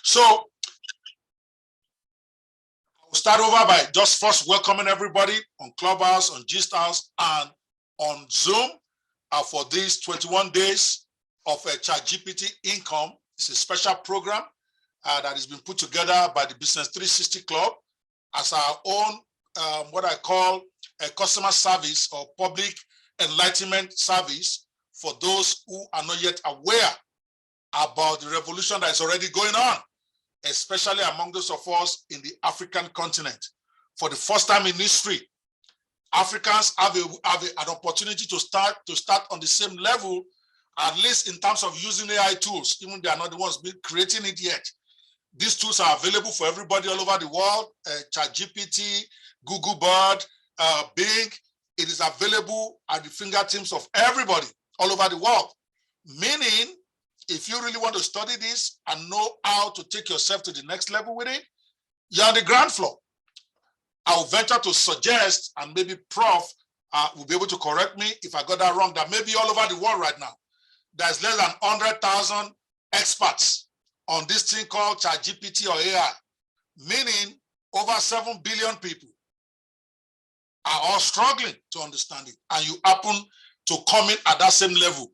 So I'll start over by just first welcoming everybody on Clubhouse, on Gstars, and on Zoom for these 21 days of ChatGPT Income. It's a special program that has been put together by the Business 360 Club as our own, what I call a customer service or public enlightenment service for those who are not yet aware about the revolution that is already going on, especially among those of us in the African continent. For the first time in history, Africans have an opportunity to start on the same level, at least in terms of using AI tools, even they are not the ones creating it yet. These tools are available for everybody all over the world, ChatGPT, Google Bard, Bing. It is available at the fingertips of everybody all over the world. Meaning, if you really want to study this and know how to take yourself to the next level with it, you're on the ground floor. I will venture to suggest, and maybe Prof will be able to correct me if I got that wrong, that maybe all over the world right now, there's less than 100,000 experts on this thing called ChatGPT or AI, meaning over 7 billion people are all struggling to understand it. And you happen to come in at that same level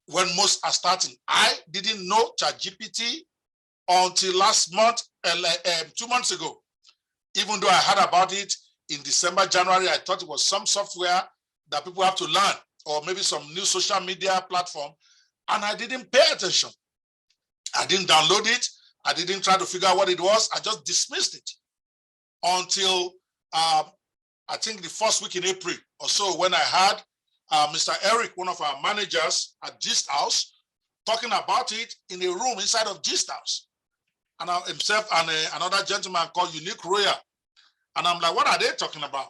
when most are starting. I didn't know ChatGPT until last month, 2 months ago. Even though I heard about it in December, January, I thought it was some software that people have to learn, or maybe some new social media platform, and I didn't pay attention. I didn't download it. I didn't try to figure out what it was. I just dismissed it until I think the first week in April or so, when I had Mr. Eric, one of our managers at Gist House, talking about it in a room inside of Gist House. And himself and another gentleman called Unique Royal. And I'm like, what are they talking about?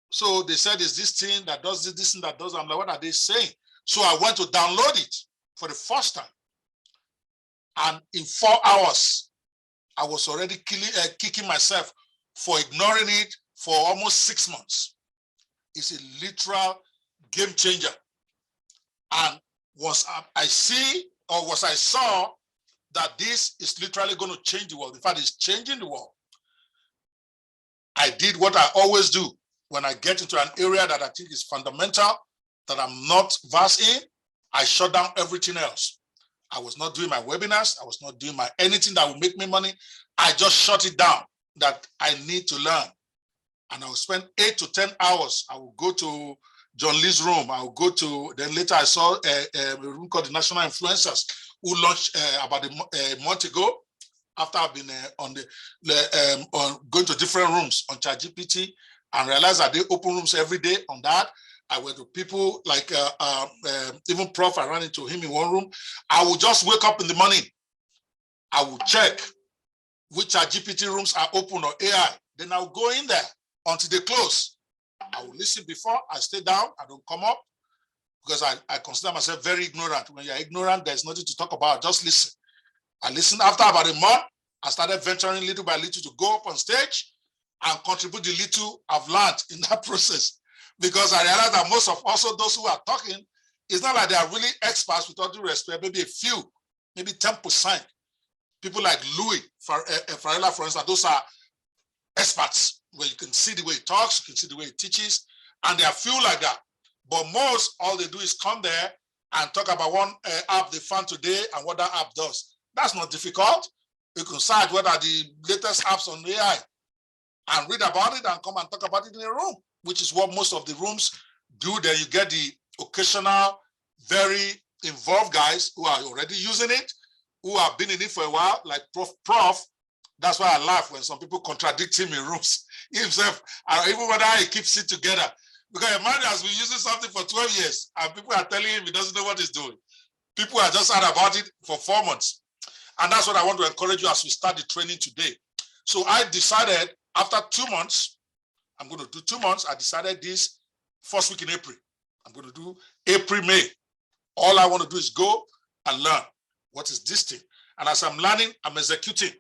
So they said, is this thing that does this and that does. I'm like, what are they saying? So I went to download it for the first time. And in 4 hours, I was already kicking myself for ignoring it for almost 6 months. It's a literal game changer. And once I saw that this is literally going to change the world. In fact, it's changing the world. I did what I always do when I get into an area that I think is fundamental, that I'm not versed in. I shut down everything else. I was not doing my webinars. I was not doing anything that would make me money. I just shut it down, that I need to learn. And I will spend 8 to 10 hours. I will go to John Lee's room. I will go to, then later I saw a room called the National Influencers, who launched about a month ago, after I've been going to different rooms on ChatGPT, and realized that they open rooms every day on that. I went to people like even Prof, I ran into him in one room. I will just wake up in the morning. I will check which ChatGPT rooms are open or AI. Then I'll go in there until they close. I will listen before, I stay down, I don't come up, because I consider myself very ignorant. When you're ignorant, there's nothing to talk about, just listen. I listened. After about a month, I started venturing little by little to go up on stage and contribute the little I've learned in that process. Because I realized that most of also those who are talking, it's not like they are really experts, with all due respect, maybe a few, maybe 10%. People like Louis Farella, for instance, those are experts, where you can see the way he talks, you can see the way he teaches, and they are few like that. But most, all they do is come there and talk about one app they found today and what that app does. That's not difficult. You can search what are the latest apps on AI and read about it and come and talk about it in a room, which is what most of the rooms do. Then you get the occasional, very involved guys who are already using it, who have been in it for a while, like Prof. That's why I laugh when some people contradict him in rooms. He himself, even whether he keeps it together. Because a man has been using something for 12 years and people are telling him he doesn't know what he's doing. People are just heard about it for 4 months. And that's what I want to encourage you as we start the training today. So I decided after 2 months, I'm going to do 2 months. I decided this first week in April. I'm going to do April, May. All I want to do is go and learn. What is this thing? And as I'm learning, I'm executing.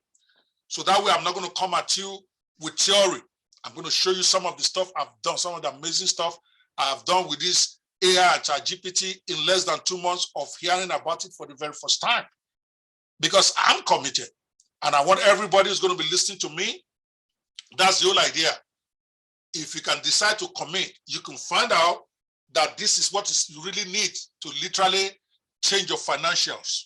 So that way I'm not going to come at you with theory. I'm going to show you some of the stuff I've done, some of the amazing stuff I've done with this AI and ChatGPT in less than 2 months of hearing about it for the very first time. Because I'm committed. And I want everybody who's going to be listening to me. That's the whole idea. If you can decide to commit, you can find out that this is what you really need to literally change your financials,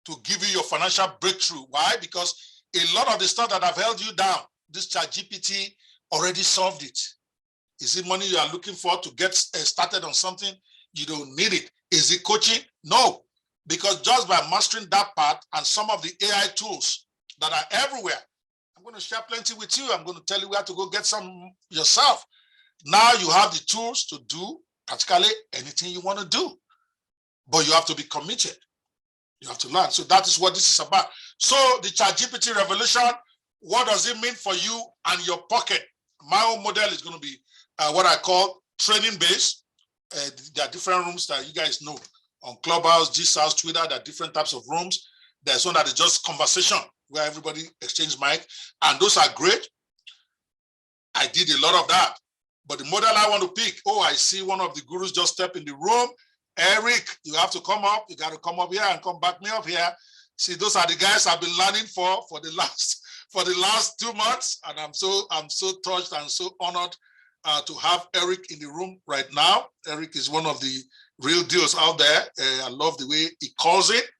to give you your financial breakthrough. Why? Because a lot of the stuff that have held you down, this ChatGPT already solved it. Is it money you are looking for to get started on something? You don't need it. Is it coaching? No, because just by mastering that part and some of the AI tools that are everywhere, I'm going to share plenty with you. I'm going to tell you where to go get some yourself. Now you have the tools to do practically anything you want to do, but you have to be committed. You have to learn. So that is what this is about. So the ChatGPT revolution, what does it mean for you and your pocket? My own model is going to be what I call training based. There are different rooms that you guys know on Clubhouse, G-House, Twitter. There are different types of rooms. There's one that is just conversation where everybody exchange mic, and those are great. I did a lot of that. But the model I want to pick, I see one of the gurus just step in the room. Eric, you have to come up. You got to come up here and come back me up here. See, those are the guys I've been learning for the last 2 months, and I'm so touched and so honored to have Eric in the room right now. Eric is one of the real deals out there. I love the way he calls it.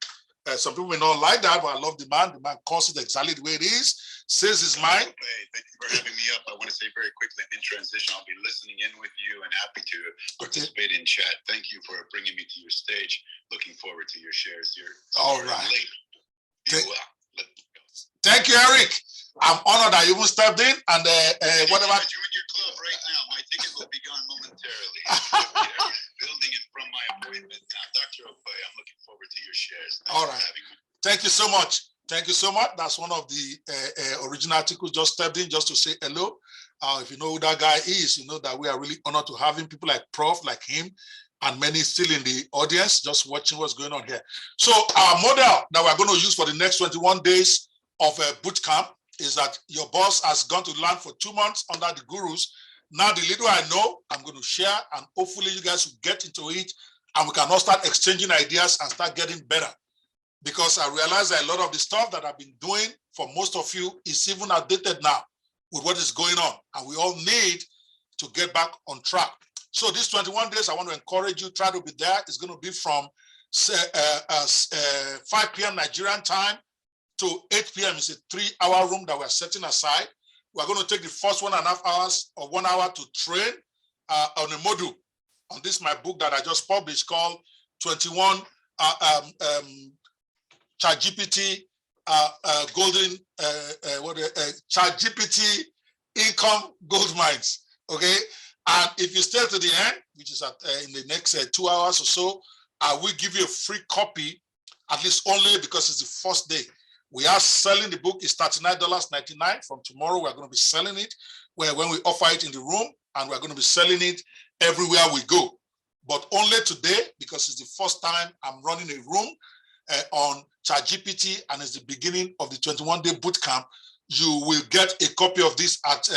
Some people may not like that, but I love the man. The man calls it exactly the way it is. Says his mind. Hey, thank you for having me up. I want to say very quickly, I'm in transition. I'll be listening in with you and happy to participate in chat. Thank you for bringing me to your stage. Looking forward to your shares here. All right. Thank you, Eric. I'm honored that you even stepped in and whatever. I join your club right now. My ticket will be gone momentarily. Building it from my appointment now. Dr. Okoye, I'm looking forward to your shares. Thanks all right. Thank you so much. Thank you so much. That's one of the original articles just stepped in just to say hello. If you know who that guy is, you know that we are really honored to have him. People like Prof, like him, and many still in the audience just watching what's going on here. So our model that we're going to use for the next 21 days of a boot camp is that your boss has gone to learn for 2 months under the gurus. Now the little I know, I'm going to share, and hopefully you guys will get into it and we can all start exchanging ideas and start getting better. Because I realize that a lot of the stuff that I've been doing for most of you is even outdated now with what is going on. And we all need to get back on track. So these 21 days, I want to encourage you, try to be there. It's going to be from 5 p.m. Nigerian time to 8 p.m. It's a 3-hour room that we're setting aside. We're going to take the first 1.5 hours or 1 hour to train on a module on this, my book that I just published called 21 ChatGPT golden ChatGPT income gold mines. Okay, and if you stay to the end, which is in the next 2 hours or so, I will give you a free copy, at least only because it's the first day. We are selling the book. It's $39.99. From tomorrow, we're going to be selling it when we offer it in the room, and we're going to be selling it everywhere we go. But only today, because it's the first time I'm running a room on ChatGPT, and it's the beginning of the 21-day bootcamp. You will get a copy of this at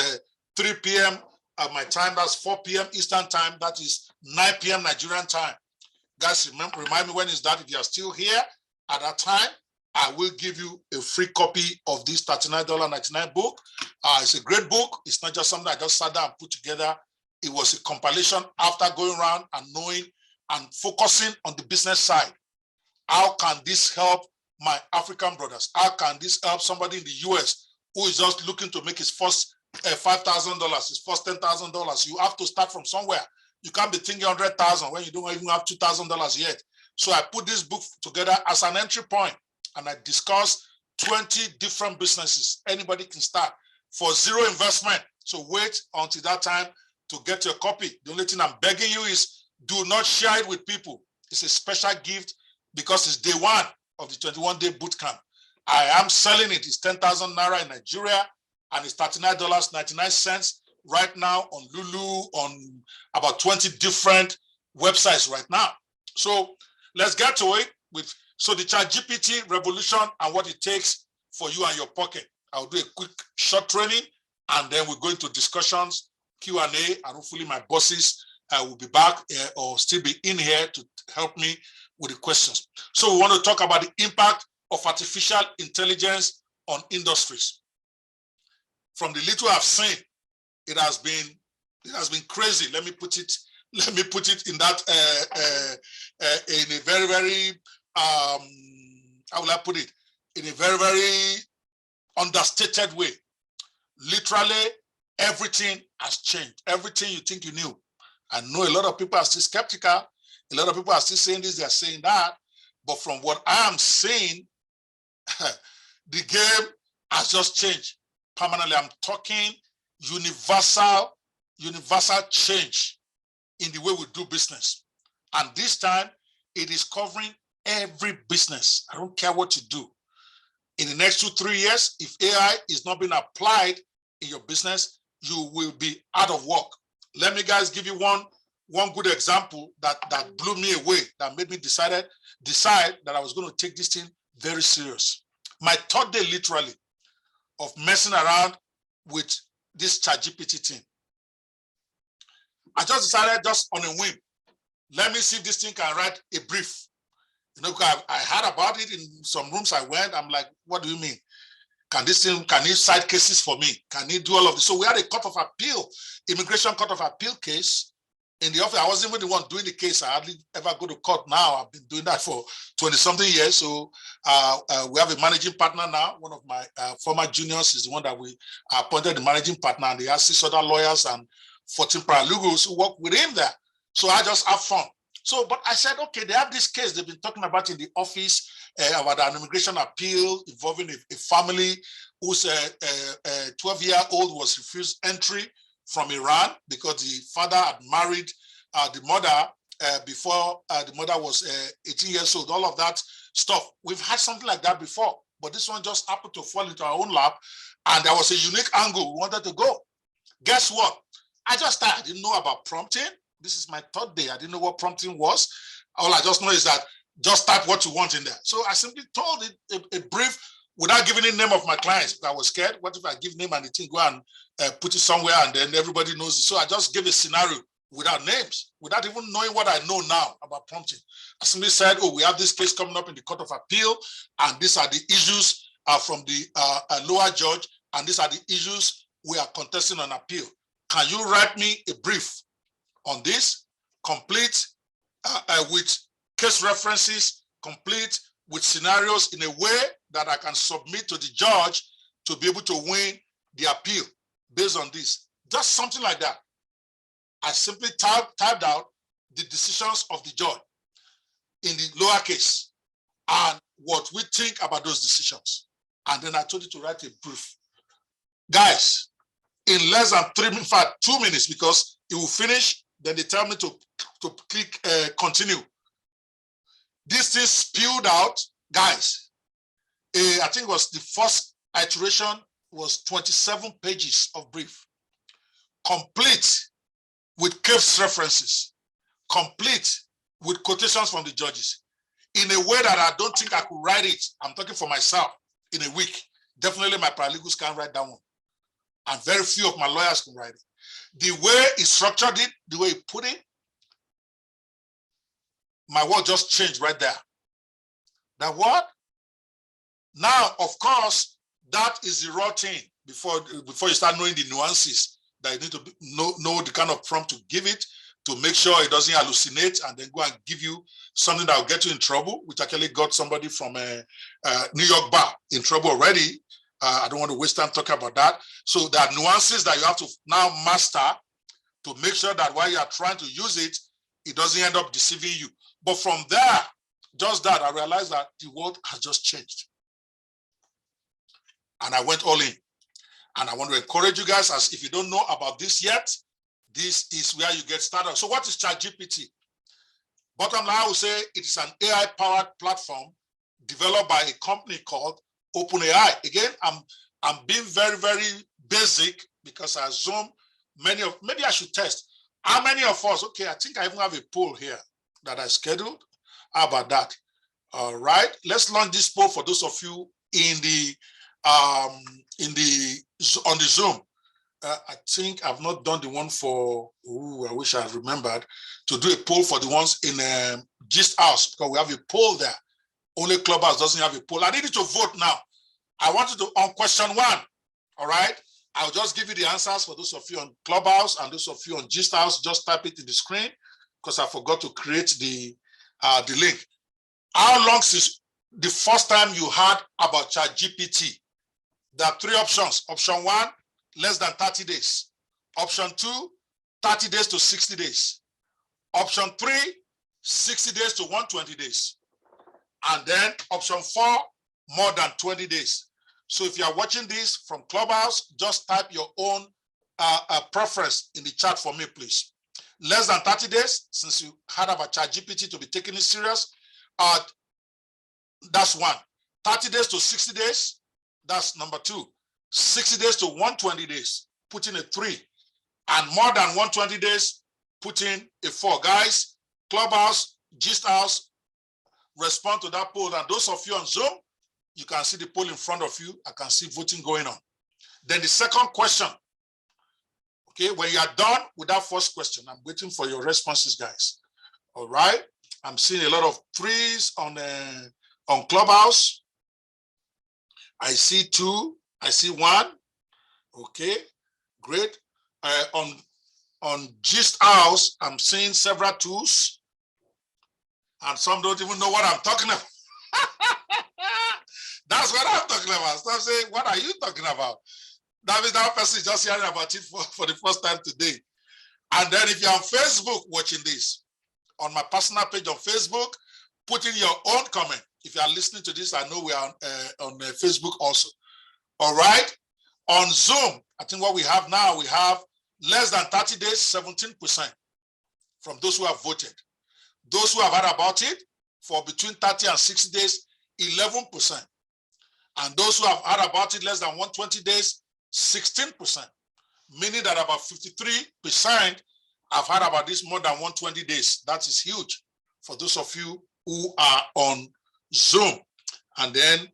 3 p.m. at my time. That's 4 p.m. Eastern time. That is 9 p.m. Nigerian time. Guys, remind me when is that? If you are still here at that time, I will give you a free copy of this $39.99 book. It's a great book. It's not just something I just sat down and put together. It was a compilation after going around and knowing and focusing on the business side. How can this help my African brothers? How can this help somebody in the US who is just looking to make his first $5,000, his first $10,000? You have to start from somewhere. You can't be thinking 100,000 when you don't even have $2,000 yet. So I put this book together as an entry point, and I discuss 20 different businesses anybody can start for zero investment. So wait until that time to get your copy. The only thing I'm begging you is do not share it with people. It's a special gift because it's day one of the 21-day bootcamp. I am selling it. It's 10,000 Naira in Nigeria, and it's $39.99 right now on Lulu, on about 20 different websites right now. So let's get to it. So the ChatGPT revolution and what it takes for you and your pocket. I'll do a quick short training, and then we'll go into discussions, Q&A, and hopefully my bosses will be back or still be in here to help me with the questions. So we want to talk about the impact of artificial intelligence on industries. From the little I've seen, it has been crazy. Let me put it in that in a very, very how will I put it? In a very, very understated way. Literally, everything has changed. Everything you think you knew. I know a lot of people are still skeptical. A lot of people are still saying this, they're saying that. But from what I am seeing, the game has just changed permanently. I'm talking universal change in the way we do business. And this time, it is covering every business. I don't care what you do. In the next 2-3 years, if AI is not being applied in your business, you will be out of work. Let me guys give you one good example that blew me away, that made me decide that I was going to take this thing very serious. My third day, literally, of messing around with this ChatGPT thing. I just decided, just on a whim, let me see if this thing can write a brief. You know, because I heard about it in some rooms I went. I'm like, what do you mean? Can he cite cases for me? Can he do all of this? So we had a court of appeal, immigration court of appeal case in the office. I wasn't even the one doing the case. I hardly ever go to court now. I've been doing that for 20-something years. So we have a managing partner now. One of my former juniors is the one that we appointed the managing partner, and he has 6 other lawyers and 14 paralegals who work with him there. So I just have fun. So, but I said, okay, they have this case they've been talking about in the office about an immigration appeal involving a family whose 12-year-old was refused entry from Iran because the father had married the mother before the mother was 18 years old, all of that stuff. We've had something like that before, but this one just happened to fall into our own lap, and there was a unique angle we wanted to go. Guess what? I didn't know about prompting. This is my third day. I didn't know what prompting was. All I just know is that just type what you want in there. So I simply told it a brief without giving the name of my clients. I was scared. What if I give name and the thing go and put it somewhere and then everybody knows it? So I just gave a scenario without names, without even knowing what I know now about prompting. I simply said, oh, we have this case coming up in the Court of Appeal, and these are the issues from the lower judge, and these are the issues we are contesting on appeal. Can you write me a brief on this, complete with case references, complete with scenarios in a way that I can submit to the judge to be able to win the appeal based on this? Just something like that. I simply typed out the decisions of the judge in the lower case and what we think about those decisions. And then I told you to write a brief. Guys, in less than 3 minutes, in fact, 2 minutes, because it will finish, then they tell me to click continue. This thing spewed out, guys. I think it was the first iteration was 27 pages of brief, complete with case references, complete with quotations from the judges, in a way that I don't think I could write it. I'm talking for myself in a week. Definitely my paralegals can't write that one. And very few of my lawyers can write it. The way he structured it, the way he put it, my word just changed right there. That what? Now, of course, that is the raw thing before you start knowing the nuances that you need to know the kind of prompt to give it to make sure it doesn't hallucinate and then go and give you something that will get you in trouble, which actually got somebody from a New York bar in trouble already. I don't want to waste time talking about that. So there are nuances that you have to now master to make sure that while you are trying to use it, it doesn't end up deceiving you. But from there, just that, I realized that the world has just changed. And I went all in. And I want to encourage you guys, as if you don't know about this yet, this is where you get started. So what is ChatGPT? Bottom line, I would say it is an AI-powered platform developed by a company called OpenAI. Again, I'm being very, very basic because I assume maybe I should test. How many of us, okay, I think I even have a poll here that I scheduled. How about that? All right, let's launch this poll for those of you on the Zoom. I think I've not done the one for, I wish I had remembered to do a poll for the ones in Gist House, because we have a poll there. Only Clubhouse doesn't have a poll. I need you to vote now. I want you to, on question 1, all right? I'll just give you the answers for those of you on Clubhouse and those of you on Gist House. Just type it in the screen because I forgot to create the link. How long since the first time you heard about ChatGPT? There are 3 options. Option 1, less than 30 days. Option 2, 30 days to 60 days. Option 3, 60 days to 120 days. And then option 4, more than 20 days. So if you are watching this from Clubhouse, just type your own preference in the chat for me, please. Less than 30 days, since you heard about ChatGPT to be taking it serious, that's 1. 30 days to 60 days, that's number 2. 60 days to 120 days, put in a 3. And more than 120 days, put in a 4. Guys, Clubhouse, Gist House, respond to that poll. And those of you on Zoom, you can see the poll in front of you. I can see voting going on. Then the second question, okay, when you are done with that first question, I'm waiting for your responses, guys. All right, I'm seeing a lot of 3s on Clubhouse. I see 2, I see 1. Okay, great. On Gist House, I'm seeing several 2s, and some don't even know what I'm talking about. That's what I'm talking about. Stop saying, what are you talking about? That means that person is just hearing about it for the first time today. And then if you're on Facebook watching this, on my personal page on Facebook, put in your own comment. If you are listening to this, I know we are on Facebook also. All right. On Zoom, I think what we have now, we have less than 30 days, 17% from those who have voted. Those who have heard about it for between 30 and 60 days, 11%. And those who have heard about it less than 120 days, 16%. Meaning that about 53% have heard about this more than 120 days. That is huge for those of you who are on Zoom. And then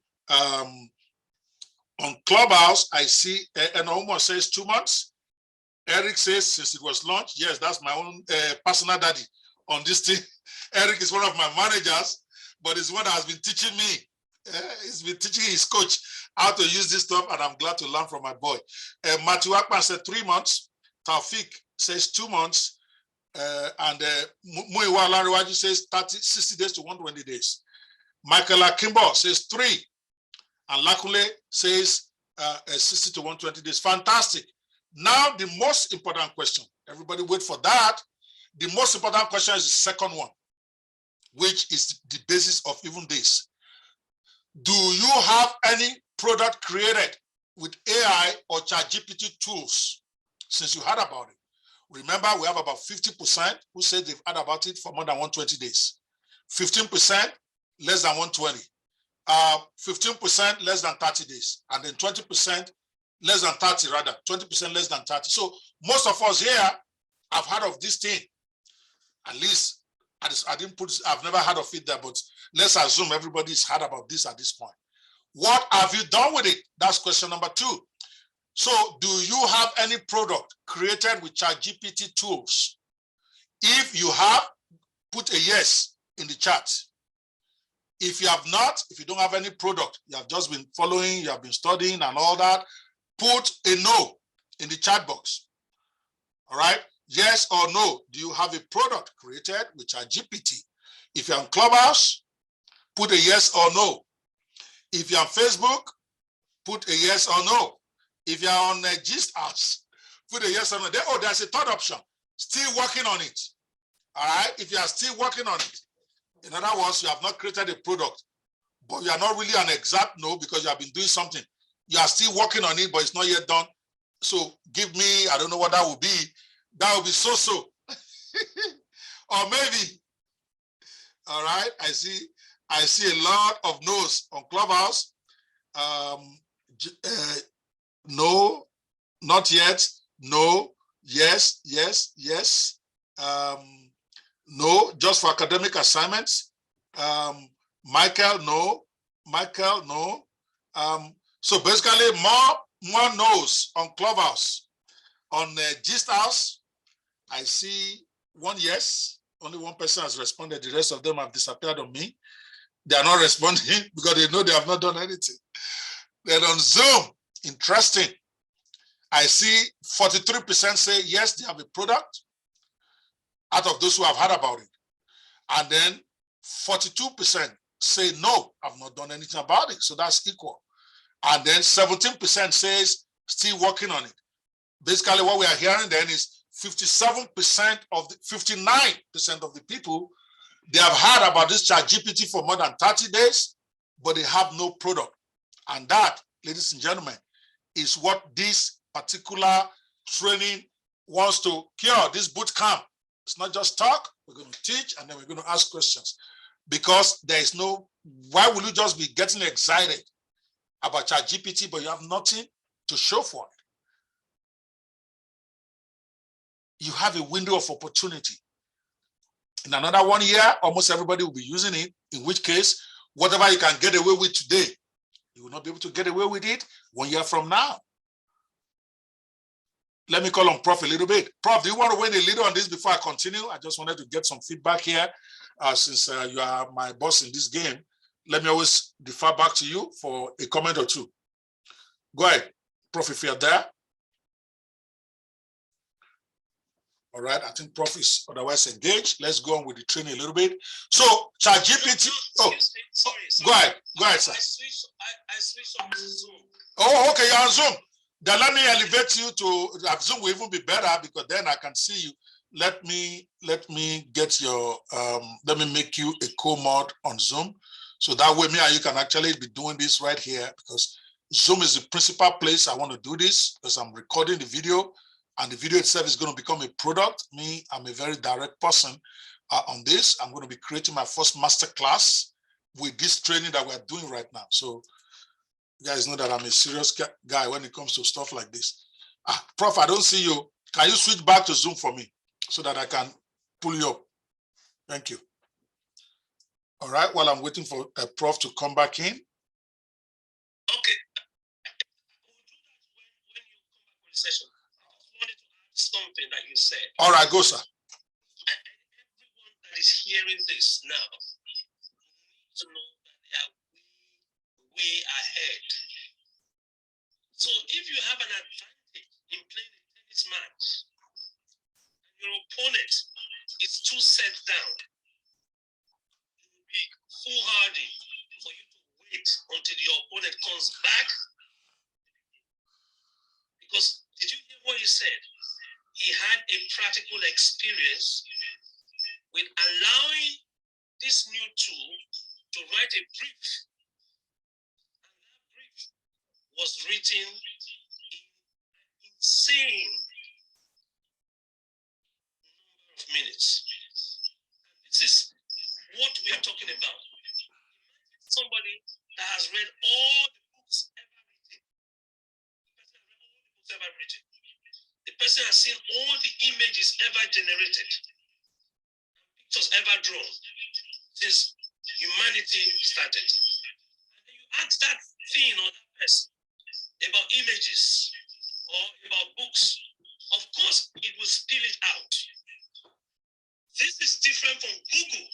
on Clubhouse, I see Enomo says 2 months. Eric says since it was launched. Yes, that's my own personal daddy on this thing. Eric is one of my managers, but he's one that has been teaching me. He's been teaching his coach how to use this stuff, and I'm glad to learn from my boy. Matthew Akpan said 3 months. Taufik says 2 months. And Muiwa Lariwaju says 60 days to 120 days. Michael Akimbo says 3. And Lakule says 60 to 120 days. Fantastic. Now, the most important question. Everybody wait for that. The most important question is the second one, which is the basis of even this. Do you have any product created with AI or ChatGPT tools since you heard about it? Remember, we have about 50% who said they've heard about it for more than 120 days. 15% less than 120. 15% less than 30 days. And then 20% less than 30 rather. 20% less than 30. So most of us here have heard of this thing. At least I've never heard of it there, but let's assume everybody's heard about this at this point. What have you done with it? That's question number 2. So do you have any product created with ChatGPT tools? If you have, put a yes in the chat. If you have not, if you don't have any product, you have just been following, you have been studying and all that, put a no in the chat box. All right? Yes or no, do you have a product created with ChatGPT? If you're on Clubhouse, put a yes or no. If you're on Facebook, put a yes or no. If you're on Gist House, put a yes or no. Oh, there's a third option. Still working on it. All right? If you are still working on it, in other words, you have not created a product, but you are not really an exact no because you have been doing something. You are still working on it, but it's not yet done. So give me, I don't know what that would be. That would be so-so. Or maybe. All right, I see a lot of no's on Clubhouse. No, not yet. No, yes, yes, yes. No, just for academic assignments. Michael, no. Michael, no. So basically, more no's on Clubhouse. On Gist House, I see 1 yes. Only 1 person has responded. The rest of them have disappeared on me. They are not responding because they know they have not done anything. Then on Zoom, interesting. I see 43% say yes, they have a product out of those who have heard about it. And then 42% say no, I've not done anything about it. So that's equal. And then 17% says still working on it. Basically, what we are hearing then is 57% of the 59% of the people, they have heard about this ChatGPT for more than 30 days, but they have no product. And that, ladies and gentlemen, is what this particular training wants to cure, this boot camp. It's not just talk, we're going to teach, and then we're going to ask questions. Because there is no, why will you just be getting excited about ChatGPT, but you have nothing to show for it? You have a window of opportunity. In another 1 year, almost everybody will be using it, in which case, whatever you can get away with today, you will not be able to get away with it 1 year from now. Let me call on Prof a little bit. Prof, do you want to weigh a little on this before I continue? I just wanted to get some feedback here since you are my boss in this game. Let me always defer back to you for a comment or two. Go ahead, Prof, if you're there. All right, I think Prof is otherwise engaged. Let's go on with the training a little bit. So, ChatGPT. Oh, sorry. Go ahead, sir. I switched on Zoom. Oh, okay, you're on Zoom. Then let me elevate you to Zoom will even be better because then I can see you. Let me get your let me make you a co-mod on Zoom. So that way me and you can actually be doing this right here because Zoom is the principal place I want to do this because I'm recording the video and the video itself is going to become a product. Me, I'm a very direct person on this. I'm going to be creating my first master class with this training that we're doing right now. So you guys know that I'm a serious guy when it comes to stuff like this. Prof, I don't see you. Can you switch back to Zoom for me so that I can pull you up? Thank you. All right, while I'm waiting for Prof to come back in. Okay. When you come back for the session, I just wanted to add something that you said. All right, go, sir. And everyone that is hearing this now needs to know that they are way ahead. So if you have an advantage in playing a tennis match, and your opponent is too set down, it will be foolhardy for you to wait until your opponent comes back. Because did you hear what he said? He had a practical experience with allowing this new tool to write a brief. And that brief was written in an insane number of minutes. And this is what we are talking about. Somebody that has read all the books ever written. The person has seen all the images ever generated, pictures ever drawn since humanity started. And then you ask that thing or that person about images or about books, of course it will spill it out. This is different from Google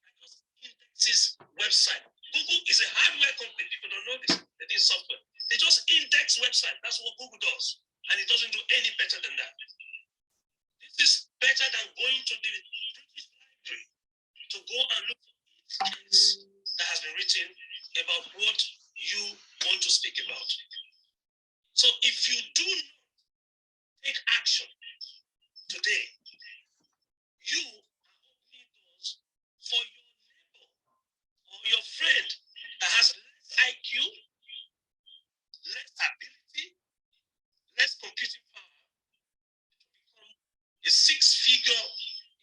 that just indexes website. Google is a hardware company. People don't know this. They do software. They just index website. That's what Google does. And it doesn't do any better than that. This is better than going to the British Library to go and look for things that has been written about what you want to speak about. So if you do not take action today, you are opening doors for your neighbor or your friend that has less IQ, less ability, less computing power to become a six-figure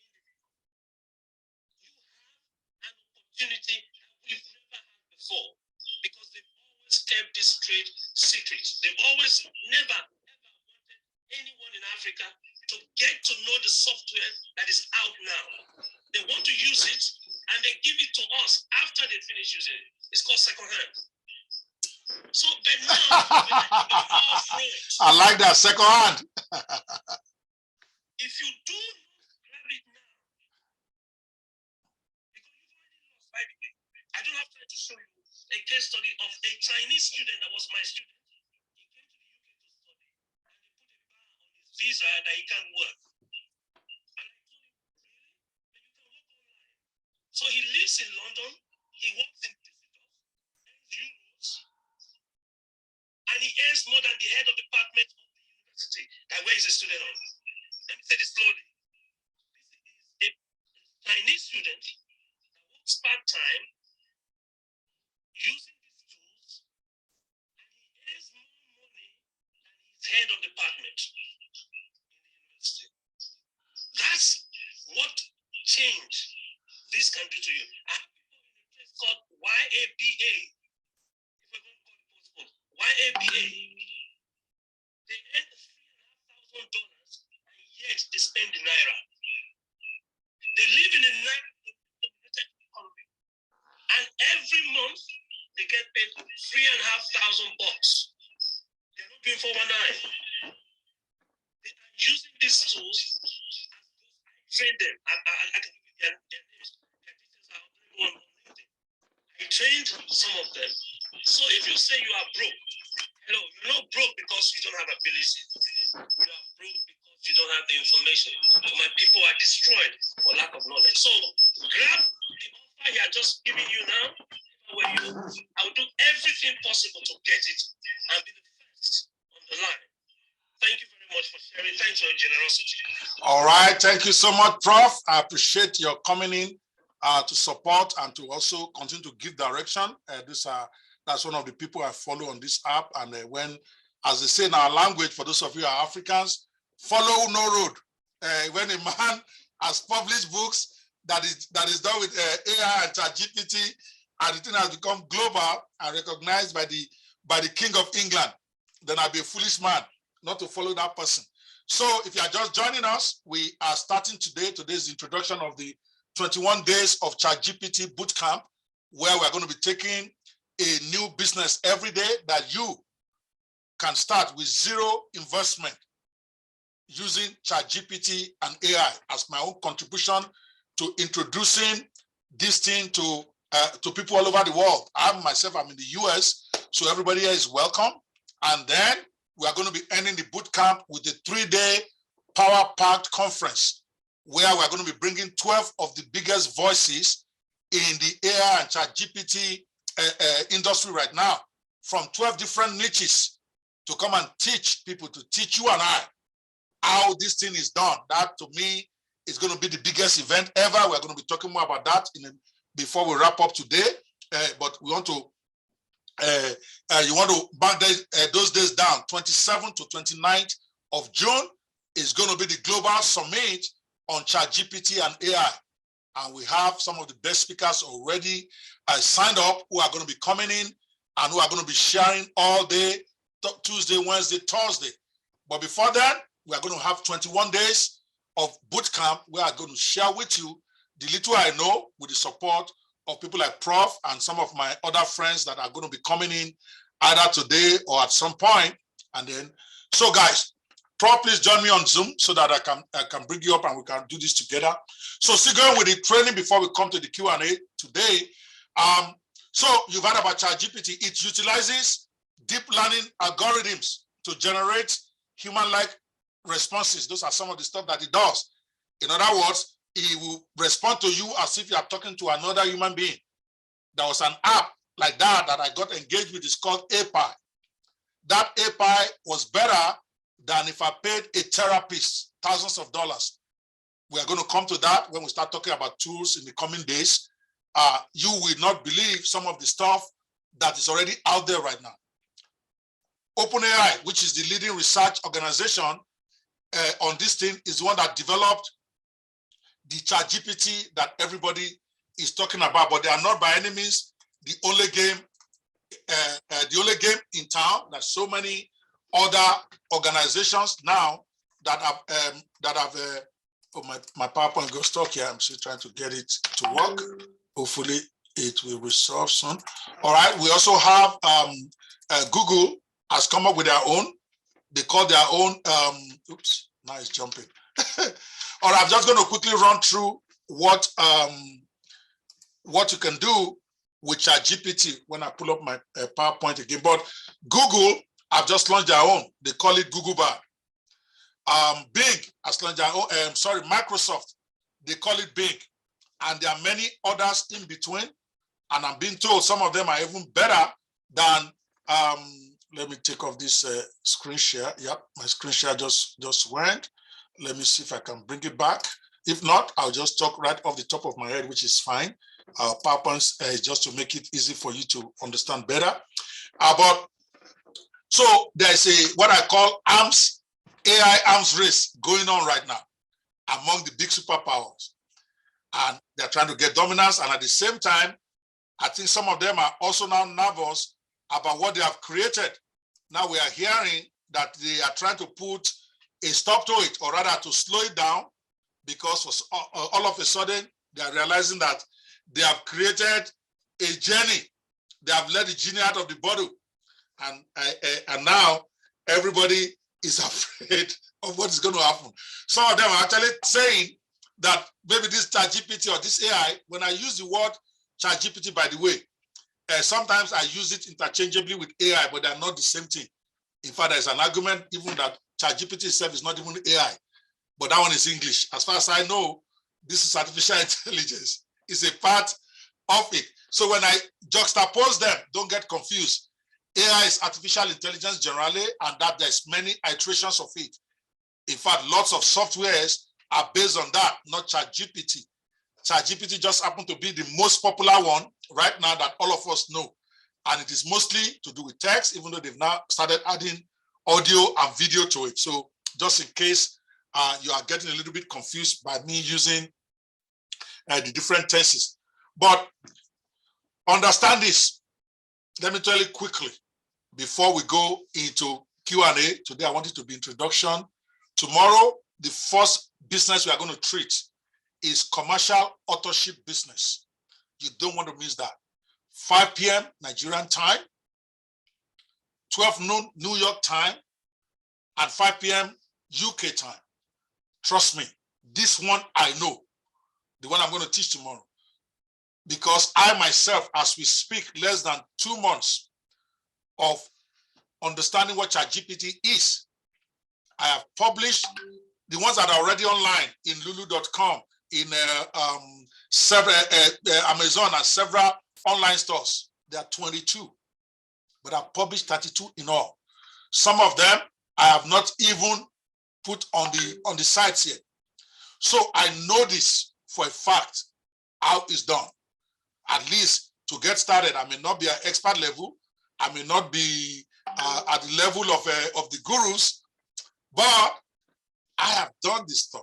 individual. You have an opportunity that we've never had before because they've always kept this trade secret. They've always never ever wanted anyone in Africa to get to know the software that is out now. They want to use it and they give it to us after they finish using it. It's called secondhand. So, but now, I like that, second hand. If you do not grab it now, because you've already lost, by the way, I don't have time show you a case study of a Chinese student that was my student. He came to the UK to study, and they put a ban on his visa that he can't work. And I told him, really? But you can work online. So he lives in London, he works in visitors, earns euros, and he earns more than the head of department of the university that where he's a student on. Let me say this slowly. This is a Chinese student that works part-time using these tools, and he earns more money than his head of department in the university. That's what change this can do to you. I have people in a place called YABA. If we're going to call it postcode, YABA. They earn $3,500 and yet they spend the naira. They live in a naira-dominated economy, and every month they get paid $3,500. They're not doing 419. They are using these tools. Train them. I can give you their names. Their details are available on LinkedIn. I trained some of them. So if you say you are broke, hello, you're not broke because you don't have ability. You are broke because you don't have the information. So my people are destroyed for lack of knowledge. So grab the offer he are just giving you now. I will do everything possible to get it and be the first on the line. Thank you very much for sharing. Thanks for your generosity. All right. Thank you so much, Prof. I appreciate your coming in to support and to also continue to give direction. That's one of the people I follow on this app. And when, as they say in our language, for those of you who are Africans, follow no road. When a man has published books that is done with AI and ChatGPT, and the thing has become global and recognized by the King of England, then I'll be a foolish man not to follow that person. So if you are just joining us, we are starting today. Today's introduction of the 21 days of ChatGPT Bootcamp, where we're going to be taking a new business every day that you can start with zero investment using ChatGPT and AI as my own contribution to introducing this thing to people all over the world. I'm in the US, so everybody here is welcome. And then we are going to be ending the bootcamp with a 3-day power-packed conference where we're going to be bringing 12 of the biggest voices in the AI and ChatGPT industry right now from 12 different niches to come and teach people, to teach you and I how this thing is done. That to me is going to be the biggest event ever. We're going to be talking more about that before we wrap up today. But we want to you want to mark those days down. 27th to 29th of June is going to be the global summit on ChatGPT and AI. And we have some of the best speakers already signed up who are going to be coming in and who are going to be sharing all day, Tuesday, Wednesday, Thursday. But before then, we are going to have 21 days of bootcamp where I'm going to share with you the little I know with the support of people like Prof and some of my other friends that are going to be coming in either today or at some point. And then, so guys, Prof, please join me on Zoom so that I can bring you up and we can do this together. So still going with the training before we come to the Q&A today. So you've heard about ChatGPT. It utilizes deep learning algorithms to generate human-like responses. Those are some of the stuff that it does. In other words, it will respond to you as if you are talking to another human being. There was an app like that I got engaged with. It's called API. That API was better than if I paid a therapist thousands of dollars. We are going to come to that when we start talking about tools in the coming days. You will not believe some of the stuff that is already out there right now. OpenAI, which is the leading research organization on this thing, is the one that developed the ChatGPT that everybody is talking about, but they are not by any means the only game in town. There's so many other organizations now that have oh, my PowerPoint got stuck here. I'm still trying to get it to work. Hopefully it will resolve soon. All right, we also have Google has come up with their own. They call their own, oops, now it's jumping. All right, I'm just going to quickly run through what you can do with ChatGPT when I pull up my PowerPoint again. But Google, I've just launched their own. They call it Google Bar. Bing has launched their own, Microsoft, they call it Bing. And there are many others in between. And I'm being told some of them are even better than, let me take off this screen share. Yep, my screen share just went. Let me see if I can bring it back. If not, I'll just talk right off the top of my head, which is fine. PowerPoint is just to make it easy for you to understand better. So there's what I call AI arms race going on right now among the big superpowers. And they're trying to get dominance. And at the same time, I think some of them are also now nervous about what they have created. Now we are hearing that they are trying to put a stop to it, or rather to slow it down, because all of a sudden they are realizing that they have created a genie. They have let the genie out of the bottle. And now everybody is afraid of what is going to happen. Some of them are actually saying that maybe this ChatGPT or this AI, when I use the word ChatGPT, by the way, sometimes I use it interchangeably with AI, but they're not the same thing. In fact, there's an argument even that ChatGPT itself is not even AI, but that one is English. As far as I know, this is artificial intelligence. It's a part of it. So when I juxtapose them, don't get confused. AI is artificial intelligence generally, and that there's many iterations of it. In fact, lots of softwares are based on that, not ChatGPT. ChatGPT just happened to be the most popular one right now that all of us know. And it is mostly to do with text, even though they've now started adding audio and video to it. So just in case you are getting a little bit confused by me using the different tenses. But understand this. Let me tell you quickly before we go into Q&A. Today, I want it to be introduction. Tomorrow, the first business we are going to treat is commercial authorship business. You don't want to miss that. 5 p.m. Nigerian time, 12 noon New York time, and 5 p.m. UK time. Trust me, this one I know, the one I'm going to teach tomorrow. Because I myself, as we speak, less than 2 months of understanding what ChatGPT is, I have published the ones that are already online in lulu.com, in several Amazon and several online stores. There are 22, but I've published 32 in all. Some of them I have not even put on the sites yet. So I know this for a fact, how it's done. At least to get started, I may not be at expert level. I may not be at the level of the gurus, but I have done this stuff.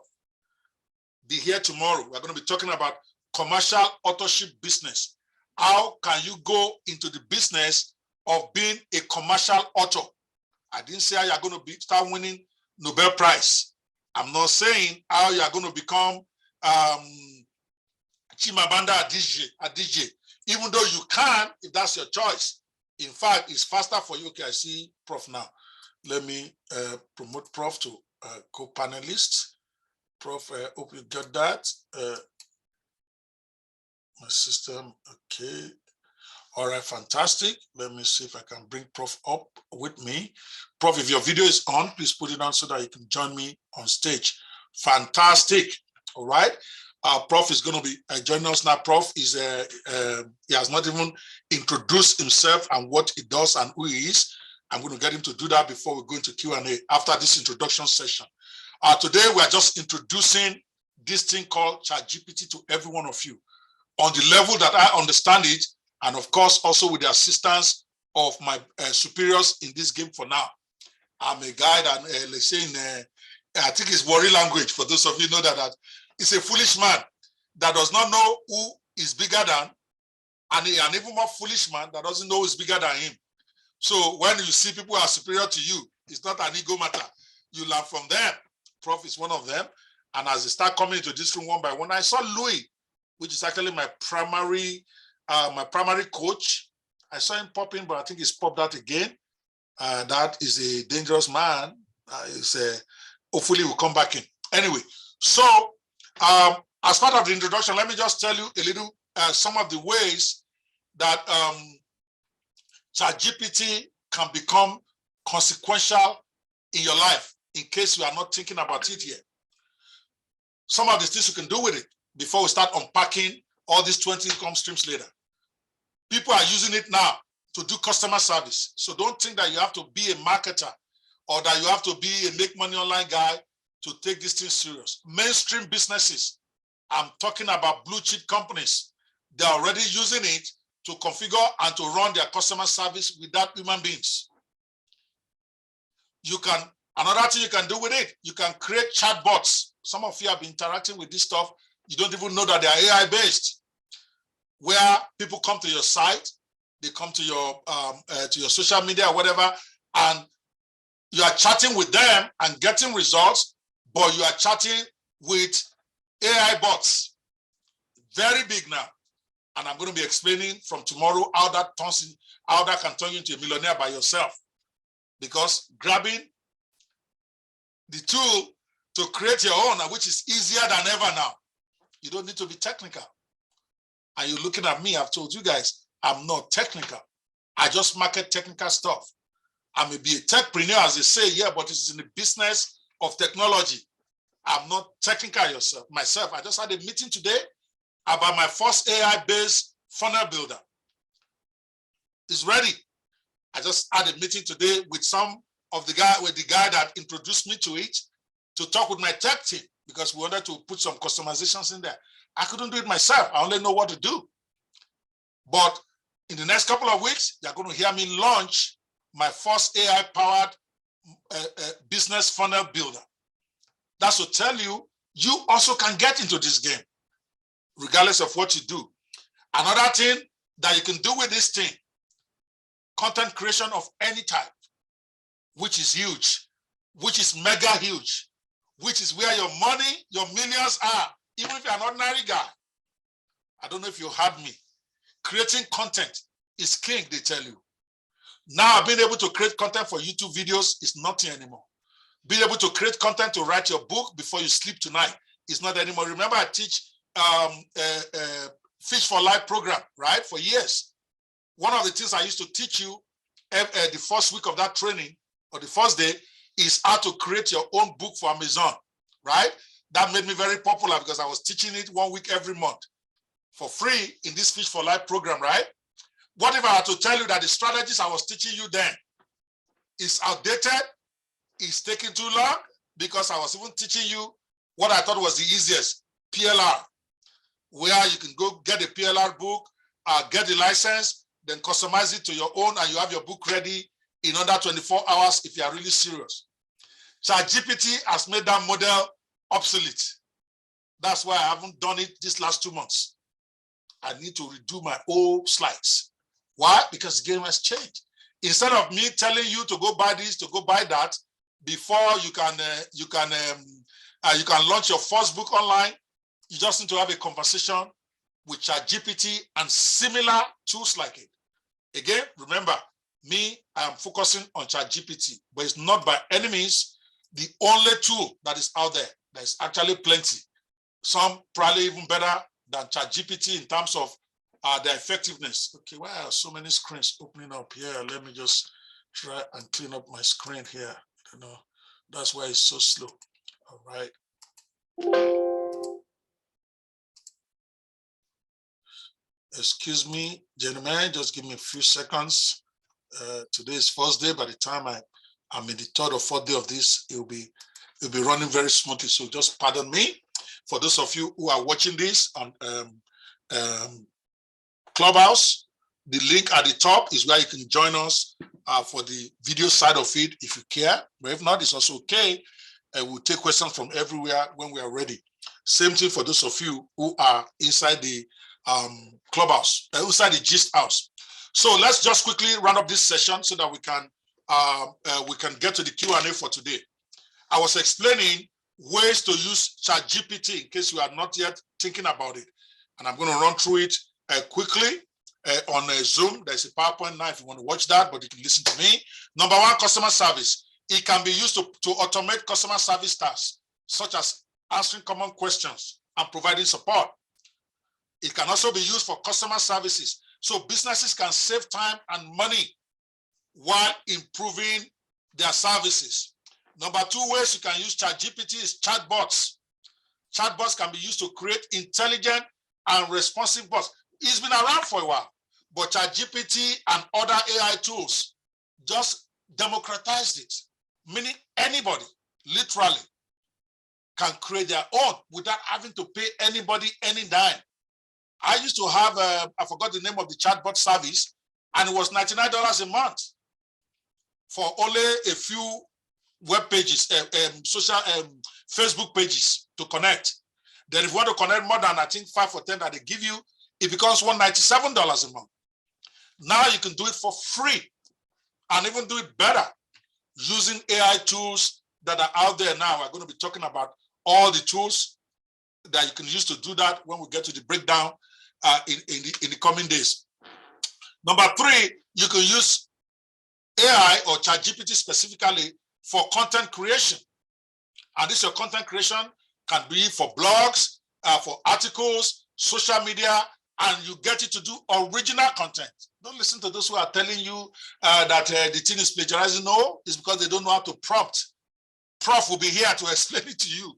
Be here tomorrow. We're going to be talking about commercial authorship business. How can you go into the business of being a commercial author? I didn't say how you're going to start winning Nobel Prize. I'm not saying how you're going to become Chimamanda Adichie, even though you can, if that's your choice. In fact, it's faster for you. Okay, I see Prof now. Let me promote Prof to co-panelist. Prof, hope you got that. My system, okay. All right, fantastic. Let me see if I can bring Prof up with me. Prof, if your video is on, please put it on so that you can join me on stage. Fantastic. All right. Prof is going to be joining us now. Prof is, he has not even introduced himself and what he does and who he is. I'm going to get him to do that before we go into Q&A after this introduction session. Today, we are just introducing this thing called ChatGPT to every one of you on the level that I understand it, and of course, also with the assistance of my superiors in this game for now. I'm a guy that, let's say, I think it's Wari language, for those of you know that it's a foolish man that does not know who is bigger than, and an even more foolish man that doesn't know who is bigger than him. So when you see people who are superior to you, it's not an ego matter. You learn from them. Prof is one of them. And as they start coming into this room one by one, I saw Louis, which is actually my primary coach. I saw him pop in, but I think he's popped out again. That is a dangerous man. Hopefully we'll come back in. Anyway, so as part of the introduction, let me just tell you a little, some of the ways that ChatGPT can become consequential in your life in case you are not thinking about it yet. Some of the things you can do with it before we start unpacking all these 20 income streams later. People are using it now to do customer service. So don't think that you have to be a marketer or that you have to be a make money online guy to take this thing serious. Mainstream businesses, I'm talking about blue chip companies, they're already using it to configure and to run their customer service without human beings. You can, another thing you can do with it, you can create chatbots. Some of you have been interacting with this stuff. You don't even know that they are AI based, where people come to your site, they come to your social media or whatever, and you are chatting with them and getting results, but you are chatting with AI bots. Very big now. And I'm going to be explaining from tomorrow how that can turn you into a millionaire by yourself. Because grabbing the tool to create your own, which is easier than ever now, you don't need to be technical. And you're looking at me, I've told you guys, I'm not technical. I just market technical stuff. I may be a techpreneur, as they say, yeah, but it's in the business of technology. I'm not technical myself. I just had a meeting today about my first AI-based funnel builder. It's ready. I just had a meeting today with the guy that introduced me to it to talk with my tech team because we wanted to put some customizations in there. I couldn't do it myself. I only know what to do. But in the next couple of weeks, you're going to hear me launch my first AI-powered business funnel builder. That's to tell you, you also can get into this game, regardless of what you do. Another thing that you can do with this thing, content creation of any type, which is huge, which is mega huge, which is where your money, your millions are, even if you're an ordinary guy. I don't know if you heard me. Creating content is king, they tell you. Now, being able to create content for YouTube videos is nothing anymore. Being able to create content to write your book before you sleep tonight is not anymore. Remember, I teach Fish for Life program, right, for years. One of the things I used to teach you the first week of that training, or the first day, is how to create your own book for Amazon, right? That made me very popular because I was teaching it 1 week every month for free in this Fish for Life program, right? What if I had to tell you that the strategies I was teaching you then is outdated, is taking too long, because I was even teaching you what I thought was the easiest, PLR, where you can go get a PLR book, get the license, then customize it to your own, and you have your book ready in under 24 hours if you are really serious. ChatGPT has made that model obsolete. That's why I haven't done it these last 2 months. I need to redo my old slides. Why? Because the game has changed. Instead of me telling you to go buy this, to go buy that, before you can launch your first book online, you just need to have a conversation with ChatGPT and similar tools like it. Again, remember, me, I am focusing on ChatGPT, but it's not by any means the only tool that is out there. There's actually plenty. Some probably even better than ChatGPT in terms of their effectiveness. Okay, why are so many screens opening up here? Let me just try and clean up my screen here. You know, that's why it's so slow. All right. Excuse me, gentlemen, just give me a few seconds. Today is first day. By the time I'm in the third or fourth day of this, it'll be running very smoothly. So just pardon me. For those of you who are watching this on Clubhouse, the link at the top is where you can join us for the video side of it if you care. But if not, it's also okay. We'll take questions from everywhere when we are ready. Same thing for those of you who are inside the Clubhouse, inside the Gist House. So let's just quickly run up this session so that we can get to the Q&A for today. I was explaining ways to use ChatGPT in case you are not yet thinking about it. And I'm going to run through it quickly on Zoom. There's a PowerPoint now if you want to watch that, but you can listen to me. Number one, customer service. It can be used to automate customer service tasks, such as answering common questions and providing support. It can also be used for customer services, so businesses can save time and money while improving their services. Number 2 ways you can use ChatGPT is chatbots. Chatbots can be used to create intelligent and responsive bots. It's been around for a while, but ChatGPT and other AI tools just democratized it, meaning anybody, literally, can create their own without having to pay anybody any dime. I used to have, I forgot the name of the chatbot service, and it was $99 a month for only a few web pages, social Facebook pages to connect. Then if you want to connect more than, I think, 5 or 10 that they give you, it becomes $197 a month. Now you can do it for free and even do it better using AI tools that are out there now. We're going to be talking about all the tools that you can use to do that when we get to the breakdown in the coming days. Number 3, you can use AI or ChatGPT specifically for content creation. And this your content creation can be for blogs, for articles, social media, and you get it to do original content. Don't listen to those who are telling you that the thing is plagiarizing. No, it's because they don't know how to prompt. Prof will be here to explain it to you.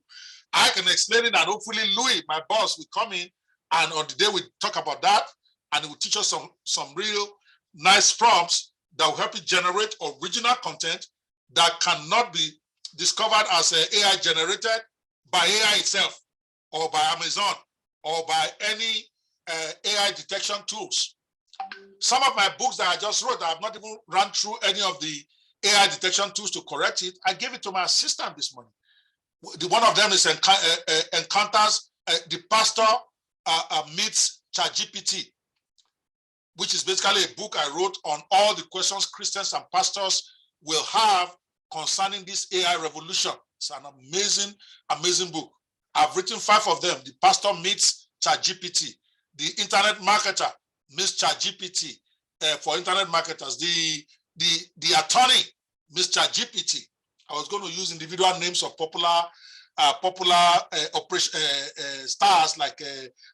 I can explain it, and hopefully Louis, my boss, will come in, and on the day we talk about that, and he will teach us some real nice prompts that will help you generate original content that cannot be discovered as AI generated by AI itself, or by Amazon, or by any AI detection tools. Some of my books that I just wrote, I have not even run through any of the AI detection tools to correct it. I gave it to my assistant this morning. One of them is Encounters, the Pastor Meets ChatGPT, which is basically a book I wrote on all the questions Christians and pastors will have concerning this AI revolution. It's an amazing, amazing book. I've written 5 of them. The Pastor Meets ChatGPT. The Internet Marketer meets ChatGPT for internet marketers. The Attorney meets ChatGPT. I was going to use individual names of popular stars like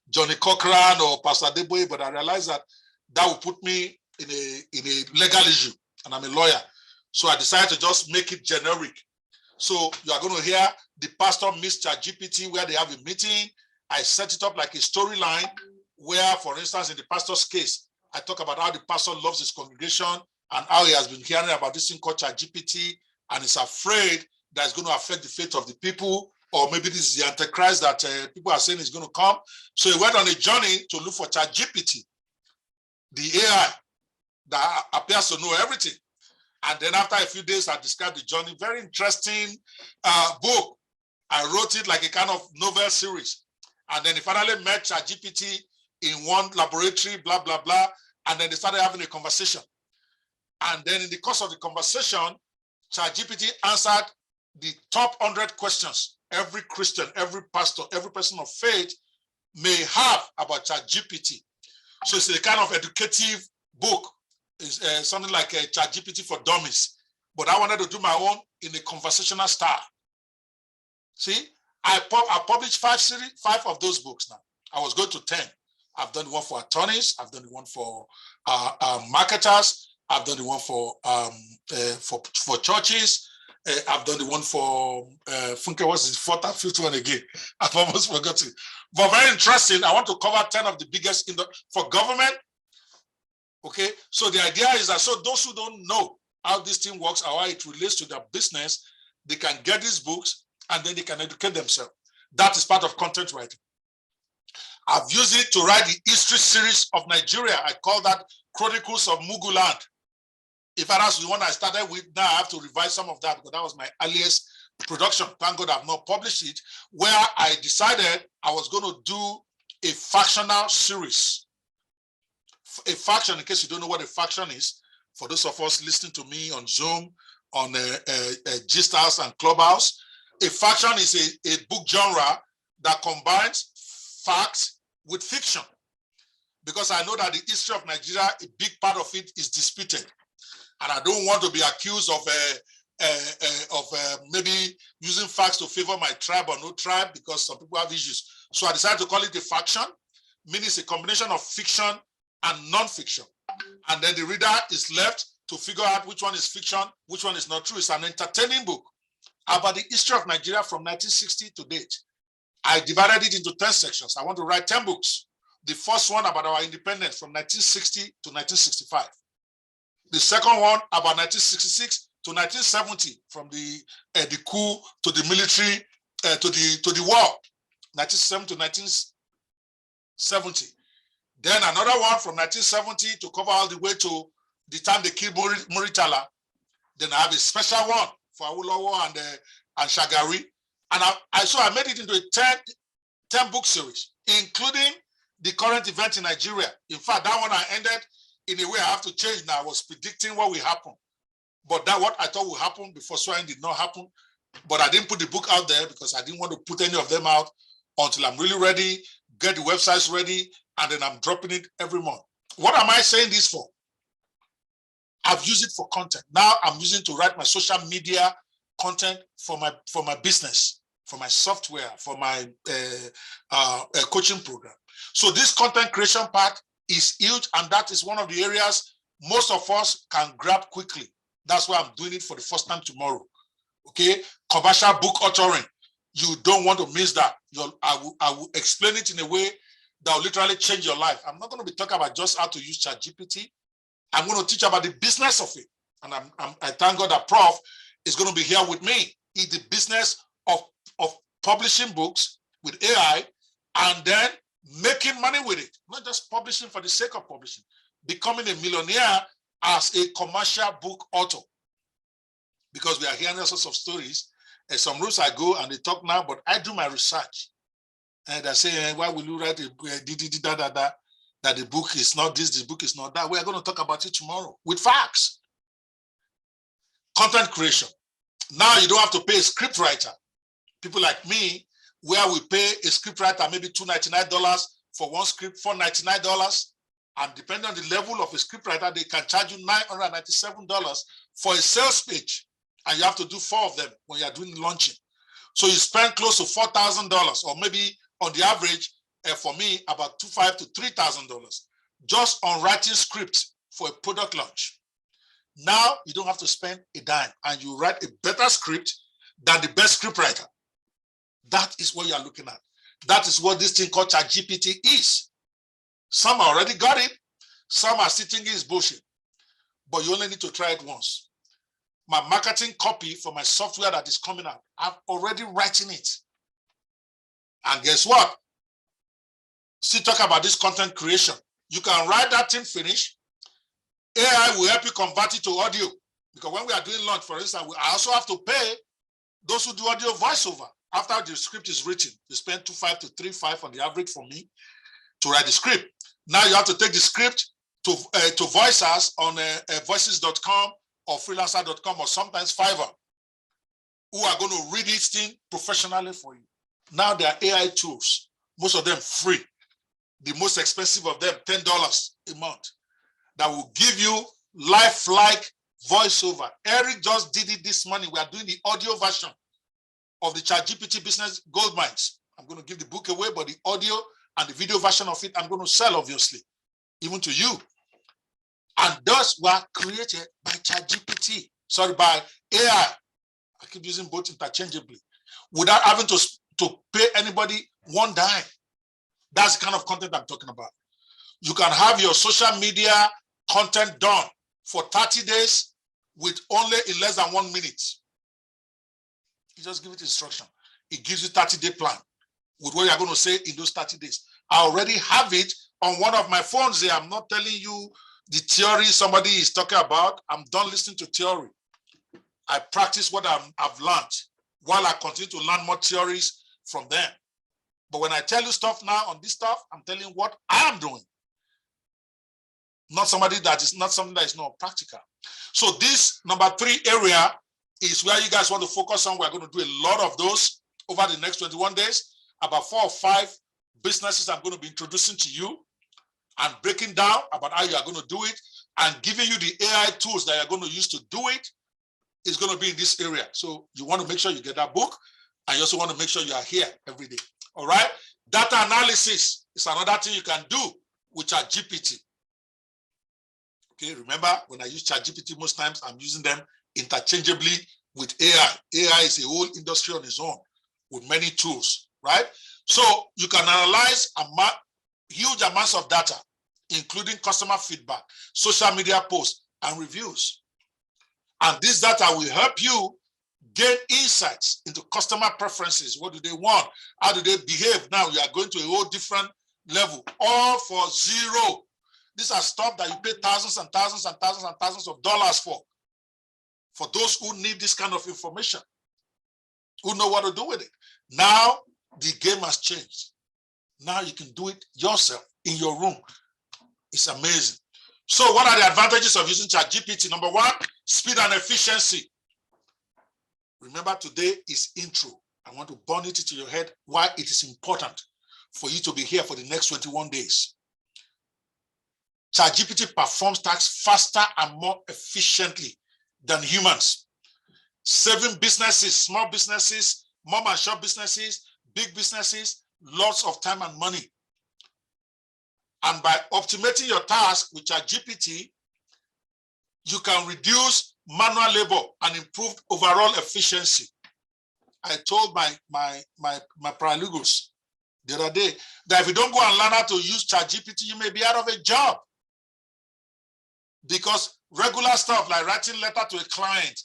Johnny Cochran or Pastor Deboe, but I realized that would put me in a legal issue, and I'm a lawyer. So I decided to just make it generic. So you are going to hear the pastor meets ChatGPT where they have a meeting. I set it up like a storyline where, for instance, in the pastor's case, I talk about how the pastor loves his congregation and how he has been hearing about this thing called ChatGPT and is afraid that it's going to affect the faith of the people, or maybe this is the Antichrist that people are saying is going to come. So he went on a journey to look for ChatGPT, the AI that appears to know everything. And then after a few days, I described the journey. Very interesting book. I wrote it like a kind of novel series. And then he finally met ChatGPT in one laboratory, blah, blah, blah. And then they started having a conversation. And then in the course of the conversation, ChatGPT answered the top 100 questions every Christian, every pastor, every person of faith may have about ChatGPT. So it's a kind of educative book. It's something like a ChatGPT for dummies. But I wanted to do my own in a conversational style. See, I published 5 of those books now. I was going to 10. I've done one for attorneys. I've done one for marketers. I've done the one for churches. I've done the one for Funke. What's the 4th and 5th one again? I've almost forgotten. But very interesting. I want to cover 10 of the biggest for government. Okay, so the idea is that so those who don't know how this thing works or how it relates to their business, they can get these books and then they can educate themselves. That is part of content writing. I've used it to write the history series of Nigeria. I call that Chronicles of Muguland. If that's the one I started with, now I have to revise some of that because that was my earliest production. Thank God I've not published it, where I decided I was going to do a factional series. A faction, in case you don't know what a faction is, for those of us listening to me on Zoom, on Gist House and Clubhouse, a faction is a book genre that combines facts with fiction. Because I know that the history of Nigeria, a big part of it is disputed. And I don't want to be accused of maybe using facts to favor my tribe or no tribe because some people have issues. So I decided to call it a faction, meaning it's a combination of fiction and non-fiction. And then the reader is left to figure out which one is fiction, which one is not true. It's an entertaining book about the history of Nigeria from 1960 to date. I divided it into 10 sections. I want to write 10 books. The first one about our independence from 1960 to 1965. The second one about 1966 to 1970, from the coup to the military, to the war, 1970 to 1970. Then another one from 1970 to cover all the way to the time they killed Muritala. Then I have a special one for Awolowo and Shagari. And so I made it into a 10 book series, including the current event in Nigeria. In fact, that one I ended in a way I have to change now. I was predicting what will happen. But that what I thought would happen before swearing did not happen. But I didn't put the book out there because I didn't want to put any of them out until I'm really ready, get the websites ready, and then I'm dropping it every month. What am I saying this for? I've used it for content. Now I'm using it to write my social media content for my business, for my software, for my coaching program. So this content creation part is huge, and that is one of the areas most of us can grab quickly. That's why I'm doing it for the first time tomorrow. Okay, commercial book authoring. You don't want to miss that. I will explain it in a way that will literally change your life. I'm not going to be talking about just how to use ChatGPT. I'm going to teach about the business of it. And I thank God that Prof is going to be here with me in the business of publishing books with AI and then making money with it. Not just publishing for the sake of publishing. Becoming a millionaire as a commercial book author. Because we are hearing all sorts of stories. And some rooms I go and they talk now, but I do my research. And I say, why will you write that the book is not this, the book is not that? We are going to talk about it tomorrow with facts. Content creation. Now you don't have to pay a script writer. People like me, where we pay a script writer maybe $299 for one script, $499. And depending on the level of a script writer, they can charge you $997 for a sales page. And you have to do 4 of them when you are doing launching. So you spend close to $4,000, or maybe on the average, for me, about $2,500 to $3,000 just on writing scripts for a product launch. Now you don't have to spend a dime, and you write a better script than the best script writer. That is what you are looking at. That is what this thing called ChatGPT is. Some already got it. Some are still thinking it's bullshit. But you only need to try it once. My marketing copy for my software that is coming out, I've already written it. And guess what? Still talk about this content creation. You can write that thing finish. AI will help you convert it to audio. Because when we are doing launch, for instance, I also have to pay those who do audio voiceover. After the script is written, you spend $2,500 to $3,500 on the average for me to write the script. Now you have to take the script to voicers on voices.com or freelancer.com or sometimes Fiverr, who are going to read this thing professionally for you. Now there are AI tools, most of them free. The most expensive of them, $10 a month, that will give you lifelike voiceover. Eric just did it this morning. We are doing the audio version of the ChatGPT Business Gold Mines. I'm going to give the book away, but the audio and the video version of it, I'm going to sell, obviously, even to you. And those were created by ChatGPT, by AI. I keep using both interchangeably, without having to pay anybody one dime. That's the kind of content I'm talking about. You can have your social media content done for 30 days with only in less than 1 minute. You just give it instruction. It gives you 30-day plan with what you're going to say in those 30 days. I already have it on one of my phones there. I'm not telling you the theory somebody is talking about. I'm done listening to theory. I practice what I've learned while I continue to learn more theories from them. But when I tell you stuff now on this stuff, I'm telling you what I am doing. Not something that is not practical. So this number 3 area is where you guys want to focus on. We're going to do a lot of those over the next 21 days. About 4 or 5 businesses I'm going to be introducing to you and breaking down about how you are going to do it and giving you the AI tools that you're going to use to do it is going to be in this area. So you want to make sure you get that book, and you also want to make sure you are here every day. All right. Data analysis is another thing you can do with ChatGPT. Okay, remember when I use ChatGPT, most times I'm using them interchangeably with AI. AI is a whole industry on its own with many tools, right? So you can analyze huge amounts of data, including customer feedback, social media posts, and reviews. And this data will help you gain insights into customer preferences. What do they want? How do they behave? Now you are going to a whole different level, all for zero. These are stuff that you pay thousands and thousands and thousands and thousands of dollars for those who need this kind of information, who know what to do with it. Now the game has changed. Now you can do it yourself in your room. It's amazing. So what are the advantages of using ChatGPT? Number one, speed and efficiency. Remember, today is intro. I want to burn it into your head why it is important for you to be here for the next 21 days. ChatGPT performs tasks faster and more efficiently than humans, saving businesses, small businesses, mom and shop businesses, big businesses, lots of time and money. And by optimizing your task with ChatGPT, you can reduce manual labor and improve overall efficiency. I told my paralegals the other day that if you don't go and learn how to use ChatGPT, you may be out of a job. Because regular stuff like writing letter to a client,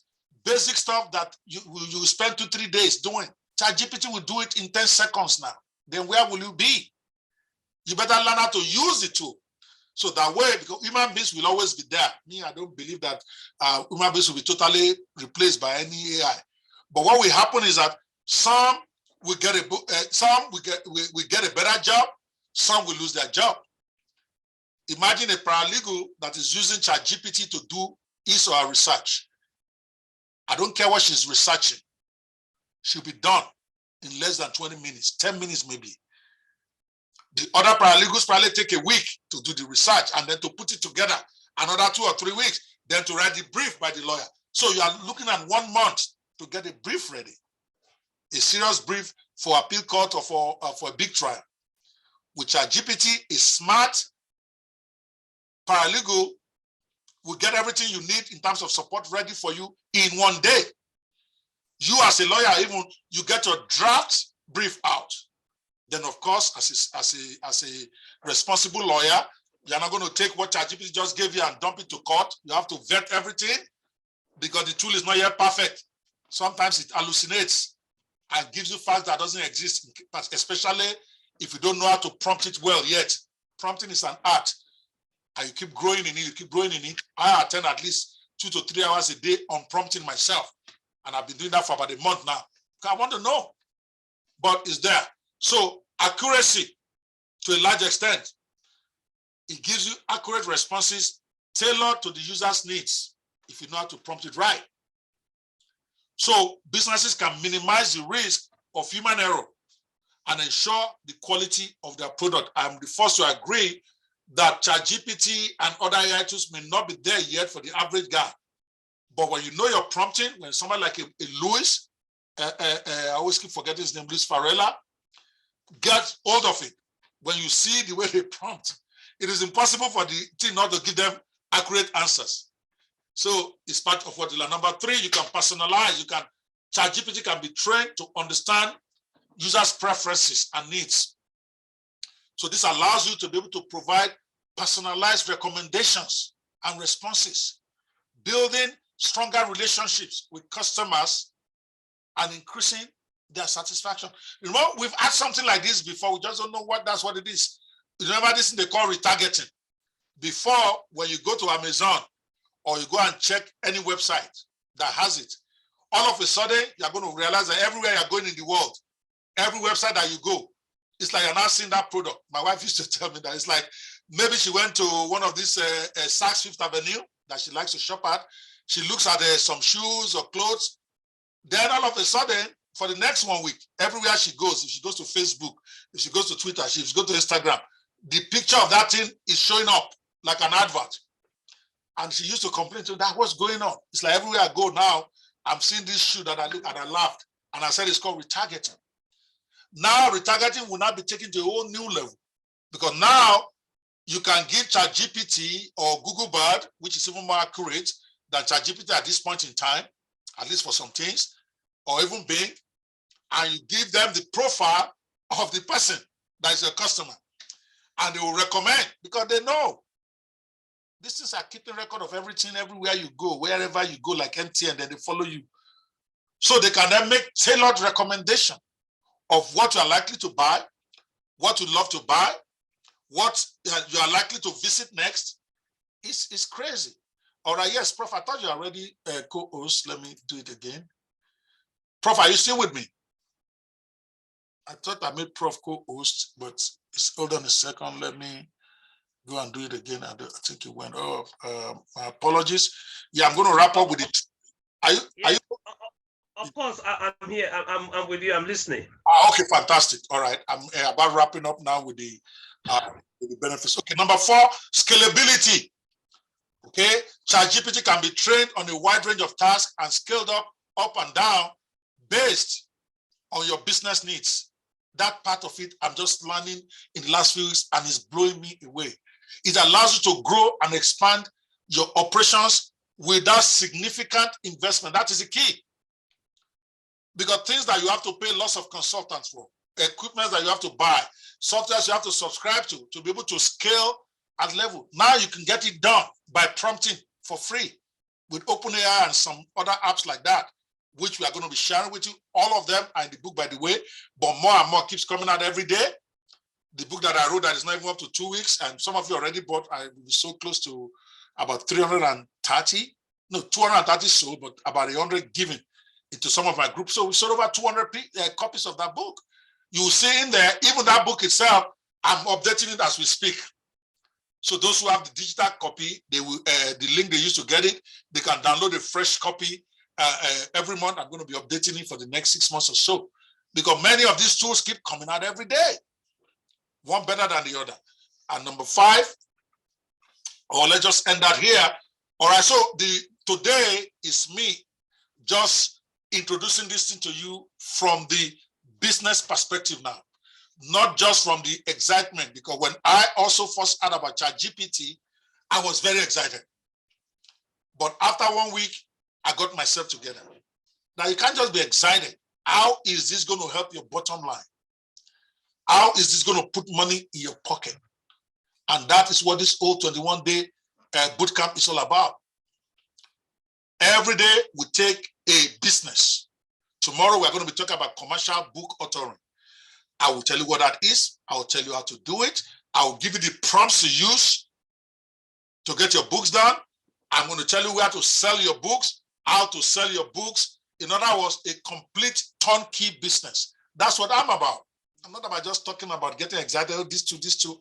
basic stuff that you spend 2-3 days doing, ChatGPT will do it in 10 seconds now. Then where will you be? You better learn how to use the tool. So that way, because human beings will always be there. Me, I don't believe that human beings will be totally replaced by any AI. But what will happen is that some will get a better job, some will lose their job. Imagine a paralegal that is using ChatGPT to do his or her research. I don't care what she's researching. She'll be done in less than 20 minutes, 10 minutes maybe. The other paralegals probably take a week to do the research and then to put it together, another 2 or 3 weeks, then to write the brief by the lawyer. So you are looking at 1 month to get a brief ready, a serious brief for appeal court or for a big trial. With ChatGPT, is smart. Paralegal will get everything you need in terms of support ready for you in 1 day. You as a lawyer, even you get your draft brief out. Then of course, as a responsible lawyer, you're not going to take what ChatGPT just gave you and dump it to court. You have to vet everything because the tool is not yet perfect. Sometimes it hallucinates and gives you facts that doesn't exist, especially if you don't know how to prompt it well yet. Prompting is an art. And you keep growing in it, you keep growing in it. I attend at least 2 to 3 hours a day on prompting myself. And I've been doing that for about a month now. I want to know, but it's there. So accuracy, to a large extent, it gives you accurate responses tailored to the user's needs if you know how to prompt it right. So businesses can minimize the risk of human error and ensure the quality of their product. I'm the first to agree that ChatGPT and other AI tools may not be there yet for the average guy. But when you know your prompting, when someone like a Louis, I always keep forgetting his name, Luis Farella, gets hold of it, when you see the way they prompt, it is impossible for the team not to give them accurate answers. So it's part of what you learn. Number 3, you can personalize. ChatGPT can be trained to understand users' preferences and needs. So this allows you to be able to provide personalized recommendations and responses, building stronger relationships with customers and increasing their satisfaction. Remember, we've had something like this before. We just don't know that's what it is. Remember this thing they call retargeting. Before, when you go to Amazon or you go and check any website that has it, all of a sudden, you're going to realize that everywhere you're going in the world, every website that you go, it's like you're not seeing that product. My wife used to tell me that. It's like maybe she went to one of these Saks Fifth Avenue that she likes to shop at. She looks at some shoes or clothes. Then all of a sudden, for the next 1 week, everywhere she goes, if she goes to Facebook, if she goes to Twitter, if she goes to Instagram, the picture of that thing is showing up like an advert. And she used to complain to that, what's going on? It's like everywhere I go now, I'm seeing this shoe that I look and I laughed. And I said it's called retargeting. Now retargeting will now be taken to a whole new level because now You can give ChatGPT or Google Bard, which is even more accurate than ChatGPT at this point in time, at least for some things, or even Bing, and you give them the profile of the person that is your customer, and they will recommend, because they know these things are keeping record of everything everywhere you go, wherever you go, like MTN, then they follow you. So they can then make tailored recommendation of what you are likely to buy, what you love to buy, what you are likely to visit next. It's crazy. All right, yes, Prof, I thought you already co-host. Let me do it again. Prof, are you still with me? I thought I made Prof co-host, but hold on a second. Let me go and do it again. I think it went off. My apologies. Yeah, I'm going to wrap up with it. Are you? Of course, I'm here. I'm with you. I'm listening. Okay, fantastic. All right, I'm about wrapping up now with the benefits. Okay, number 4, scalability. Okay, ChatGPT can be trained on a wide range of tasks and scaled up and down based on your business needs. That part of it, I'm just learning in the last few weeks, and it's blowing me away. It allows you to grow and expand your operations without significant investment. That is the key. Because things that you have to pay lots of consultants for, equipment that you have to buy, software you have to subscribe to be able to scale at level. Now you can get it done by prompting for free with OpenAI and some other apps like that, which we are going to be sharing with you. All of them are in the book, by the way, but more and more keeps coming out every day. The book that I wrote that is not even up to 2 weeks, and some of you already bought. I will be so close to about 230 sold, but about 100 given into some of my groups. So we sold over 200 copies of that book. You will see in there, even that book itself, I'm updating it as we speak. So those who have the digital copy, they will the link they use to get it, they can download a fresh copy every month. I'm going to be updating it for the next 6 months or so, because many of these tools keep coming out every day, one better than the other. And number 5, or let's just end that here. All right, so today is me just introducing this thing to you from the business perspective now, not just from the excitement, because when I also first heard about ChatGPT, I was very excited. But after 1 week, I got myself together. Now, you can't just be excited. How is this going to help your bottom line? How is this going to put money in your pocket? And that is what this whole 21-day bootcamp is all about. Every day, we take a business. Tomorrow, we're going to be talking about commercial book authoring. I will tell you what that is. I will tell you how to do it. I will give you the prompts to use to get your books done. I'm going to tell you where to sell your books, how to sell your books. In other words, a complete turnkey business. That's what I'm about. I'm not about just talking about getting excited. Oh, these two.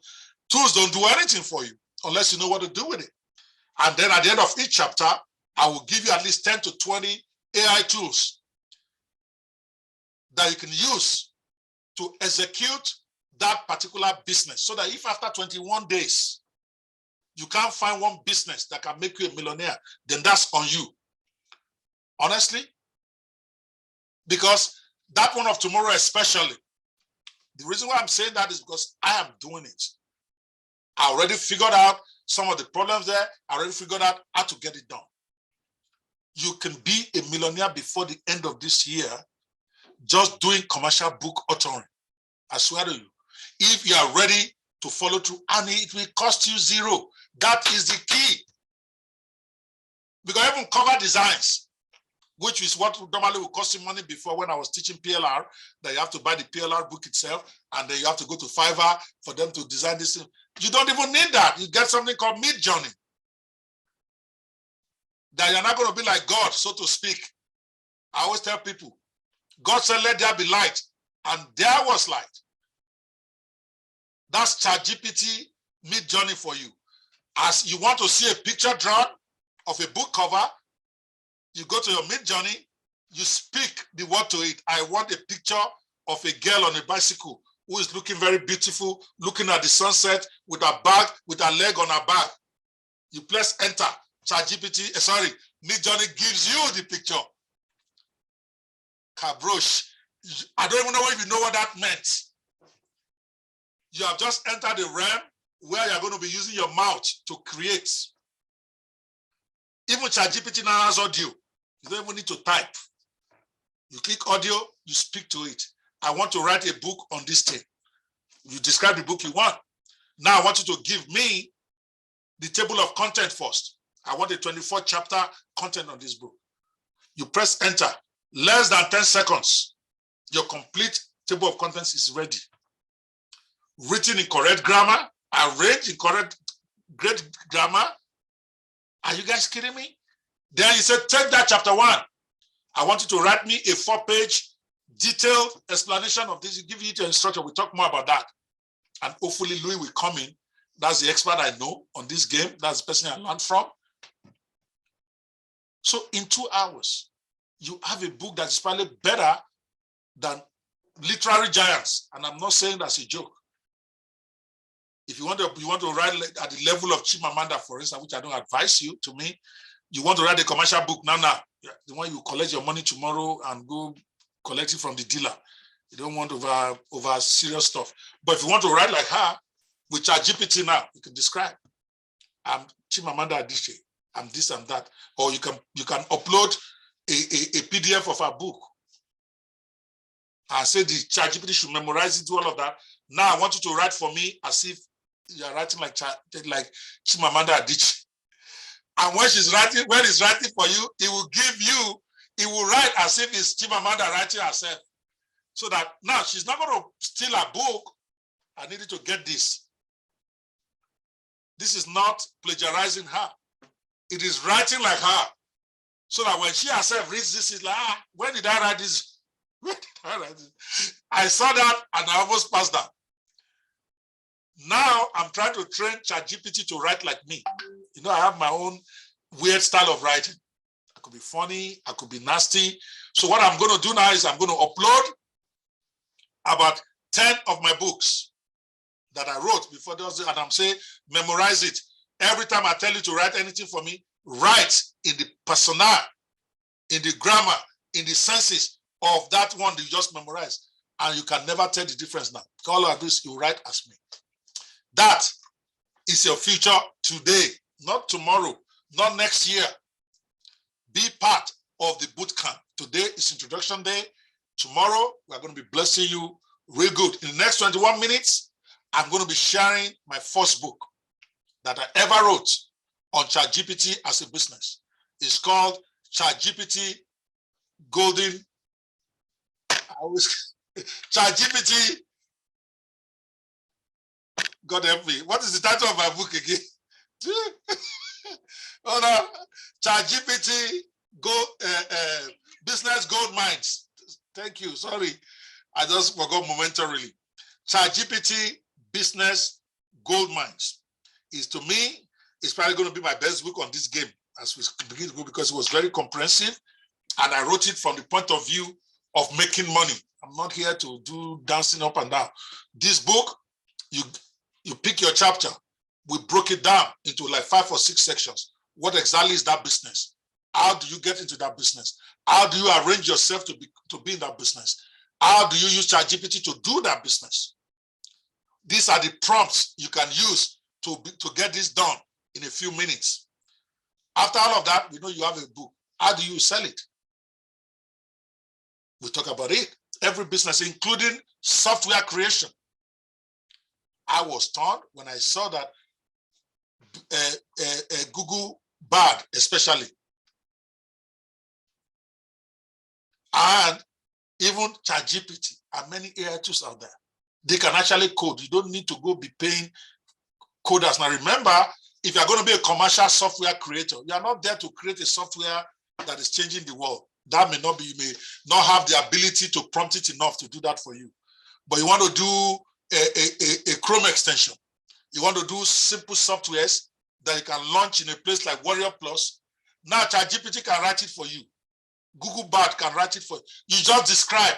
Tools don't do anything for you unless you know what to do with it. And then at the end of each chapter, I will give you at least 10 to 20 AI tools that you can use to execute that particular business, so that if after 21 days, you can't find one business that can make you a millionaire, then that's on you. Honestly, because that one of tomorrow especially, the reason why I'm saying that is because I am doing it. I already figured out some of the problems there. I already figured out how to get it done. You can be a millionaire before the end of this year just doing commercial book authoring. I swear to you. If you are ready to follow through, and it will cost you 0. That is the key. Because even cover designs, which is what normally would cost you money before when I was teaching PLR, that you have to buy the PLR book itself, and then you have to go to Fiverr for them to design this thing. You don't even need that. You get something called Midjourney. That you're not going to be like God, so to speak. I always tell people, God said, let there be light, and there was light. That's ChatGPT Midjourney for you. As you want to see a picture drawn of a book cover, you go to your Midjourney, you speak the word to it. I want a picture of a girl on a bicycle who is looking very beautiful, looking at the sunset with a bag, with a leg on her back. You press enter. ChatGPT, Midjourney gives you the picture. Cabroche. I don't even know if you know what that meant. You have just entered the realm where you're going to be using your mouth to create. Even ChatGPT now has audio. You don't even need to type. You click audio, you speak to it. I want to write a book on this thing. You describe the book you want. Now I want you to give me the table of content first. I want a 24 chapter content on this book. You press enter. Less than 10 seconds. Your complete table of contents is ready. Written in correct grammar, arranged in great grammar. Are you guys kidding me? Then he said, take that chapter 1. I want you to write me a 4-page detailed explanation of this. Give you the instruction. We'll talk more about that. And hopefully Louis will come in. That's the expert I know on this game. That's the person I learned from. So in 2 hours, you have a book that is probably better than literary giants. And I'm not saying that's a joke. If you want to write at the level of Chimamanda, for instance, which I don't advise you, to me, you want to write a commercial book now, the one you collect your money tomorrow and go collect it from the dealer. You don't want over serious stuff. But if you want to write like her, with ChatGPT now, you can describe. I'm Chimamanda Adichie. I'm this and that. Or you can upload a PDF of a book. I say the ChatGPT should memorize it, do all of that. Now I want you to write for me as if you're writing like Chimamanda Adichie. And when he's writing for you, he will write as if it's Chimamanda writing herself. So that now she's not going to steal a book. I needed to get this. This is not plagiarizing her. It is writing like her. So that when she herself reads this, it's like, when did I write this? When did I write this? I saw that and I almost passed that. Now I'm trying to train ChatGPT to write like me. You know, I have my own weird style of writing. I could be funny, I could be nasty. So what I'm going to do now is I'm going to upload about 10 of my books that I wrote before those, and I'm saying, memorize it. Every time I tell you to write anything for me, write in the persona, in the grammar, in the senses of that one you just memorized. And you can never tell the difference now. All I do is you write as me. That is your future today, not tomorrow, not next year. Be part of the boot camp. Today is introduction day. Tomorrow, we're going to be blessing you real good. In the next 21 minutes, I'm going to be sharing my first book that I ever wrote on ChatGPT as a business. It's called ChatGPT Golden. ChatGPT. God help me. What is the title of my book again? Oh no, ChatGPT Business Gold Mines. Thank you. Sorry, I just forgot momentarily. ChatGPT Business Gold Mines is, to me, it's probably going to be my best book on this game as we begin to go, because it was very comprehensive and I wrote it from the point of view of making money. I'm not here to do dancing up and down. This book, you pick your chapter. We broke it down into like 5 or 6 sections. What exactly is that business? How do you get into that business? How do you arrange yourself to be in that business? How do you use ChatGPT to do that business? These are the prompts you can use to get this done in a few minutes. After all of that, we know you have a book. How do you sell it? We'll talk about it. Every business, including software creation. I was taught when I saw that Google Bard, especially, and even ChatGPT, and many AI tools out there, they can actually code. You don't need to go be paying coders. Now remember, if you're going to be a commercial software creator, you are not there to create a software that is changing the world. That may not be, you may not have the ability to prompt it enough to do that for you. But you want to do a Chrome extension. You want to do simple softwares that you can launch in a place like Warrior Plus. Now ChatGPT can write it for you. Google Bard can write it for you. You just describe,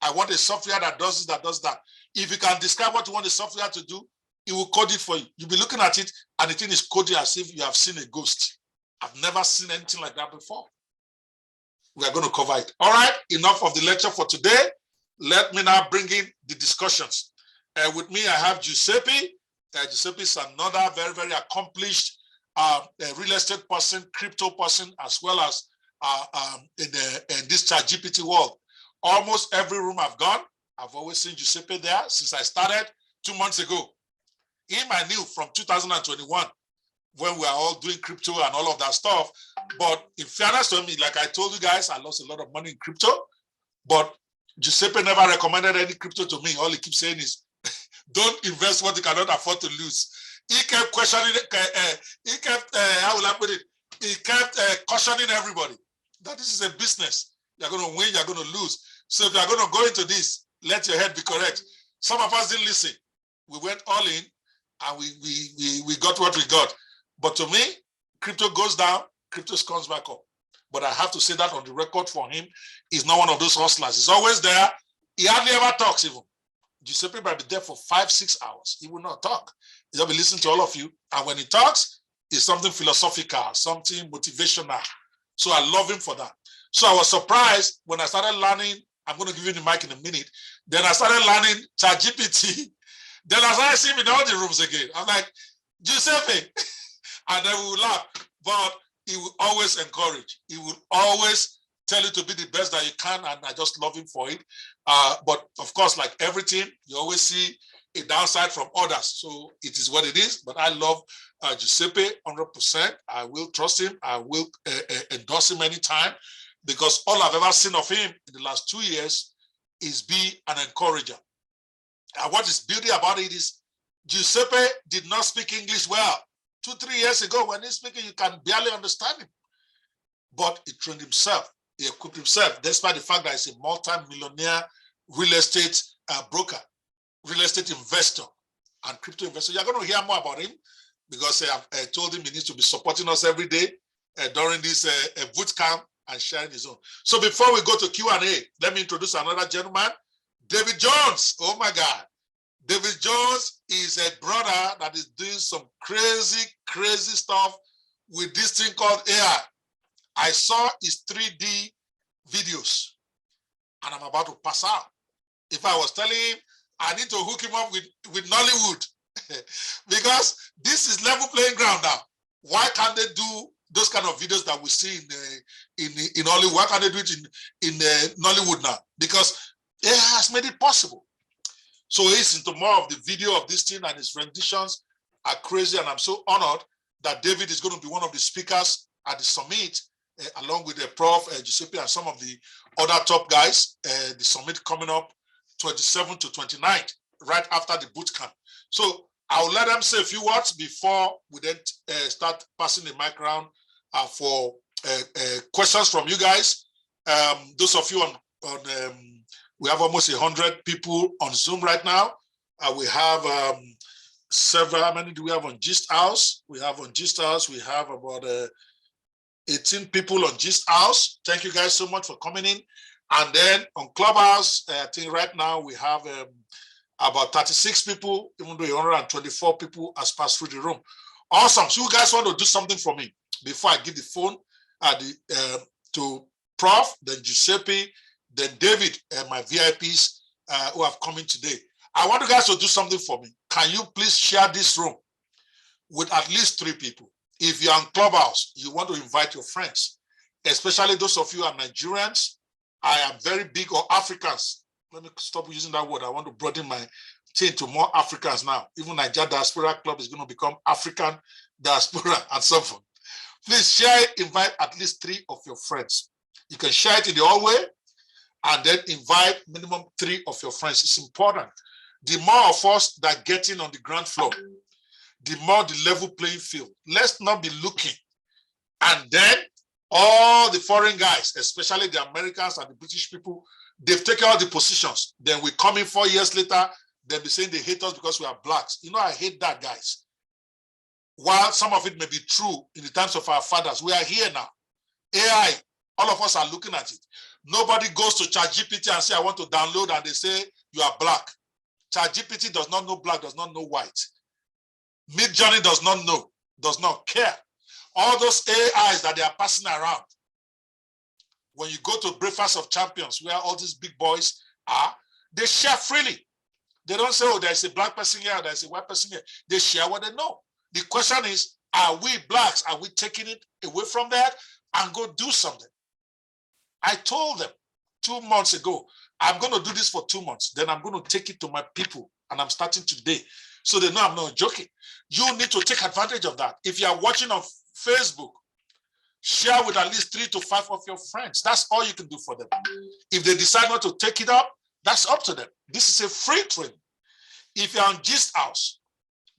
I want a software that does this, that does that. If you can describe what you want the software to do, it will code it for you. You'll be looking at it and the thing is coded as if you have seen a ghost. I've never seen anything like that before. We are going to cover it. All right, enough of the lecture for today. Let me now bring in the discussions. With me, I have Giuseppe, Giuseppe is another very, very accomplished real estate person, crypto person, as well as in this ChatGPT world. Almost every room I've gone, I've always seen Giuseppe there since I started 2 months ago. Him I knew from 2021 when we were all doing crypto and all of that stuff. But in fairness to me, like I told you guys, I lost a lot of money in crypto, but Giuseppe never recommended any crypto to me. All he keeps saying is, don't invest what you cannot afford to lose. He kept questioning, how will I put it? He kept cautioning everybody that this is a business. You're going to win, you're going to lose. So if you're going to go into this, let your head be correct. Some of us didn't listen. We went all in and we got what we got. But to me, crypto goes down, crypto comes back up. But I have to say that on the record for him, he's not one of those hustlers. He's always there. He hardly ever talks even. Giuseppe might be there for 5-6 hours. He will not talk. He'll be listening to all of you. And when he talks, it's something philosophical, something motivational. So I love him for that. So I was surprised when I started learning. I'm going to give you the mic in a minute. Then I started learning ChatGPT. Then I started seeing him in all the rooms again. I'm like, Giuseppe. And then we will laugh. But he will always encourage. He will always tell you to be the best that you can. And I just love him for it. But of course, like everything, you always see a downside from others. So it is what it is. But I love Giuseppe 100%. I will trust him. I will endorse him anytime, because all I've ever seen of him in the last 2 years is be an encourager. And what is beauty about it is Giuseppe did not speak English well. 2-3 years ago, when he's speaking, you can barely understand him. But he trained himself. He equipped himself, despite the fact that he's a multi-millionaire real estate broker, real estate investor, and crypto investor. You're going to hear more about him, because I've told him he needs to be supporting us every day during this boot camp and sharing his own. So before we go to Q&A, let me introduce another gentleman, David Jones. Oh my God. David Jones is a brother that is doing some crazy, crazy stuff with this thing called AI. I saw his 3D videos and I'm about to pass out. If I was telling him, I need to hook him up with Nollywood because this is level playing ground now. Why can't they do those kind of videos that we see in Hollywood? Why can't they do it in Nollywood now? Because AI has made it possible. So he's into more of the video of this thing, and his renditions are crazy. And I'm so honored that David is going to be one of the speakers at the summit, along with the Prof. Giuseppe and some of the other top guys. The summit coming up 27th to 29th, right after the boot camp. So I'll let them say a few words before we then start passing the mic around for questions from you guys. Those of you on we have almost 100 people on Zoom right now. We have several. How many do we have on Gist House? We have on Gist House, we have about 18 people on Gist House. Thank you guys so much for coming in. And then on Clubhouse, I think right now we have about 36 people, even though 124 people has passed through the room. Awesome. So you guys want to do something for me before I give the phone to Prof, then Giuseppe, then David, my VIPs who have come in today. I want you guys to do something for me. Can you please share this room with at least 3 people? If you're on Clubhouse, you want to invite your friends, especially those of you who are Nigerians. I am very big on Africans. Let me stop using that word. I want to broaden my thing to more Africans now. Even Nigeria Diaspora Club is going to become African Diaspora at some point. Please share it, invite at least 3 of your friends. You can share it in the hallway and then invite minimum 3 of your friends. It's important. The more of us that get in on the ground floor, the more the level playing field. Let's not be looking. And then all the foreign guys, especially the Americans and the British people, they've taken all the positions. Then we come in 4 years later, they'll be saying they hate us because we are blacks. You know, I hate that, guys. While some of it may be true in the times of our fathers, we are here now. AI, all of us are looking at it. Nobody goes to ChatGPT and say, I want to download, and they say, you are black. ChatGPT does not know black, does not know white. Midjourney does not know, does not care. All those AIs that they are passing around, when you go to Breakfast of Champions, where all these big boys are, they share freely. They don't say, oh, there's a black person here, there's a white person here. They share what they know. The question is, are we blacks? Are we taking it away from that and go do something? I told them 2 months ago, I'm going to do this for 2 months. Then I'm going to take it to my people. And I'm starting today. So they know I'm not joking. You need to take advantage of that. If you are watching on Facebook, share with at least 3 to 5 of your friends. That's all you can do for them. If they decide not to take it up, that's up to them. This is a free training. If you're on Gist House,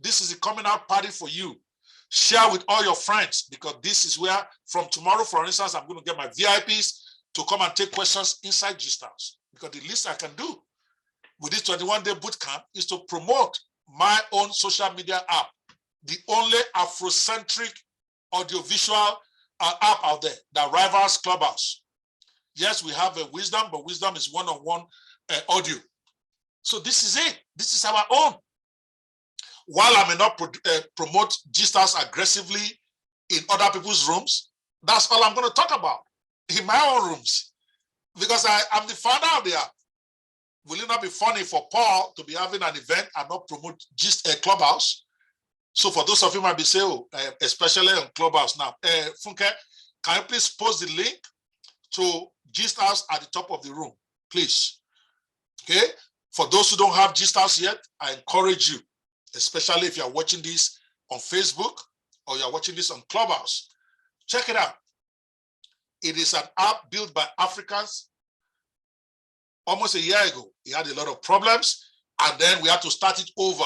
this is a coming out party for you. Share with all your friends, because this is where, from tomorrow, for instance, I'm going to get my VIPs to come and take questions inside Gist House. Because the least I can do with this 21-day bootcamp is to promote my own social media app, the only Afrocentric audiovisual app out there that rivals Clubhouse. Yes, we have a Wisdom, but Wisdom is one-on-one audio. So this is it. This is our own. While I may not promote Gist House aggressively in other people's rooms, that's all I'm going to talk about in my own rooms, because I'm the founder of the app. Will it not be funny for Paul to be having an event and not promote Gist Clubhouse? So for those of you who might be saying, oh, especially on Clubhouse now, Funke, can you please post the link to Gist House at the top of the room, please? Okay. For those who don't have Gist House yet, I encourage you, especially if you're watching this on Facebook or you're watching this on Clubhouse, check it out. It is an app built by Africans. Almost a year ago, it had a lot of problems, and then we had to start it over.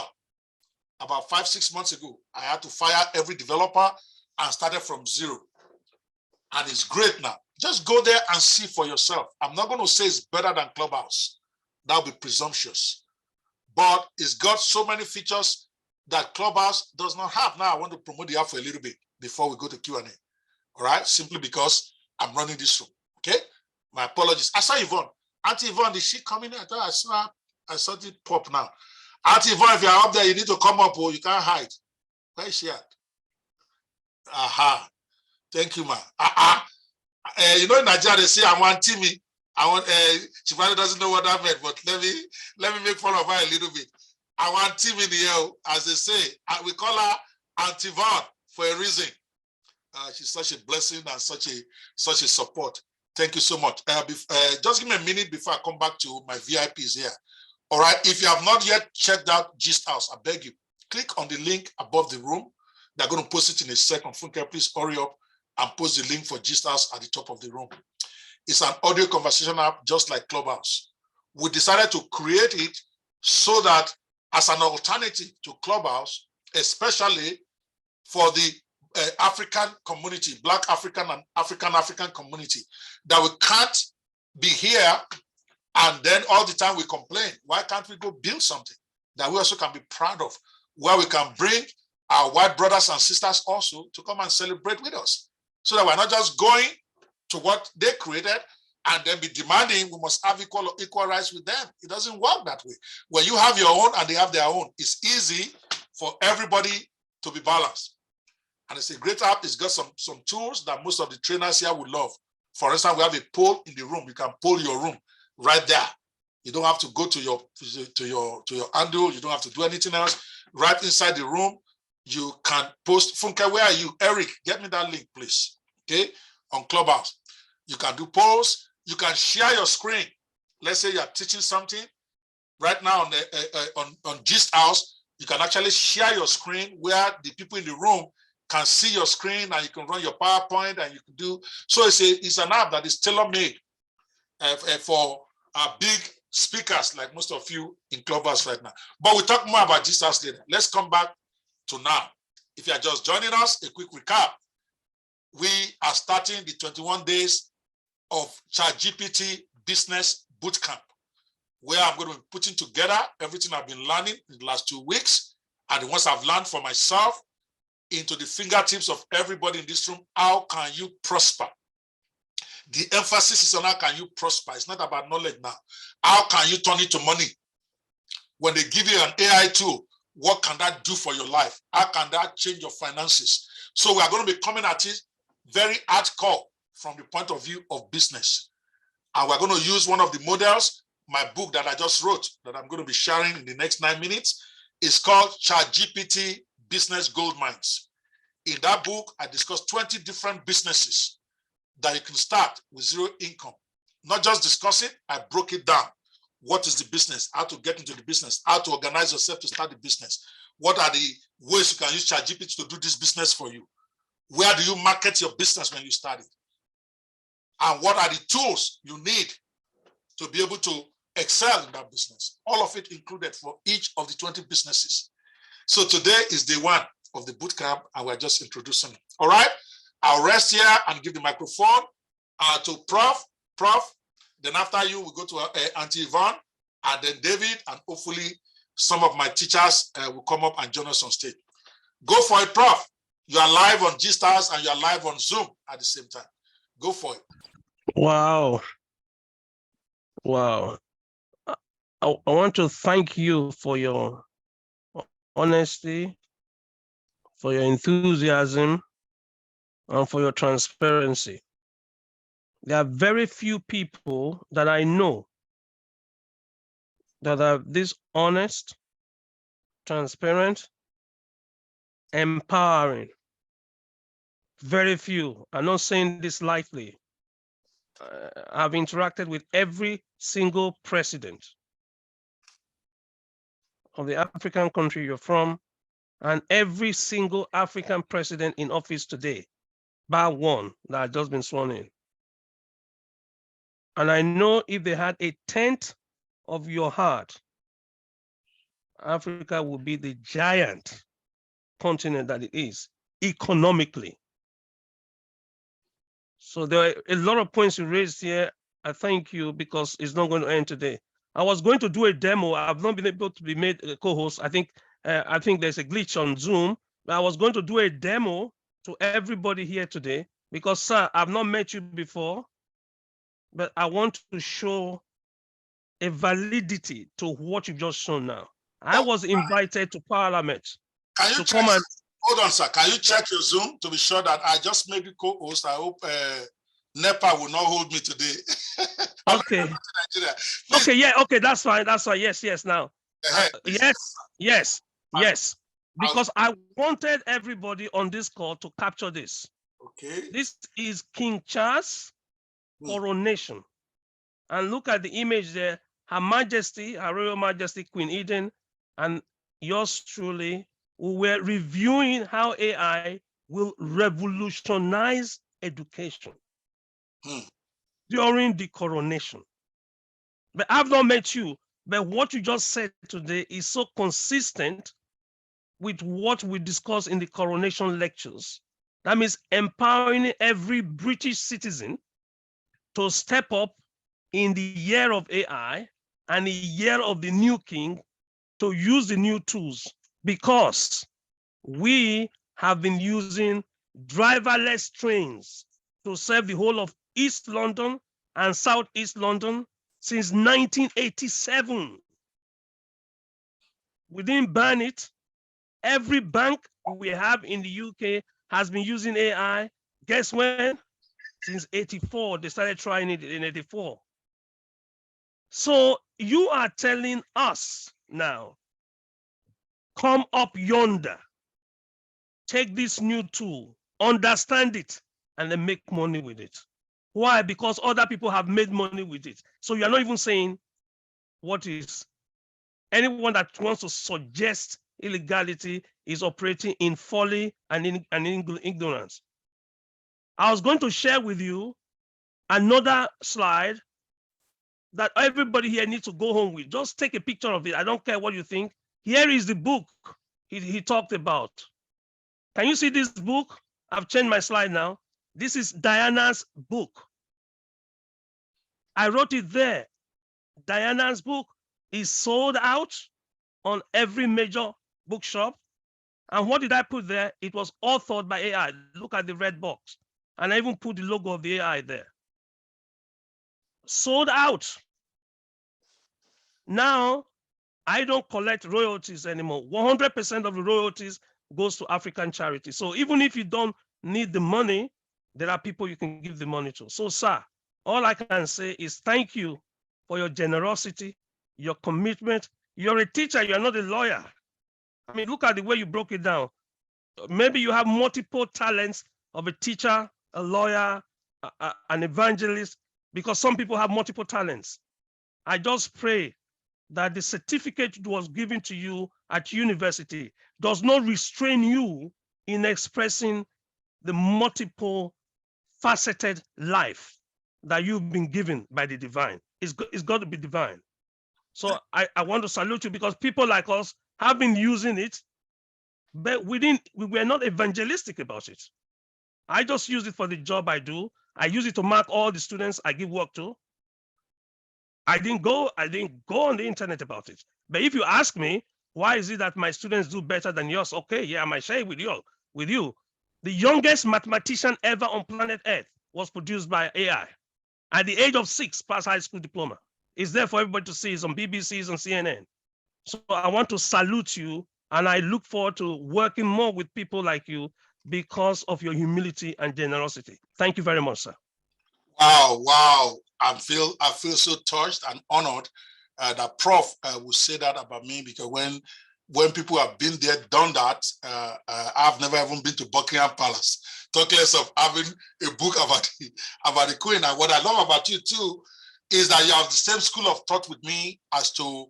About 5-6 months ago, I had to fire every developer and started from zero. And it's great now. Just go there and see for yourself. I'm not going to say it's better than Clubhouse. That would be presumptuous. But it's got so many features that Clubhouse does not have. Now I want to promote the app for a little bit before we go to Q&A. All right? Simply because I'm running this room. Okay? My apologies. I saw Yvonne. Auntie Yvonne, is she coming in? I saw it pop now. Auntie Yvonne, if you're up there, you need to come up, or you can't hide. Where is she at? Aha. Thank you, man. You know, in Nigeria, they say, I want Timmy. She probably doesn't know what that meant, but let me make fun of her a little bit. I want Timmy in the air, as they say. We call her Auntie Yvonne for a reason. She's such a blessing and such a support. Thank you so much. Just give me a minute before I come back to my VIPs here. All right. If you have not yet checked out Gist House, I beg you, click on the link above the room. They're going to post it in a second. Funke, please hurry up and post the link for Gist House at the top of the room. It's an audio conversation app just like Clubhouse. We decided to create it so that as an alternative to Clubhouse, especially for the African community, Black African and African community, that we can't be here and then all the time we complain. Why can't we go build something that we also can be proud of, where we can bring our white brothers and sisters also to come and celebrate with us, so that we're not just going to what they created and then be demanding we must have equal rights with them. It doesn't work that way. When you have your own and they have their own, it's easy for everybody to be balanced. And it's a great app. It's got some tools that most of the trainers here would love. For instance, we have a poll in the room. You can poll your room right there. You don't have to go to your handle. You don't have to do anything else. Right inside the room, you can post. Funke, where are you? Eric, get me that link, please. Okay, on Clubhouse. You can do polls. You can share your screen. Let's say you're teaching something. Right now on Gist House, you can actually share your screen where the people in the room can see your screen, and you can run your PowerPoint, and you can do. So it's an app that is tailor-made for big speakers like most of you in Clubhouse right now. But we'll talk more about Gist House later. Let's come back to now. If you are just joining us, a quick recap. We are starting the 21 days of ChatGPT Business Bootcamp, where I'm going to be putting together everything I've been learning in the last 2 weeks, and the ones I've learned for myself, into the fingertips of everybody in this room. How can you prosper? The emphasis is on how can you prosper. It's not about knowledge now. How can you turn it to money? When they give you an AI tool, what can that do for your life? How can that change your finances? So we are going to be coming at it very hardcore from the point of view of business. And we're going to use one of the models my book that I just wrote that I'm going to be sharing in the next 9 minutes. It's called ChatGPT Business Gold Mines. In that book, I discuss 20 different businesses that you can start with zero income. Not just discuss it, I broke it down. What is the business? How to get into the business? How to organize yourself to start the business? What are the ways you can use ChatGPT to do this business for you? Where do you market your business when you start it? And what are the tools you need to be able to excel in that business? All of it included for each of the 20 businesses. So today is day one of the bootcamp, and we're just introducing it. All right, I'll rest here and give the microphone to Prof. Then after you, we go to Auntie Yvonne, and then David, and hopefully some of my teachers will come up and join us on stage. Go for it, Prof. You are live on G-Stars and you are live on Zoom at the same time. Go for it. Wow. Wow. I want to thank you for your honesty, for your enthusiasm, and for your transparency. There are very few people that I know that are this honest, transparent, empowering. Very few. I'm not saying this lightly. I've interacted with every single president of the African country you're from, and every single African president in office today, bar one that has just been sworn in. And I know if they had a tenth of your heart, Africa would be the giant continent that it is economically. So there are a lot of points you raised here. I thank you because it's not going to end today. I was going to do a demo. I've not been able to be made a co-host. I think there's a glitch on Zoom. But I was going to do a demo to everybody here today because, sir, I've not met you before, but I want to show a validity to what you've just shown now. I was invited to Parliament. Can you check? Hold on, sir. Can you check your Zoom to be sure that I just made you co-host? I hope NEPA will not hold me today. Okay. Okay. Yeah. Okay. That's fine. That's fine. Yes. Yes. Now. Yes. Because I wanted everybody on this call to capture this. Okay. This is King Charles' coronation, and look at the image there. Her Majesty, Her Royal Majesty Queen Eden, and yours truly. We were reviewing how AI will revolutionize education during the coronation. But I've not met you, but what you just said today is so consistent with what we discussed in the coronation lectures. That means empowering every British citizen to step up in the year of AI and the year of the new king to use the new tools, because we have been using driverless trains to serve the whole of East London and Southeast London since 1987. We didn't ban it. Every bank we have in the UK has been using AI. Guess when? Since 84, they started trying it in 84. So you are telling us now, come up yonder, take this new tool, understand it, and then make money with it. Why? Because other people have made money with it. So you're not even saying what is. Anyone that wants to suggest illegality is operating in folly and in ignorance. I was going to share with you another slide that everybody here needs to go home with. Just take a picture of it. I don't care what you think. Here is the book he talked about. Can you see this book? I've changed my slide now. This is Diana's book. I wrote it there. Diana's book is sold out on every major bookshop. And what did I put there? It was authored by AI. Look at the red box. And I even put the logo of the AI there. Sold out. Now, I don't collect royalties anymore. 100% of the royalties goes to African charities. So even if you don't need the money, there are people you can give the money to. So, sir, all I can say is thank you for your generosity, your commitment. You're a teacher, you're not a lawyer. I mean, look at the way you broke it down. Maybe you have multiple talents of a teacher, a lawyer, an evangelist, because some people have multiple talents. I just pray that the certificate that was given to you at university does not restrain you in expressing the multiple faceted life that you've been given by the divine. It's got to be divine. So I want to salute you because people like us have been using it, but we were not evangelistic about it. I just use it for the job I do. I use it to mark all the students I give work to. I didn't go on the internet about it. But if you ask me, why is it that my students do better than yours? Okay, yeah, I might share it with you. The youngest mathematician ever on planet Earth was produced by AI. At the age of 6, passed high school diploma. It's there for everybody to see. It's on BBC's on CNN. So I want to salute you, and I look forward to working more with people like you because of your humility and generosity. Thank you very much, sir. Wow. I feel so touched and honored that Prof will say that about me, because when people have been there, done that, I've never even been to Buckingham Palace. Talk less of having a book about the Queen. And what I love about you too is that you have the same school of thought with me as to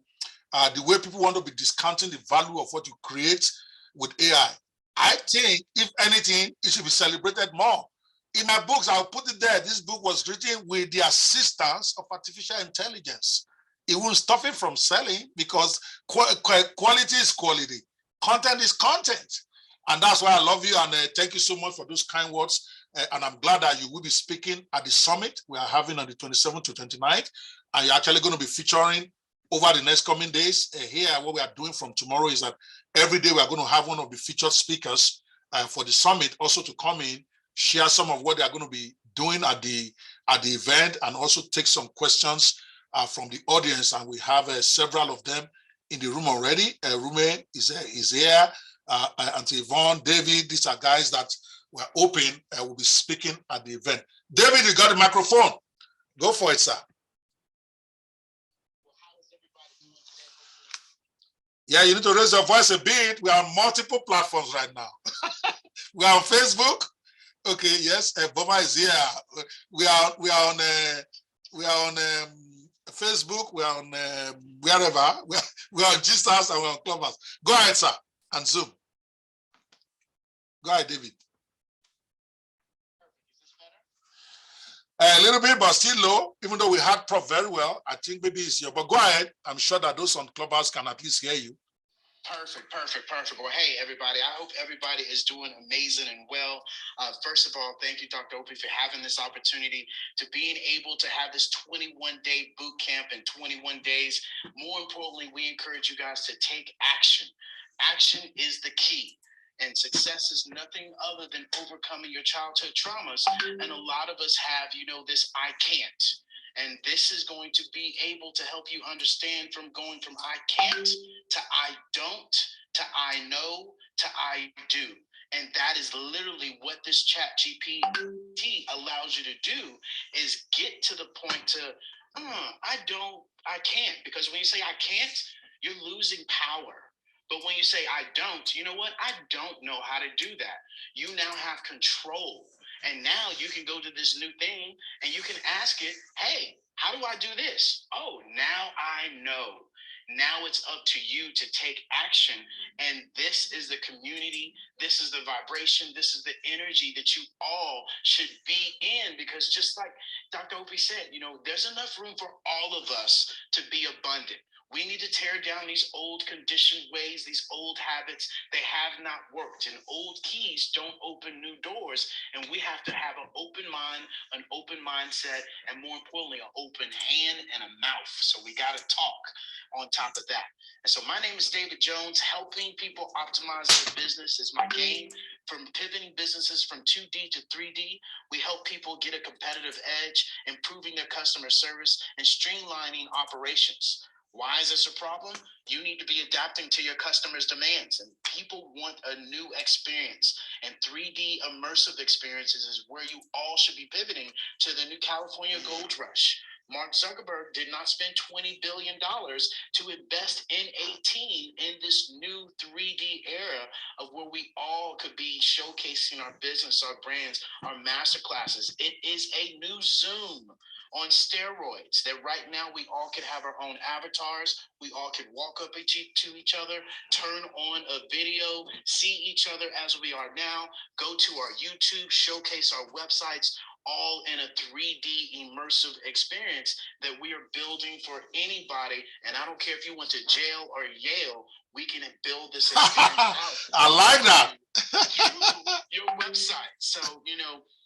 the way people want to be discounting the value of what you create with AI. I think, if anything, it should be celebrated more. In my books, I'll put it there. This book was written with the assistance of artificial intelligence. It won't stop it from selling because quality is quality. Content is content. And that's why I love you. And thank you so much for those kind words. And I'm glad that you will be speaking at the summit we are having on the 27th to 29th. And you're actually going to be featuring over the next coming days. Here, what we are doing from tomorrow is that every day we are going to have one of the featured speakers for the summit also to come in, share some of what they are going to be doing at the event, and also take some questions from the audience. And we have several of them in the room already. Rume is here. Auntie Yvonne, David, these are guys that were open will be speaking at the event. David, you got the microphone. Go for it, sir. Yeah, you need to raise your voice a bit. We are on multiple platforms right now. We are on Facebook. Okay, yes, Boma is here. We are on Facebook. We are on wherever. We are on G-Stars and we're on Clubhouse. Go ahead, sir, and Zoom. Go ahead, David. A little bit, but still low. Even though we had Prof very well, I think maybe it's here. But go ahead. I'm sure that those on Clubhouse can at least hear you. Perfect. Well, hey, everybody. I hope everybody is doing amazing and well. First of all, thank you, Dr. Opie, for having this opportunity to being able to have this 21-day boot camp in 21 days. More importantly, we encourage you guys to take action. Action is the key. And success is nothing other than overcoming your childhood traumas. And a lot of us have, this I can't. And this is going to be able to help you understand from going from I can't to I don't to I know to I do. And that is literally what this ChatGPT allows you to do, is get to the point to, I can't. Because when you say I can't, you're losing power. But when you say I don't, you know what? I don't know how to do that. You now have control. And now you can go to this new thing and you can ask it, hey, how do I do this? Oh, now I know. Now it's up to you to take action. And this is the community. This is the vibration. This is the energy that you all should be in. Because just like Dr. Opie said, there's enough room for all of us to be abundant. We need to tear down these old conditioned ways, these old habits. They have not worked, and old keys don't open new doors. And we have to have an open mind, an open mindset, and more importantly, an open hand and a mouth. So we got to talk on top of that. And so my name is David Jones. Helping people optimize their business is my game. From pivoting businesses from 2D to 3D, we help people get a competitive edge, improving their customer service, and streamlining operations. Why is this a problem? You need to be adapting to your customers' demands, and people want a new experience. And 3D immersive experiences is where you all should be pivoting to the new California Gold Rush. Mark Zuckerberg did not spend $20 billion to invest in a team in this new 3D era of where we all could be showcasing our business, our brands, our masterclasses. It is a new Zoom on steroids that right now we all could have our own avatars. We all could walk up to each other, turn on a video, see each other as we are now, go to our YouTube, showcase our websites, all in a 3D immersive experience that we are building for anybody. And I don't care if you went to jail or Yale, we can build this experience out. I like that. Your website. So,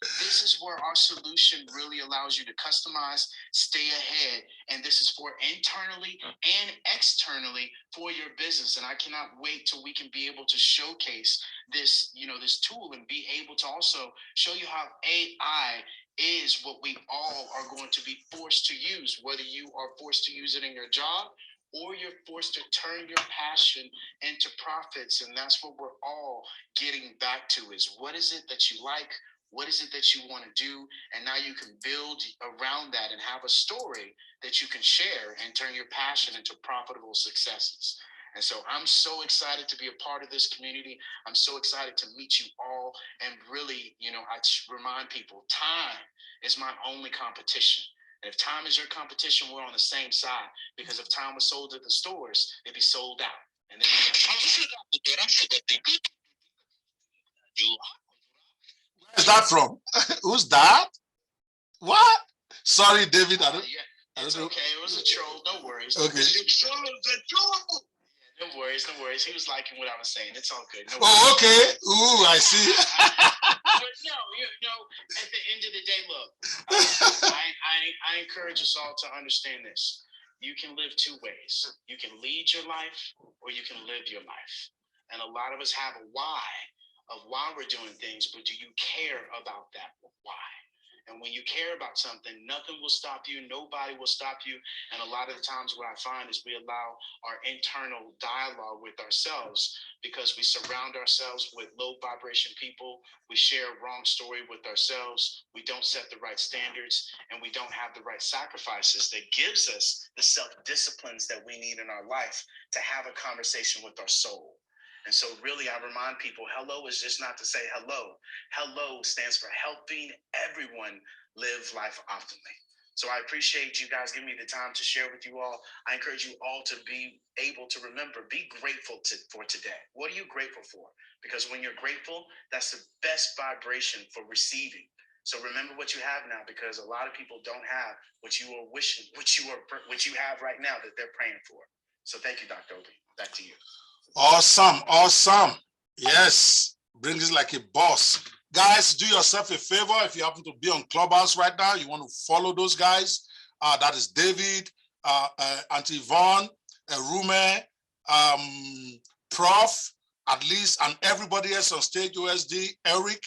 this is where our solution really allows you to customize, stay ahead. And this is for internally and externally for your business. And I cannot wait till we can be able to showcase this, this tool and be able to also show you how AI is what we all are going to be forced to use, whether you are forced to use it in your job or you're forced to turn your passion into profits. And that's what we're all getting back to, is what is it that you like? What is it that you want to do? And now you can build around that and have a story that you can share and turn your passion into profitable successes. And so I'm so excited to be a part of this community. I'm so excited to meet you all. And really, I remind people, time is my only competition. And if time is your competition, we're on the same side. Because if time was sold at the stores, it'd be sold out. And then where's that from? Who's that? What? Sorry, David. I don't it's know. okay. It was a troll. No worries. Okay. No worries, no worries. He was liking what I was saying. It's all good. No Oh, okay. Ooh, I see. But no, at the end of the day, look, I encourage us all to understand this. You can live two ways. You can lead your life or you can live your life. And a lot of us have a why of why we're doing things, but do you care about that why? And when you care about something, nothing will stop you. Nobody will stop you. And a lot of the times what I find is we allow our internal dialogue with ourselves because we surround ourselves with low vibration people. We share a wrong story with ourselves. We don't set the right standards and we don't have the right sacrifices that gives us the self-disciplines that we need in our life to have a conversation with our soul. And so really, I remind people, hello is just not to say hello. Hello stands for helping everyone live life optimally. So I appreciate you guys giving me the time to share with you all. I encourage you all to be able to remember, be grateful for today. What are you grateful for? Because when you're grateful, that's the best vibration for receiving. So remember what you have now, because a lot of people don't have what you are wishing, what you have right now that they're praying for. So thank you, Dr. Obi. Back to you. Awesome. Yes, brings it like a boss. Guys, do yourself a favor. If you happen to be on Clubhouse right now, you want to follow those guys. That is David, Auntie Yvonne, Rume, Prof, at least, and everybody else on stage, OSD, Eric,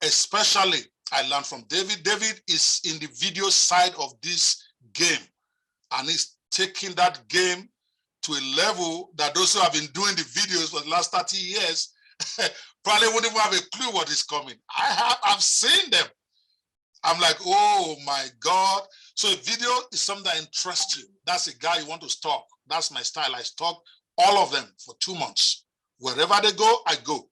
especially. I learned from David. David is in the video side of this game, and he's taking that game to a level that those who have been doing the videos for the last 30 years probably wouldn't even have a clue what is coming. I've seen them. I'm like, oh my God. So a video is something that interests you. That's a guy you want to stalk. That's my style. I stalk all of them for 2 months. Wherever they go, I go.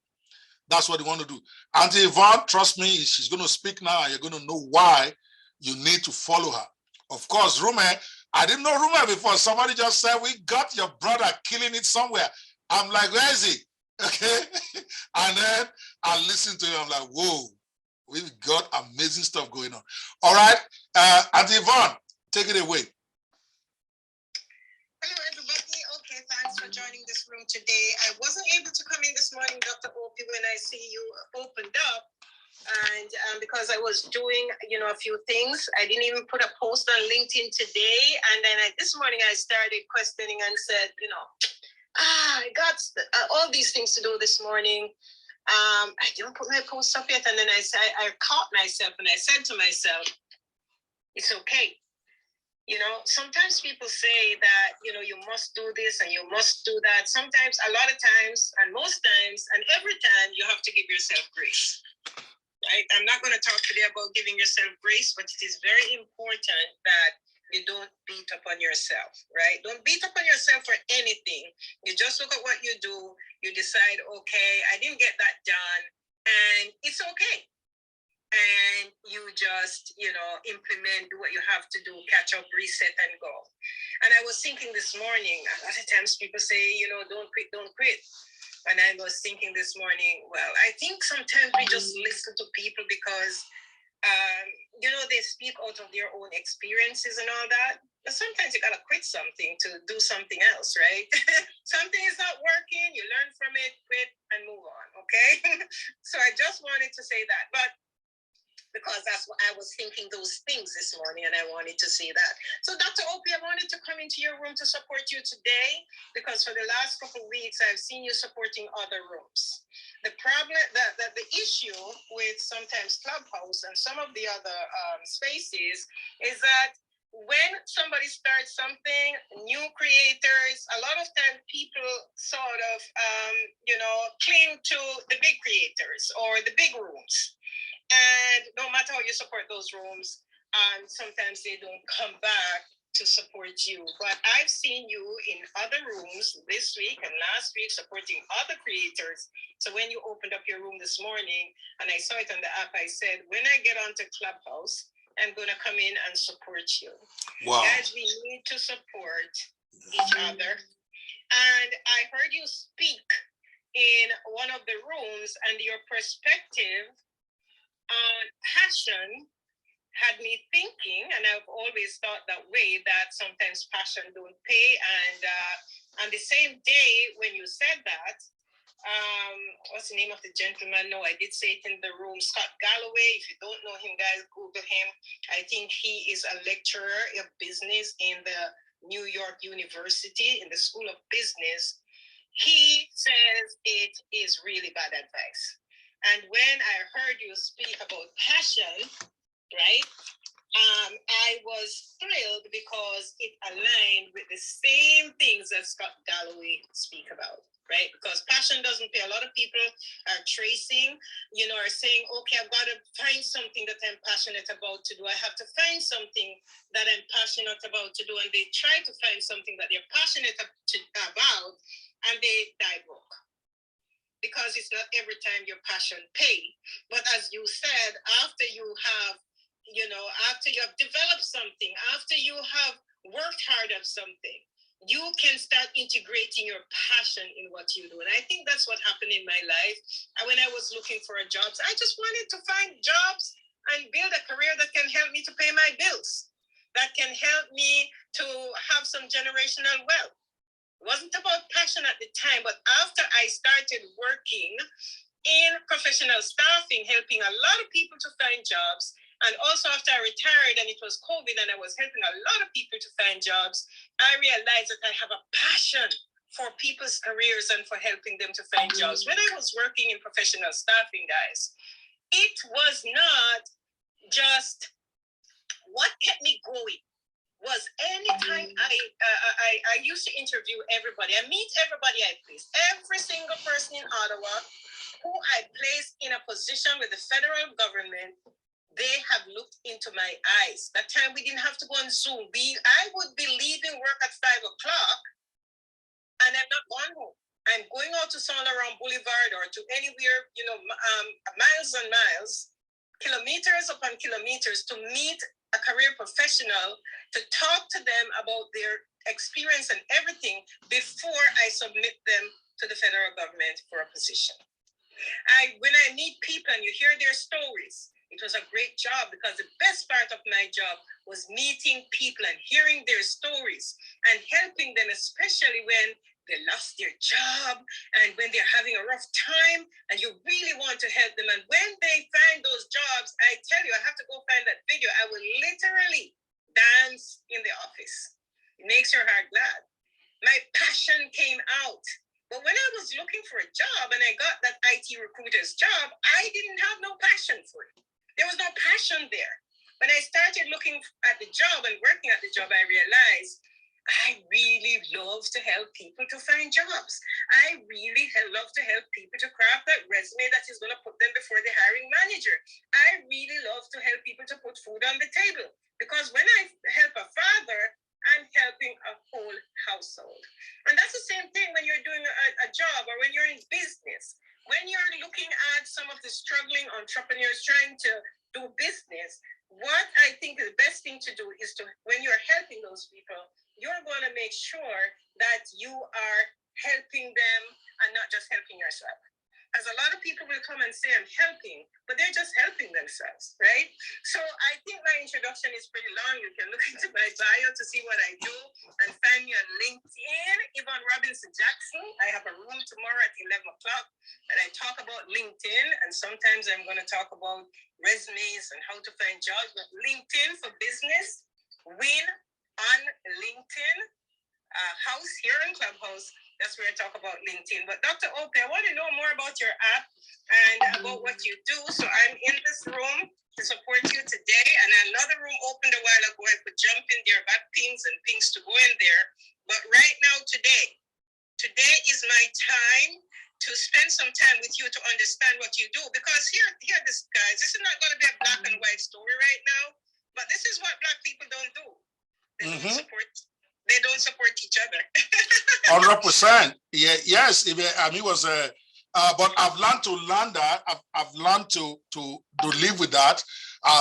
That's what you want to do. Auntie Yvonne, trust me, she's going to speak now and you're going to know why you need to follow her. Of course, Rume, I didn't know Rume before. Somebody just said, we got your brother killing it somewhere. I'm like, where is he? Okay. And then I listened to him. I'm like, whoa, we've got amazing stuff going on. All right. Auntie Yvonne, take it away. Hello, everybody. Okay, thanks for joining this room today. I wasn't able to come in this morning, Dr. Opie, when I see you opened up. And because I was doing, a few things, I didn't even put a post on LinkedIn today. And then this morning I started questioning and said, I got all these things to do this morning. I didn't put my post up yet. And then I caught myself and I said to myself, it's okay. Sometimes people say that, you must do this and you must do that. Sometimes, a lot of times, and most times, and every time, you have to give yourself grace. Right? I'm not going to talk today about giving yourself grace, but it is very important that you don't beat up on yourself, right? Don't beat up on yourself for anything. You just look at what you do, you decide, okay, I didn't get that done, and it's okay. And you just, implement, do what you have to do, catch up, reset, and go. And I was thinking this morning, a lot of times people say, don't quit, don't quit. And I was thinking this morning, well, I think sometimes we just listen to people because they speak out of their own experiences and all that. But sometimes you gotta quit something to do something else, right? Something is not working, you learn from it, quit, and move on, okay? So I just wanted to say that. But because that's what I was thinking those things this morning, and I wanted to say that. So Dr. Opie, I wanted to come into your room to support you today because for the last couple of weeks, I've seen you supporting other rooms. The problem, the issue with sometimes Clubhouse and some of the other spaces is that when somebody starts something, new creators, a lot of times people sort of, cling to the big creators or the big rooms. And no matter how you support those rooms, sometimes they don't come back to support you. But I've seen you in other rooms this week and last week supporting other creators. So when you opened up your room this morning and I saw it on the app, I said, when I get onto Clubhouse, I'm going to come in and support you. Wow. Guys, we need to support each other. And I heard you speak in one of the rooms and your perspective on passion had me thinking, and I've always thought that way, that sometimes passion don't pay. And on the same day when you said that, what's the name of the gentleman? No, I did say it in the room, Scott Galloway. If you don't know him, guys, Google him. I think he is a lecturer of business in the New York University in the School of Business. He says it is really bad advice. And when I heard you speak about passion, right, I was thrilled because it aligned with the same things that Scott Galloway speak about, right? Because passion doesn't pay. A lot of people are tracing, are saying, okay, I've got to find something that I'm passionate about to do. I have to find something that I'm passionate about to do. And they try to find something that they're passionate about, and they die broke. Because it's not every time your passion pay. But as you said, after you have, after you have developed something, after you have worked hard at something, you can start integrating your passion in what you do. And I think that's what happened in my life. And when I was looking for jobs, I just wanted to find jobs and build a career that can help me to pay my bills, that can help me to have some generational wealth. It wasn't about passion at the time, but after I started working in professional staffing, helping a lot of people to find jobs, and also after I retired and it was COVID and I was helping a lot of people to find jobs, I realized that I have a passion for people's careers and for helping them to find jobs. When I was working in professional staffing, guys, it was not just what kept me going. Was anytime I used to interview everybody, I meet everybody I place, every single person in Ottawa who I place in a position with the federal government, they have looked into my eyes. That time we didn't have to go on Zoom. I would be leaving work at 5 o'clock and I'm not going home. I'm going out to Saint Laurent Boulevard or to anywhere, miles and miles, kilometers upon kilometers to meet a career professional, to talk to them about their experience and everything before I submit them to the federal government for a position. When I meet people and you hear their stories, it was a great job because the best part of my job was meeting people and hearing their stories and helping them, especially when they lost their job and when they're having a rough time and you really want to help them. And when they find those jobs, I tell you, I have to go find that video. I will literally dance in the office. It makes your heart glad. My passion came out. But when I was looking for a job and I got that IT recruiter's job, I didn't have no passion for it. There was no passion there. When I started looking at the job and working at the job, I realized I really love to help people to find jobs. I really love to help people to craft that resume that is going to put them before the hiring manager. I really love to help people to put food on the table. Because when I help a father, I'm helping a whole household. And that's the same thing when you're doing a job or when you're in business. When you're looking at some of the struggling entrepreneurs trying to do business, what I think the best thing to do is to, when you're helping those people, you're going to make sure that you are helping them and not just helping yourself. As a lot of people will come and say, I'm helping, but they're just helping themselves, right? So I think my introduction is pretty long. You can look into my bio to see what I do and find me on LinkedIn, Yvonne Robinson Jackson. I have a room tomorrow at 11 o'clock and I talk about LinkedIn. And sometimes I'm going to talk about resumes and how to find jobs. But LinkedIn for business, win on LinkedIn, house here in Clubhouse. That's where I talk about LinkedIn. But Dr. Opie, I want to know more about your app and about what you do. So I'm in this room to support you today. And another room opened a while ago. I could jump in there, got pings and pings to go in there. But right now, today is my time to spend some time with you to understand what you do. Because here this, guys, this is not going to be a black and white story right now. But this is what Black people don't do. They don't support each other. 100%. Yeah, yes. It was but I've learned to learn that. I've learned to live with that.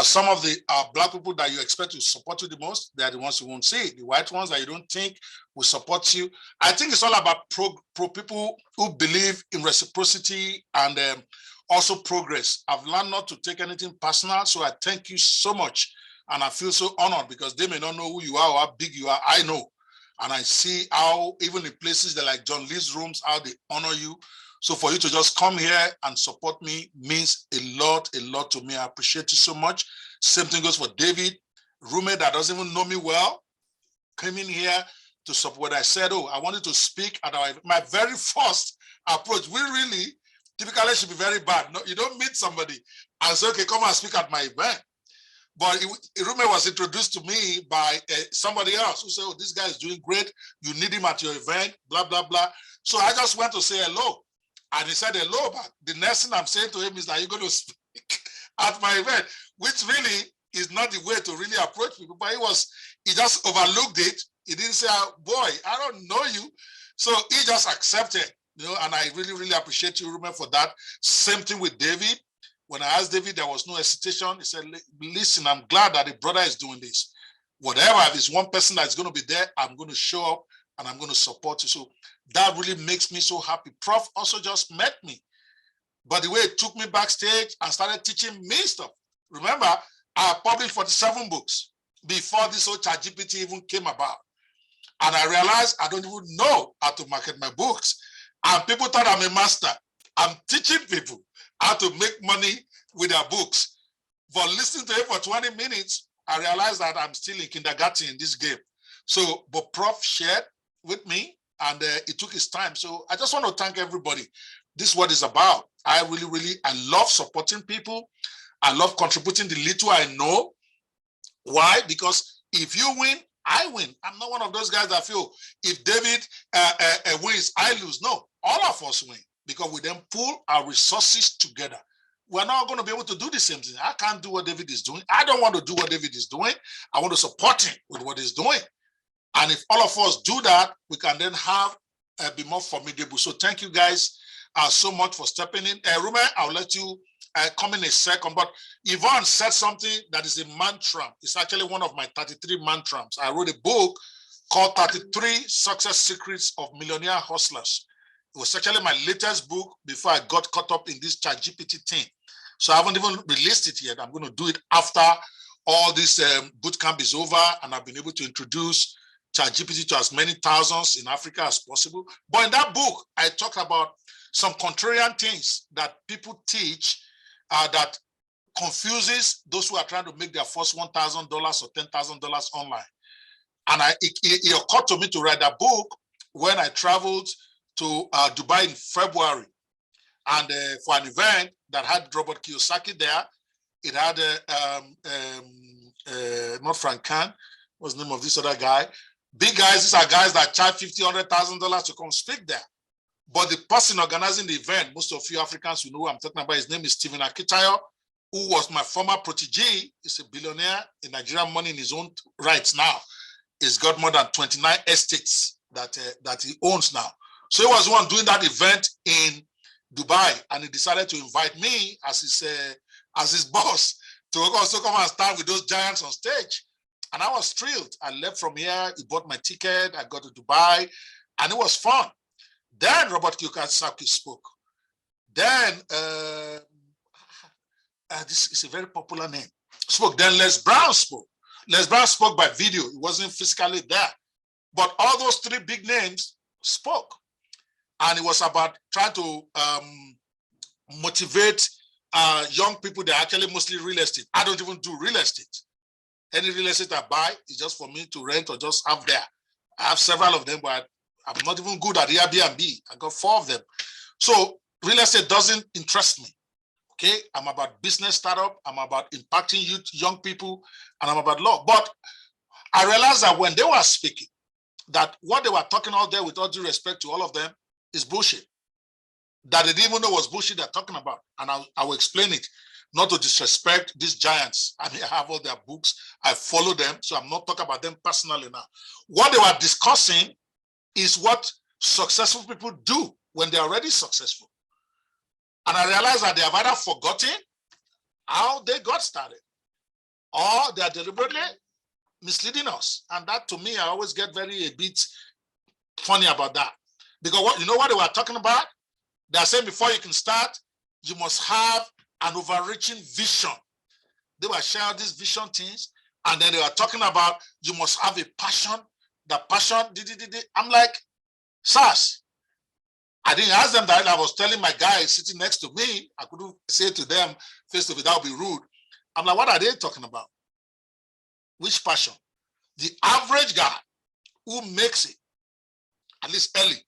Some of the Black people that you expect to support you the most, they're the ones who won't see it. The white ones that you don't think will support you. I think it's all about pro people who believe in reciprocity and also progress. I've learned not to take anything personal. So I thank you so much. And I feel so honored because they may not know who you are or how big you are. I know. And I see how even in places that like John Lee's rooms, how they honor you. So for you to just come here and support me means a lot to me. I appreciate you so much. Same thing goes for David, roommate that doesn't even know me well, came in here to support. I said, I wanted to speak at my very first approach. We really typically should be very bad. No, you don't meet somebody and say, okay, come and speak at my event. But a roommate was introduced to me by somebody else who said, this guy is doing great. You need him at your event, blah, blah, blah. So I just went to say hello. And he said hello, but the next thing I'm saying to him is that you're going to speak at my event, which really is not the way to really approach people. But he just overlooked it. He didn't say, boy, I don't know you. So he just accepted, and I really, really appreciate you, roommate, for that. Same thing with David. When I asked David, there was no hesitation. He said, listen, I'm glad that the brother is doing this. Whatever, if it's one person that's going to be there, I'm going to show up and I'm going to support you. So that really makes me so happy. Prof also just met me. But the way it took me backstage and started teaching me stuff. Remember, I published 47 books before this whole ChatGPT even came about. And I realized I don't even know how to market my books. And people thought I'm a master. I'm teaching people how to make money with their books. But listening to it for 20 minutes, I realized that I'm still in kindergarten in this game. So, but Prof shared with me and it took his time. So I just want to thank everybody. This is what it's about. I love supporting people. I love contributing the little I know. Why? Because if you win, I win. I'm not one of those guys that feel if David wins, I lose. No, all of us win. Because we then pull our resources together. We're not going to be able to do the same thing. I can't do what David is doing. I don't want to do what David is doing. I want to support him with what he's doing. And if all of us do that, we can then be more formidable. So thank you guys so much for stepping in. Rume, I'll let you come in a second. But Yvonne said something that is a mantra. It's actually one of my 33 mantras. I wrote a book called 33 Success Secrets of Millionaire Hustlers. It was actually my latest book before I got caught up in this ChatGPT thing. So I haven't even released it yet. I'm going to do it after all this bootcamp is over and I've been able to introduce ChatGPT to as many thousands in Africa as possible. But in that book, I talk about some contrarian things that people teach that confuses those who are trying to make their first $1,000 or $10,000 online. And it occurred to me to write that book when I traveled to Dubai in February, and for an event that had Robert Kiyosaki there. It had not Frank Khan, what's the name of this other guy? Big guys, these are guys that charge $50,000, $100,000 to come speak there. But the person organizing the event, most of you Africans, you know who I'm talking about, his name is Stephen Akitayo. who was my former protege, is a billionaire in Nigerian money in his own rights now. He's got more than 29 estates that he owns now. So he was the one doing that event in Dubai, and he decided to invite me as his boss to also come and stand with those giants on stage. And I was thrilled. I left from here, he bought my ticket, I got to Dubai, and it was fun. Then Robert Kiyosaki spoke. Then, this is a very popular name, spoke. Then Les Brown spoke. Les Brown spoke by video. He wasn't physically there. But all those three big names spoke. And it was about trying to motivate young people. They're actually mostly real estate. I don't even do real estate. Any real estate I buy is just for me to rent or just have there. I have several of them, but I'm not even good at Airbnb. I got 4 of them. So real estate doesn't interest me. Okay, I'm about business startup. I'm about impacting youth, young people, and I'm about law. But I realized that when they were speaking, that what they were talking out there, with all due respect to all of them, is bullshit. That they didn't even know was bullshit they're talking about. And I will explain it, not to disrespect these giants. I mean, I have all their books. I follow them, so I'm not talking about them personally now. What they were discussing is what successful people do when they're already successful. And I realized that they have either forgotten how they got started, or they are deliberately misleading us. And that, to me, I always get a bit funny about that. Because you know what they were talking about? They are saying before you can start, you must have an overreaching vision. They were sharing these vision things, and then they were talking about you must have a passion. The passion, I'm like, SARS. I didn't ask them that. I was telling my guy sitting next to me, I couldn't say to them face to face, that would be rude. I'm like, what are they talking about? Which passion? The average guy who makes it, at least early,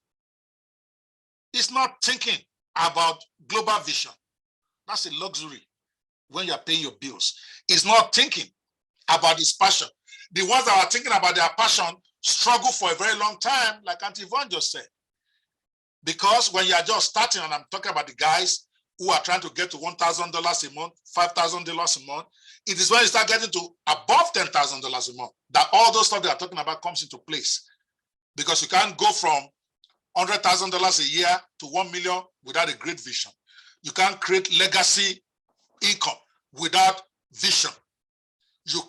is not thinking about global vision. That's a luxury when you're paying your bills. He's not thinking about his passion. The ones that are thinking about their passion struggle for a very long time, like Auntie Yvonne just said. Because when you're just starting, and I'm talking about the guys who are trying to get to $1,000 a month, $5,000 a month, it is when you start getting to above $10,000 a month that all those stuff they are talking about comes into place. Because you can't go from $100,000 a year to 1 million without a great vision. You can't create legacy income without vision. You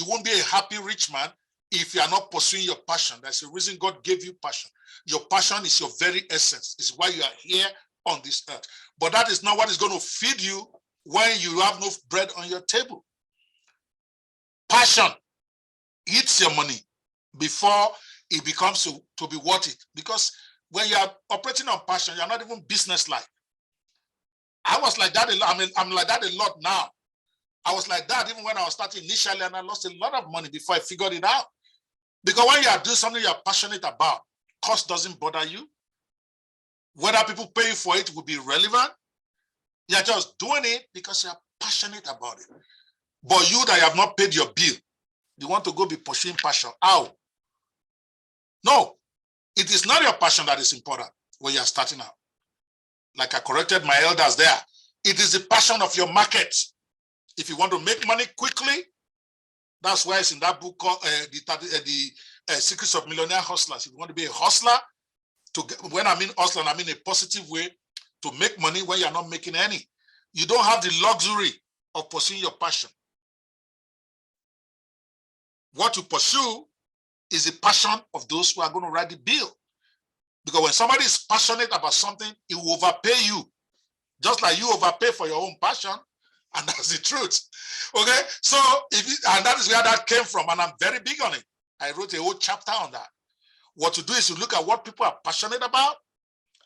won't be a happy rich man if you are not pursuing your passion. That's the reason God gave you passion. Your passion is your very essence. It's why you are here on this earth. But that is not what is going to feed you when you have no bread on your table. Passion eats your money before it becomes to be worth it. Because when you are operating on passion, you're not even business-like. I was like that a lot. I'm like that a lot now. I was like that even when I was starting initially, and I lost a lot of money before I figured it out. Because when you are doing something you're passionate about, cost doesn't bother you. Whether people pay you for it will be irrelevant. You're just doing it because you're passionate about it. But you that have not paid your bill, you want to go be pursuing passion. How? No, it is not your passion that is important when you're starting out. Like I corrected my elders there. It is the passion of your market. If you want to make money quickly, that's why it's in that book called the Secrets of Millionaire Hustlers. If you want to be a hustler, when I mean hustler, I mean a positive way to make money when you're not making any. You don't have the luxury of pursuing your passion. What you pursue is the passion of those who are going to write the bill. Because when somebody is passionate about something, he will overpay you. Just like you overpay for your own passion. And that's the truth. Okay? So, and that is where that came from. And I'm very big on it. I wrote a whole chapter on that. What to do is to look at what people are passionate about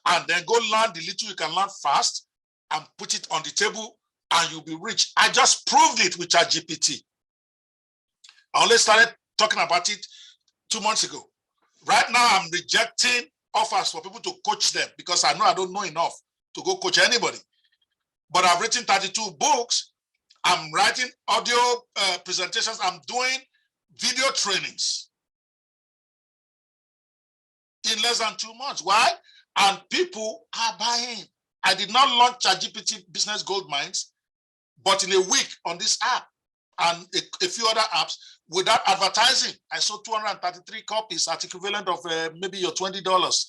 and then go learn the little you can learn fast and put it on the table and you'll be rich. I just proved it with ChatGPT. I only started talking about it 2 months ago. Right now, I'm rejecting offers for people to coach them because I know I don't know enough to go coach anybody. But I've written 32 books. I'm writing audio presentations. I'm doing video trainings in less than 2 months. Why? And people are buying. I did not launch ChatGPT Business Gold Mines But in a week on this app and a few other apps, without advertising, I sold 233 copies at equivalent of maybe your $20.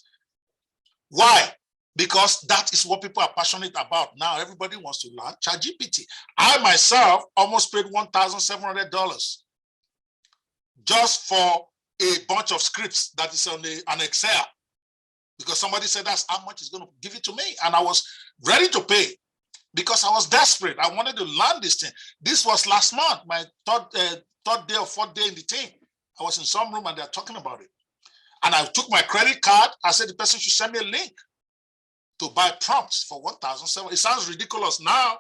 Why? Because that is what people are passionate about. Now everybody wants to learn ChatGPT. I myself almost paid $1,700 just for a bunch of scripts that is on an Excel, because somebody said that's how much is going to give it to me. And I was ready to pay because I was desperate. I wanted to learn this thing. This was last month, my third day or fourth day in the team. I was in some room and they're talking about it. And I took my credit card. I said the person should send me a link to buy prompts for $1,700. It sounds ridiculous now,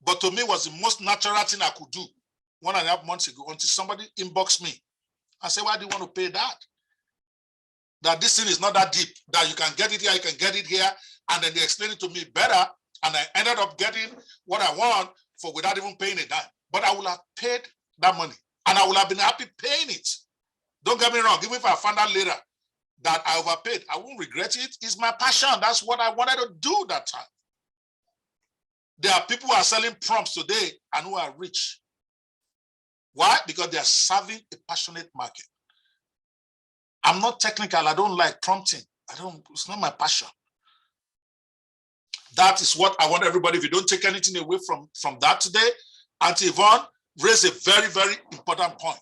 but to me it was the most natural thing I could do 1.5 months ago until somebody inboxed me. I said, why do you want to pay that? That this thing is not that deep, that you can get it here, you can get it here. And then they explained it to me better. And I ended up getting what I want for without even paying a dime. But I would have paid that money and I would have been happy paying it. Don't get me wrong, even if I found out later that I overpaid, I won't regret it. It's my passion. That's what I wanted to do that time. There are people who are selling prompts today and who are rich. Why? Because they are serving a passionate market. I'm not technical. I don't like prompting. It's not my passion. That is what I want everybody. If you don't take anything away from that today, Auntie Yvonne raised a very, very important point.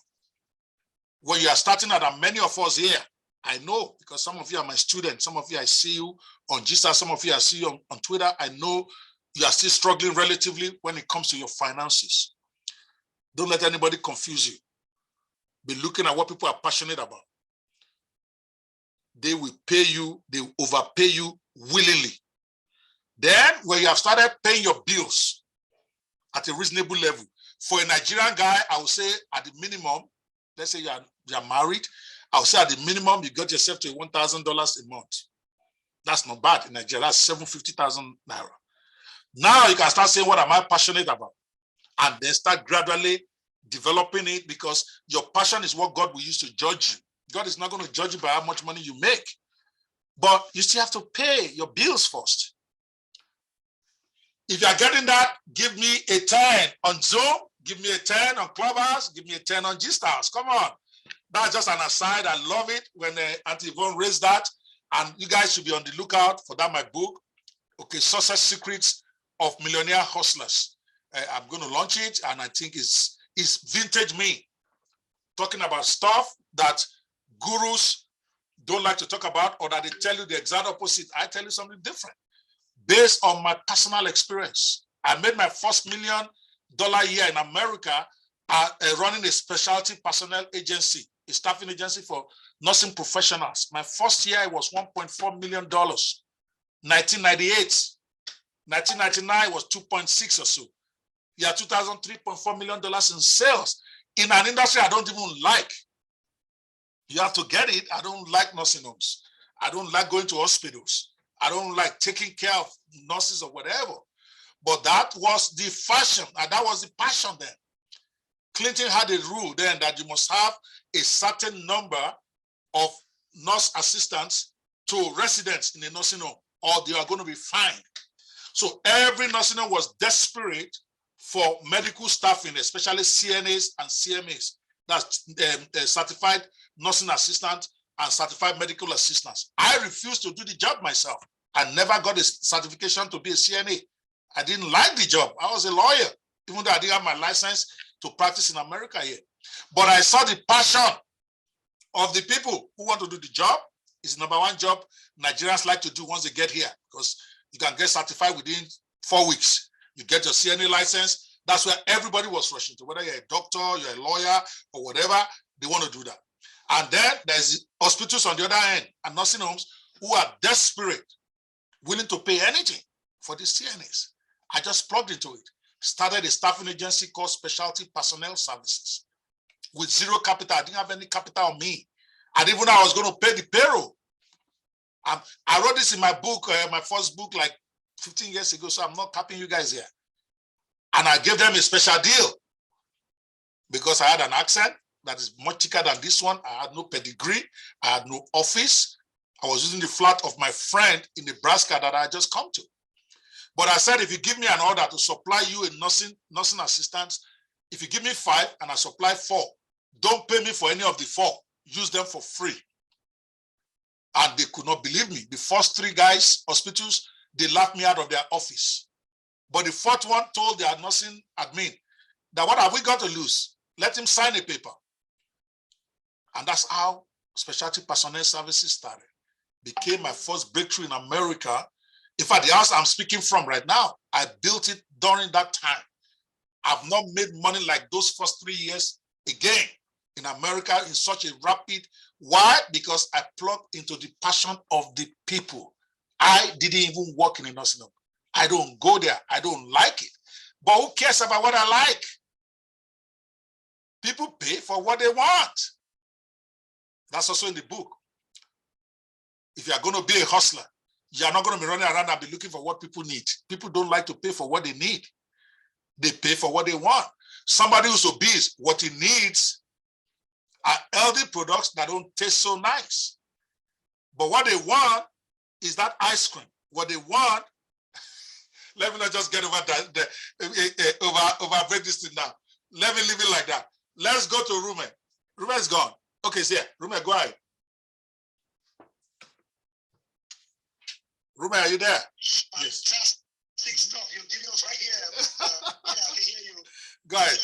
When you are starting out, and many of us here, I know, because some of you are my students, some of you I see you on GSA, some of you I see you on Twitter. I know you are still struggling relatively when it comes to your finances. Don't let anybody confuse you. Be looking at what people are passionate about. They will pay you, they will overpay you willingly. Then, when you have started paying your bills at a reasonable level, for a Nigerian guy, I would say at the minimum, let's say you are married, I would say at the minimum, you got yourself to $1,000 a month. That's not bad in Nigeria. That's 750,000 naira. Now you can start saying, what am I passionate about? And then start gradually developing it, because your passion is what God will use to judge you. God is not going to judge you by how much money you make, but you still have to pay your bills first. If you are getting that, give me a 10 on Zoom, give me a 10 on Clubhouse, give me a 10 on G-Stars. Come on. That's just an aside. I love it when Auntie Yvonne raised that. And you guys should be on the lookout for that, my book. Okay, Success Secrets of Millionaire Hustlers. I'm going to launch it, and I think it's vintage me, talking about stuff that gurus don't like to talk about, or that they tell you the exact opposite. I tell you something different based on my personal experience. I made my first $1 million year in America running a specialty personnel agency, a staffing agency for nursing professionals. My first year was $1.4 million. 1998, 1999 was 2.6 or so. Yeah, 2000, $3.4 million in sales in an industry I don't even like. You have to get it. I don't like nursing homes. I don't like going to hospitals. I don't like taking care of nurses or whatever. But that was the fashion, and that was the passion then. Clinton had a rule then that you must have a certain number of nurse assistants to residents in a nursing home, or they are going to be fined. So every nursing home was desperate for medical staffing, especially CNAs and CMAs. That's certified nursing assistant and certified medical assistants. I refused to do the job myself. I never got a certification to be a CNA. I didn't like the job. I was a lawyer, even though I didn't have my license to practice in America here. But I saw the passion of the people who want to do the job. It's the #1 job Nigerians like to do once they get here, because you can get certified within 4 weeks. You get your CNA license. That's where everybody was rushing to, whether you're a doctor, you're a lawyer, or whatever, they want to do that. And then there's hospitals on the other end and nursing homes who are desperate, willing to pay anything for these CNAs. I just plugged into it. Started a staffing agency called Specialty Personnel Services with zero capital. I didn't have any capital on me. I didn't even know I was going to pay the payroll. I wrote this in my book, my first book, like 15 years ago, so I'm not capping you guys here. And I gave them a special deal because I had an accent that is much thicker than this one. I had no pedigree. I had no office. I was using the flat of my friend in Nebraska that I had just come to. But I said, if you give me an order to supply you a nursing assistant, if you give me 5 and I supply 4, don't pay me for any of the 4. Use them for free. And they could not believe me. The first 3 guys, hospitals, they laughed me out of their office. But the 4th one told their nursing admin that what have we got to lose? Let him sign a paper. And that's how specialty personnel services started. Became my first breakthrough in America. In fact, the house I'm speaking from right now, I built it during that time. I've not made money like those first 3 years again in America in such a rapid. Why? Because I plugged into the passion of the people. I didn't even work in a nursing home. I don't go there. I don't like it. But who cares about what I like? People pay for what they want. That's also in the book. If you are going to be a hustler, you are not going to be running around and be looking for what people need. People don't like to pay for what they need. They pay for what they want. Somebody who's obese, what he needs are healthy products that don't taste so nice. But what they want is that ice cream. What they want, let me not just get over that, over this thing now. Let me leave it like that. Let's go to Rume. Rume is gone. Okay, so yeah, Rume, go ahead. Rume, are you there? Yes. Fantastic stuff you're giving us right here. Yeah, I can hear you. Go ahead.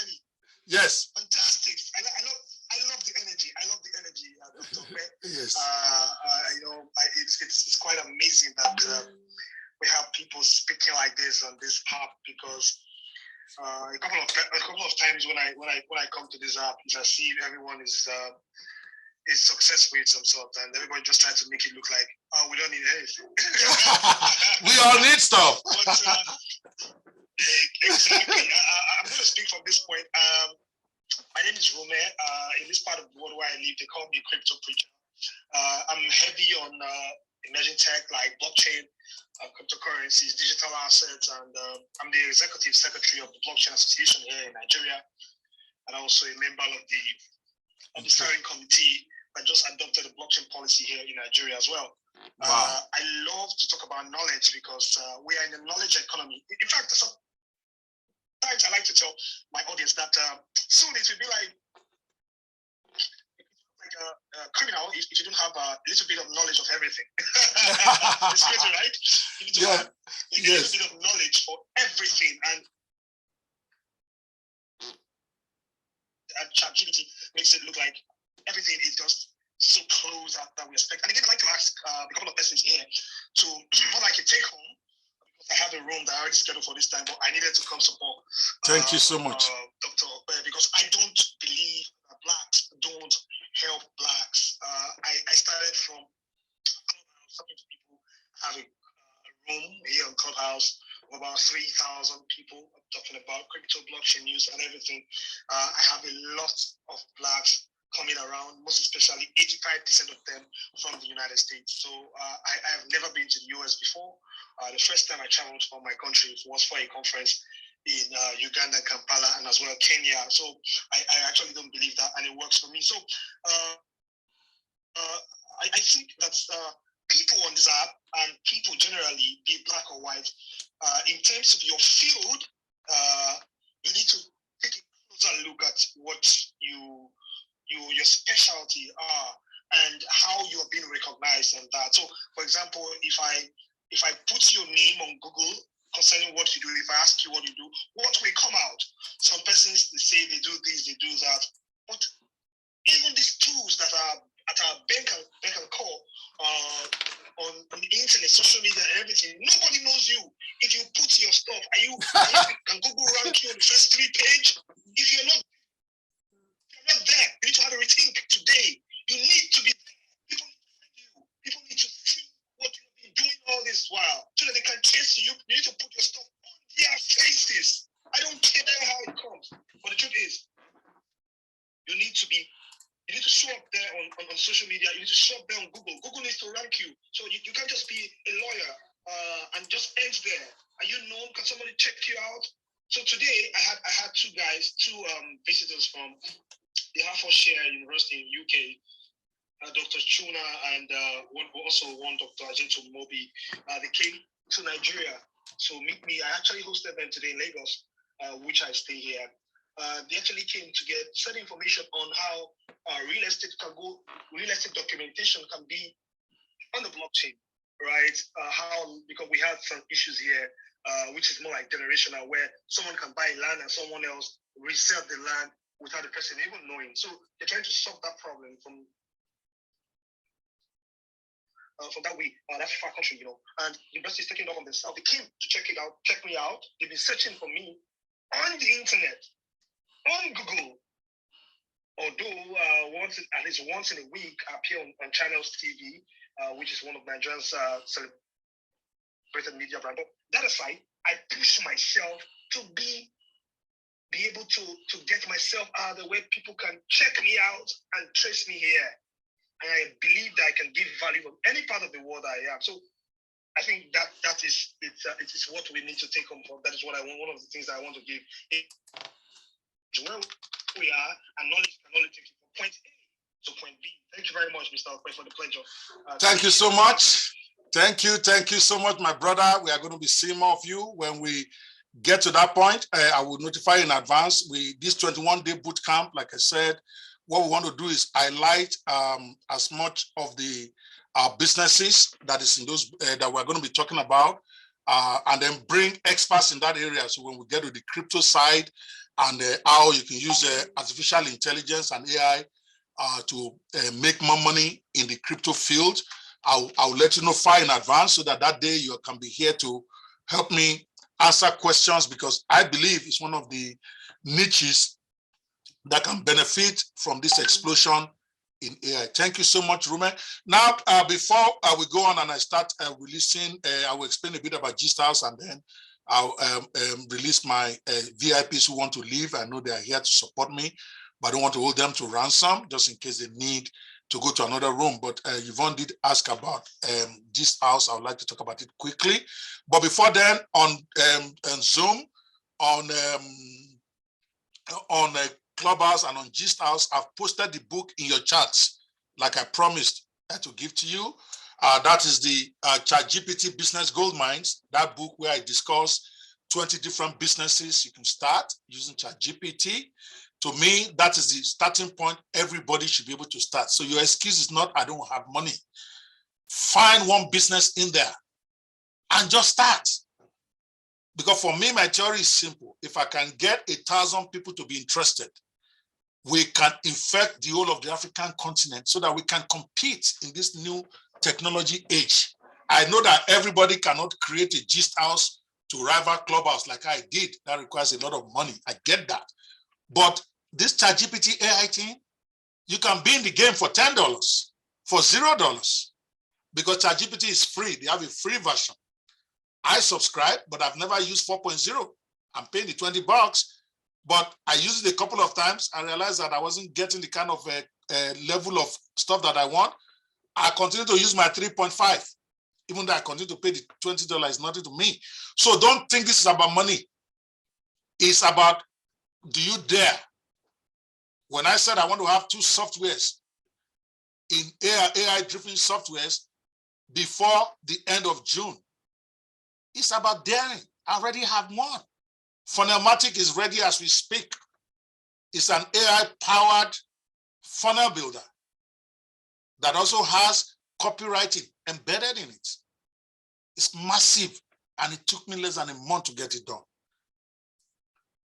Yes. Fantastic. I love the energy. I love the energy, Dr. Yes. It's quite amazing that we have people speaking like this on this app, because a couple of times when I come to this app, I see everyone is successful in some sort, and everybody just tries to make it look like, oh, we don't need anything. We all need stuff. But, exactly. I'm going to speak from this point. My name is Rume. In this part of the world where I live, they call me crypto preacher. I'm heavy on emerging tech like blockchain, cryptocurrencies, digital assets, and I'm the executive secretary of the Blockchain Association here in Nigeria, and also a member of the steering committee that just adopted a blockchain policy here in Nigeria as well. Wow. I love to talk about knowledge because we are in the knowledge economy. In fact, sometimes I like to tell my audience that soon it will be like a criminal if you don't have a little bit of knowledge of everything. It's crazy, right? You need to have a little bit of knowledge for everything. And ChatGPT makes it look like everything is just so close that we expect. And again, I'd like to ask a couple of persons here to not like a take home, because I have a room that I already scheduled for this time, but I needed to come support. Thank you so much, Dr. Ope, because I don't believe that Blacks don't help Blacks. I started from talking to people, having a room here on Clubhouse of about 3,000 people talking about crypto, blockchain news, and everything. I have a lot of Blacks coming around, most especially 85% of them from the United States. So I have never been to the US before. The first time I traveled from my country was for a conference in Uganda, Kampala, and as well Kenya. So I actually don't believe that, and it works for me. So I think that people on this app and people generally, be it Black or white, in terms of your field, you need to take a closer look at what your specialty are and how you are being recognized and that. So, for example, if I put your name on Google concerning what you do, if I ask you what you do, what will come out? Some persons, they say they do this, they do that. But even these tools that are at our beck and call on the internet, social media, everything, nobody knows you. If you put your stuff, can Google rank you on the first 3 page? If you're not there, you need to have a rethink today. You need to be there. People need to find you. People need to see what you've been doing all this while so that they can chase you. You need to put your stuff on their faces. I don't care how it comes. But the truth is, you need to show up there on social media. You need to show up there on Google. Google needs to rank you. So you can't just be a lawyer and just end there. Are you known? Can somebody check you out? So today I had two visitors from the Hertfordshire University in UK, Dr. Chuna and one Dr. Ajeto Mobi. They came to Nigeria So meet me. I actually hosted them today in Lagos, which I stay here. They actually came to get certain information on how real estate documentation can be on the blockchain, right? Because we have some issues here, which is more like generational, where someone can buy land and someone else resell the land without the person even knowing. So they're trying to solve that problem from that way. That's far country, you know. And the university is taking it up on themselves. They came to check me out. They've been searching for me on the internet, on Google. Although at least once in a week, I appear on Channels TV, which is one of Nigeria's celebrated media brand. But that aside, I push myself to be able to get myself out there where people can check me out and trace me here. And I believe that I can give value from any part of the world I am. So I think that is what we need to take on board. That is what I want. One of the things that I want to give. Where we are, and knowledge can only take you from point A to point B. Thank you very much, Mr. Okwe, for the pleasure. Thank you so much. Thank you so much, my brother. We are going to be seeing more of you when we get to that point. I will notify you in advance. This 21-day boot camp, like I said, what we want to do is highlight as much of the businesses that is in those that we're going to be talking about, and then bring experts in that area. So when we get to the crypto side and how you can use artificial intelligence and AI to make more money in the crypto field, I'll let you know far in advance so that day you can be here to help me answer questions, because I believe it's one of the niches that can benefit from this explosion in AI. Thank you so much, Rume. Now, before we go on and I start releasing, I will explain a bit about Gist House, and then I'll release my VIPs who want to leave. I know they are here to support me, but I don't want to hold them to ransom just in case they need to go to another room. But Yvonne did ask about Gist House. I would like to talk about it quickly. But before then, on Zoom, on Clubhouse and on Gist House, I've posted the book in your chats, like I promised to give to you. That is the ChatGPT Business Gold Mines, that book where I discuss 20 different businesses you can start using ChatGPT. To me, that is the starting point. Everybody should be able to start. So your excuse is not, I don't have money. Find one business in there and just start. Because for me, my theory is simple. If I can get 1,000 people to be interested, we can infect the whole of the African continent so that we can compete in this new technology age. I know that everybody cannot create a Gist House to rival Clubhouse like I did. That requires a lot of money. I get that. But this ChatGPT AI thing, you can be in the game for $10, for $0, because ChatGPT is free. They have a free version. I subscribe, but I've never used 4.0. I'm paying the $20, but I used it a couple of times. I realized that I wasn't getting the kind of level of stuff that I want. I continue to use my 3.5, even though I continue to pay the $20. It's nothing to me. So don't think this is about money. It's about, do you dare? When I said I want to have 2 softwares in AI-driven softwares before the end of June, it's about daring. I already have one. Funnelmatic is ready as we speak. It's an AI-powered funnel builder that also has copywriting embedded in it. It's massive, and it took me less than a month to get it done.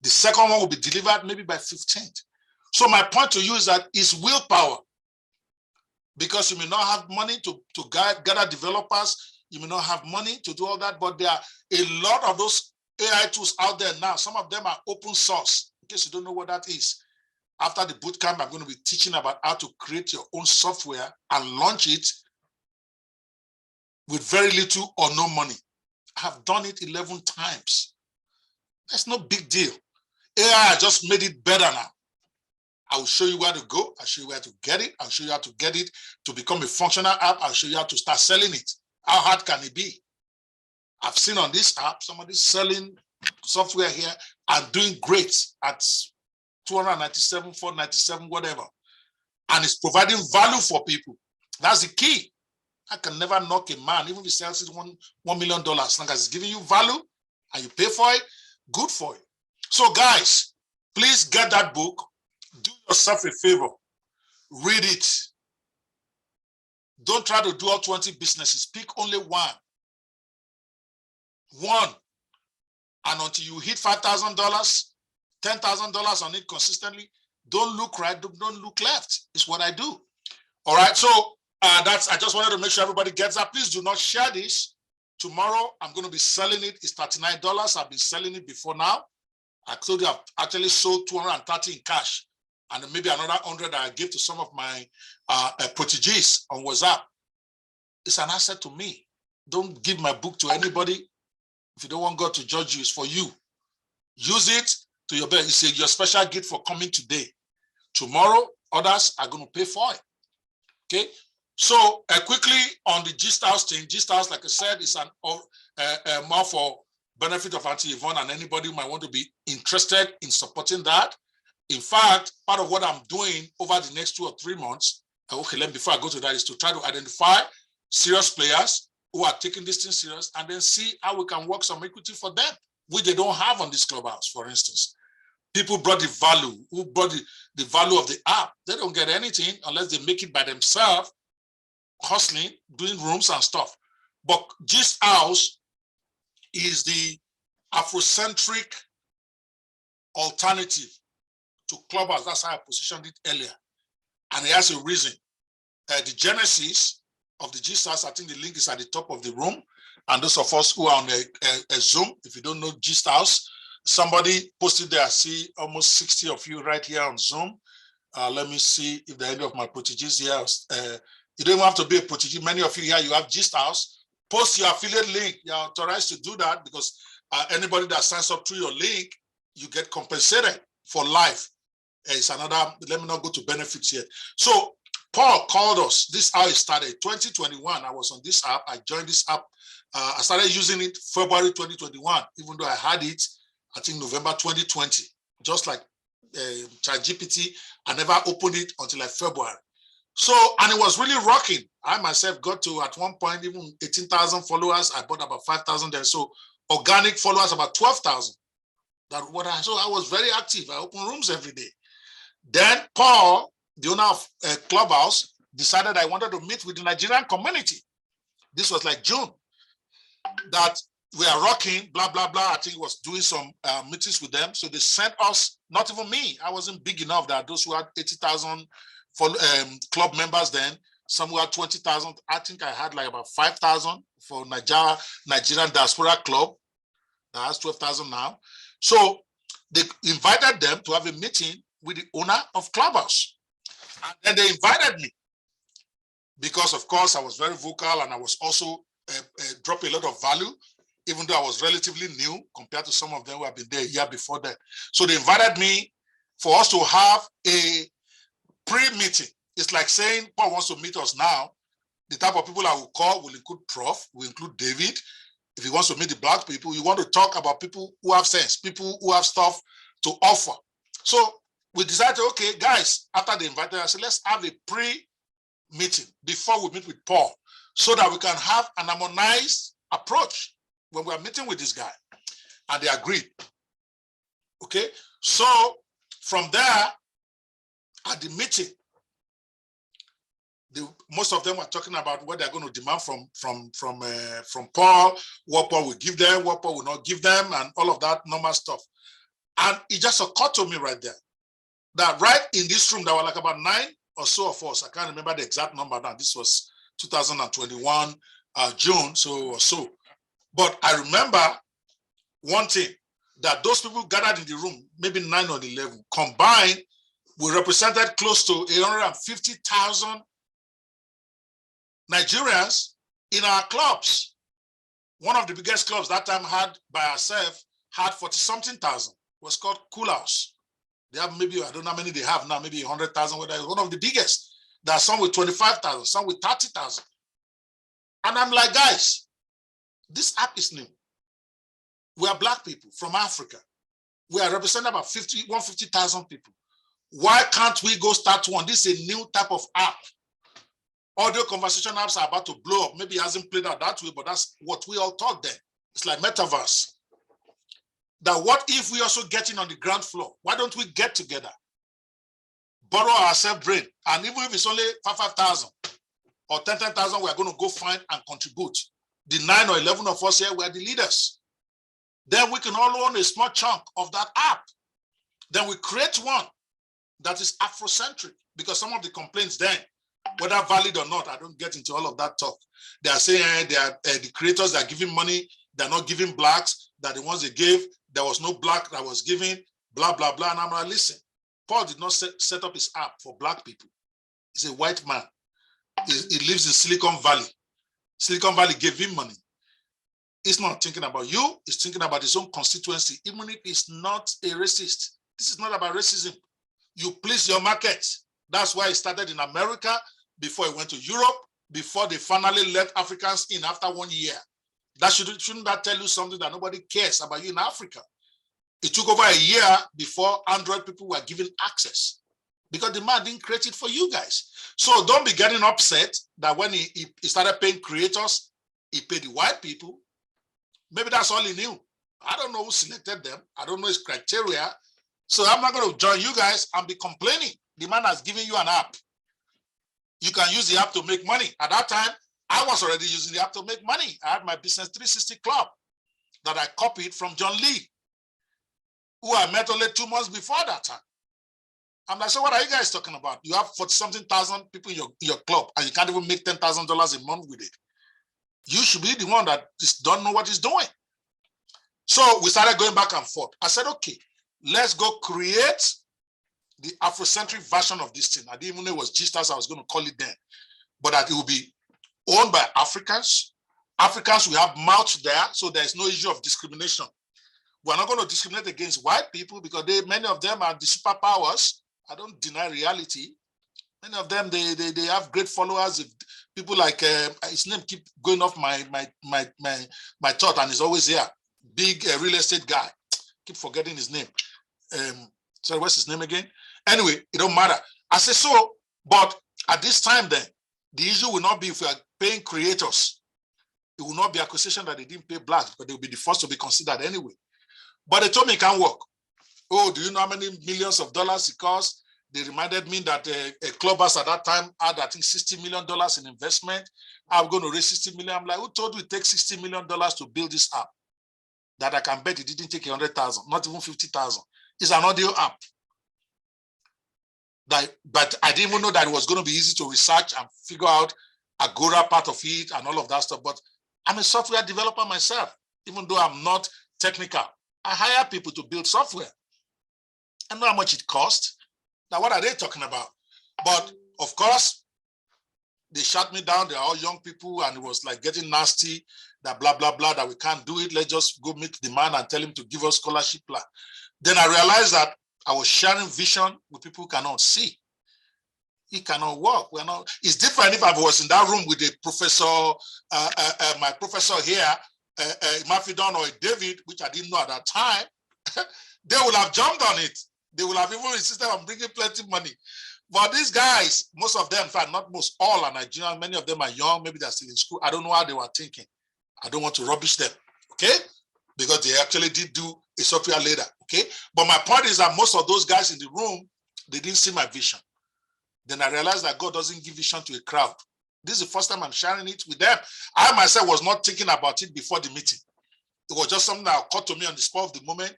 The second one will be delivered maybe by 15th. So my point to you is that it's willpower, because you may not have money to gather developers. You may not have money to do all that, but there are a lot of those AI tools out there now. Some of them are open source, in case you don't know what that is. After the bootcamp, I'm going to be teaching about how to create your own software and launch it with very little or no money. I have done it 11 times. That's no big deal. AI just made it better now. I will show you where to go. I'll show you where to get it. I'll show you how to get it to become a functional app. I'll show you how to start selling it. How hard can it be? I've seen on this app, somebody selling software here and doing great at 297, 497, whatever. And it's providing value for people. That's the key. I can never knock a man, even if he sells it $1 million, as long as it's giving you value and you pay for it, good for you. So guys, please get that book. Do yourself a favor. Read it. Don't try to do all 20 businesses. Pick only one. One. And until you hit $5,000, $10,000 on it consistently, don't look right, don't look left. It's what I do. All right. So I just wanted to make sure everybody gets that. Please do not share this. Tomorrow, I'm going to be selling it. It's $39. I've been selling it before now. I told you I've actually sold 230 in cash, and maybe another 100 that I give to some of my proteges on WhatsApp. It's an asset to me. Don't give my book to anybody. If you don't want God to judge you, it's for you. Use it to your best. It's your special gift for coming today. Tomorrow, others are going to pay for it. Okay. So quickly on the Gist House thing, Gist House, like I said, is an more for benefit of Auntie Yvonne and anybody who might want to be interested in supporting that. In fact, part of what I'm doing over the next 2 or 3 months, before I go to that, is to try to identify serious players who are taking this thing serious and then see how we can work some equity for them, which they don't have on this clubhouse, for instance. People brought the value, who brought the value of the app. They don't get anything unless they make it by themselves, hustling, doing rooms and stuff. But Gist House is the Afrocentric alternative to Clubhouse. That's how I positioned it earlier. And it has a reason. The genesis of the Gist House, I think the link is at the top of the room. And those of us who are on a Zoom, if you don't know Gist House, somebody posted there. I see almost 60 of you right here on Zoom. Let me see if there are any of my proteges here. You don't have to be a protege. Many of you here, you have Gist House. Post your affiliate link. You're authorized to do that because anybody that signs up through your link, you get compensated for life. It's another, let me not go to benefits yet. So Paul called us. This is how it started. 2021, I was on this app. I joined this app. I started using it February 2021, even though I had it, I think November 2020. Just like ChatGPT, I never opened it until like February. So, and it was really rocking. I myself got to, at one point, even 18,000 followers. I bought about 5,000 there. So organic followers, about 12,000. So I was very active. I opened rooms every day. Then Paul, the owner of Clubhouse, decided I wanted to meet with the Nigerian community. This was like June. That we are rocking, blah, blah, blah. I think he was doing some meetings with them. So they sent us, not even me. I wasn't big enough that those who had 80,000 club members then, some who had 20,000. I think I had like about 5,000 for Nigerian Diaspora Club. That's 12,000 now. So they invited them to have a meeting with the owner of Clubhouse. And then they invited me because, of course, I was very vocal and I was also dropping a lot of value, even though I was relatively new compared to some of them who have been there a year before that. So they invited me for us to have a pre-meeting. It's like saying Paul wants to meet us now. The type of people I will call will include Prof, will include David. If he wants to meet the black people, you want to talk about people who have sense, people who have stuff to offer. So we decided, okay, guys, after they invited us, let's have a pre-meeting before we meet with Paul so that we can have an harmonized approach when we are meeting with this guy. And they agreed. Okay, so from there, at the meeting, most of them were talking about what they're going to demand from Paul, what Paul will give them, what Paul will not give them, and all of that normal stuff. And it just occurred to me right there that right in this room, there were like about 9 or so of us. I can't remember the exact number now. This was 2021, June, or so. But I remember one thing, that those people gathered in the room, maybe 9 or 11, combined, we represented close to 150,000 Nigerians in our clubs. One of the biggest clubs that time had by ourselves had 40-something thousand. It was called Cool House. They have maybe, I don't know how many they have now, maybe 100,000, whether it's one of the biggest. There are some with 25,000, some with 30,000. And I'm like, guys, this app is new. We are black people from Africa. We are representing about 150,000 people. Why can't we go start one? This is a new type of app. Audio conversation apps are about to blow up. Maybe it hasn't played out that way, but that's what we all thought then. It's like metaverse. That what if we also get in on the ground floor? Why don't we get together, borrow ourselves brain, and even if it's only 5,000 or 10,000, we are going to go find and contribute. The 9 or 11 of us here, we are the leaders. Then we can all own a small chunk of that app. Then we create one that is Afrocentric, because some of the complaints then, whether valid or not, I don't get into all of that talk. They are saying they are the creators that are giving money, they're not giving blacks, that the ones they gave, there was no black that was giving, blah, blah, blah. And I'm like, listen, Paul did not set up his app for black people. He's a white man. He lives in Silicon Valley. Silicon Valley gave him money. He's not thinking about you, he's thinking about his own constituency, even if he's not a racist. This is not about racism. You please your market. That's why it started in America, before it went to Europe, before they finally let Africans in after 1 year. That shouldn't that tell you something that nobody cares about you in Africa? It took over a year before Android people were given access, because the man didn't create it for you guys. So don't be getting upset that when he started paying creators, he paid the white people. Maybe that's all he knew. I don't know who selected them. I don't know his criteria. So I'm not going to join you guys and be complaining. The man has given you an app. You can use the app to make money. At that time, I was already using the app to make money. I had my Business 360 Club that I copied from John Lee, who I met only 2 months before that time. I'm like, so what are you guys talking about? You have 40-something thousand people in your club, and you can't even make $10,000 a month with it. You should be the one that just don't know what he's doing. So we started going back and forth. I said, okay, let's go create the Afrocentric version of this thing. I didn't even know it was G-Stars I was going to call it then, but that it will be owned by Africans. Africans will have mouths there, so there's no issue of discrimination. We're not going to discriminate against white people because many of them are the superpowers. I don't deny reality. Many of them, they have great followers. If people like his name keep going off my thought, and he's always here. Big real estate guy. Keep forgetting his name. Sorry, what's his name again? Anyway, it don't matter. I say so, but at this time then, the issue will not be if we are paying creators. It will not be accusation that they didn't pay blacks, because they will be the first to be considered anyway. But they told me it can't work. Oh, do you know how many millions of dollars it costs? They reminded me that a clubhouse at that time had, I think, $60 million in investment. I'm going to raise 60 million. I'm like, who told you it takes $60 million to build this app? That I can bet it didn't take 100,000, not even 50,000. It's an audio app. But I didn't even know that it was going to be easy to research and figure out Agora part of it and all of that stuff. But I'm a software developer myself, even though I'm not technical. I hire people to build software. I know how much it costs. Now, what are they talking about? But of course, they shut me down. They're all young people, and it was like getting nasty, that blah, blah, blah, that we can't do it. Let's just go meet the man and tell him to give us scholarship plan. Then I realized that I was sharing vision with people who cannot see. It cannot work. We're not. It's different if I was in that room with a professor, my professor here, Mafidon or David, which I didn't know at that time. They would have jumped on it. They will have even insisted on bringing plenty of money. But these guys, most of them, in fact, not most, all are Nigerian. Many of them are young. Maybe they're still in school. I don't know how they were thinking. I don't want to rubbish them, okay? Because they actually did do a software later, okay? But my point is that most of those guys in the room, they didn't see my vision. Then I realized that God doesn't give vision to a crowd. This is the first time I'm sharing it with them. I myself was not thinking about it before the meeting. It was just something that occurred to me on the spur of the moment,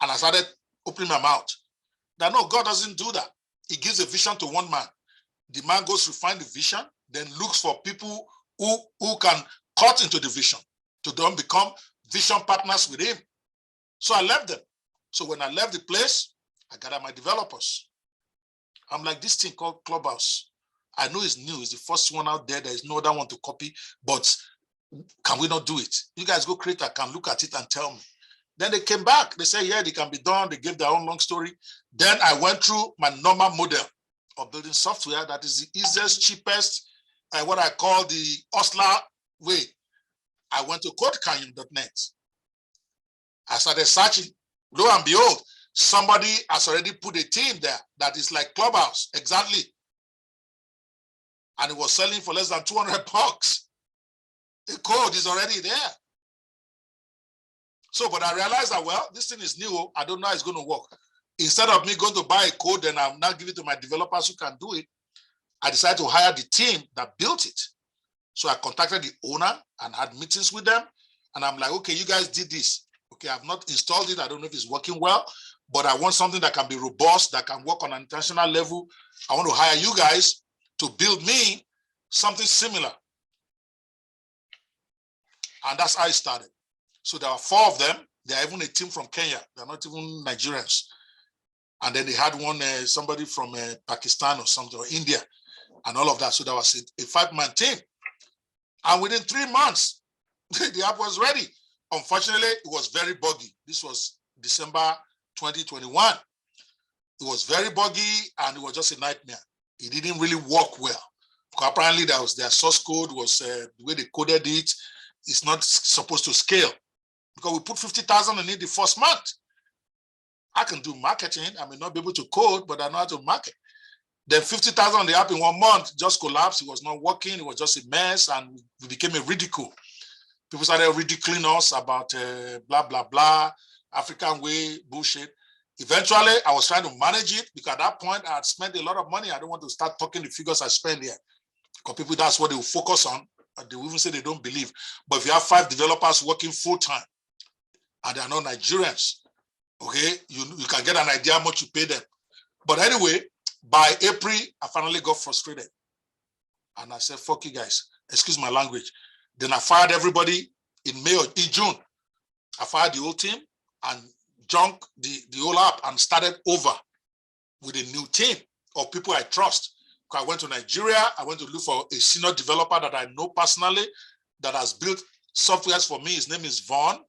and I started opening my mouth. That no, God doesn't do that. He gives a vision to one man. The man goes to find the vision, then looks for people who can cut into the vision to then become vision partners with him. So I left them. So when I left the place, I gathered my developers. I'm like, this thing called Clubhouse, I know it's new. It's the first one out there. There is no other one to copy, but can we not do it? You guys go create, I can look at it and tell me. Then they came back. They said, yeah, they can be done. They gave their own long story. Then I went through my normal model of building software that is the easiest, cheapest, what I call the hustler way. I went to codecayum.net. I started searching. Lo and behold, somebody has already put a team there that is like Clubhouse, exactly. and it was selling for less than $200. The code is already there. So, but I realized that, well, this thing is new. I don't know how it's going to work. Instead of me going to buy a code and I'm now giving it to my developers who can do it, I decided to hire the team that built it. So I contacted the owner and had meetings with them. And I'm like, okay, you guys did this. Okay, I've not installed it. I don't know if it's working well, but I want something that can be robust, that can work on an international level. I want to hire you guys to build me something similar. And that's how it started. So there are 4 of them. They are even a team from Kenya. They're not even Nigerians. And then they had one, somebody from Pakistan or something, or India, and all of that. So there was a 5-man team. And within 3 months, the app was ready. Unfortunately, it was very buggy. This was December 2021. It was very buggy and it was just a nightmare. It didn't really work well. Because apparently their source code was, the way they coded it, it's not supposed to scale. Because we put 50,000 in it the first month. I can do marketing. I may not be able to code, but I know how to market. Then 50,000 on the app in 1 month just collapsed. It was not working. It was just a mess, and we became a ridicule. People started ridiculing us about blah, blah, blah, African way, bullshit. Eventually, I was trying to manage it because at that point, I had spent a lot of money. I don't want to start talking the figures I spend here. Because people, that's what they will focus on. They will even say they don't believe. But if you have 5 developers working full-time, and they are not Nigerians, okay, you can get an idea how much you pay them. But anyway, by April, I finally got frustrated. And I said, fuck you guys, excuse my language. Then I fired everybody in May or in June. I fired the whole team and junked the whole app and started over with a new team of people I trust. I went to Nigeria. I went to look for a senior developer that I know personally that has built softwares for me. His name is Vaughn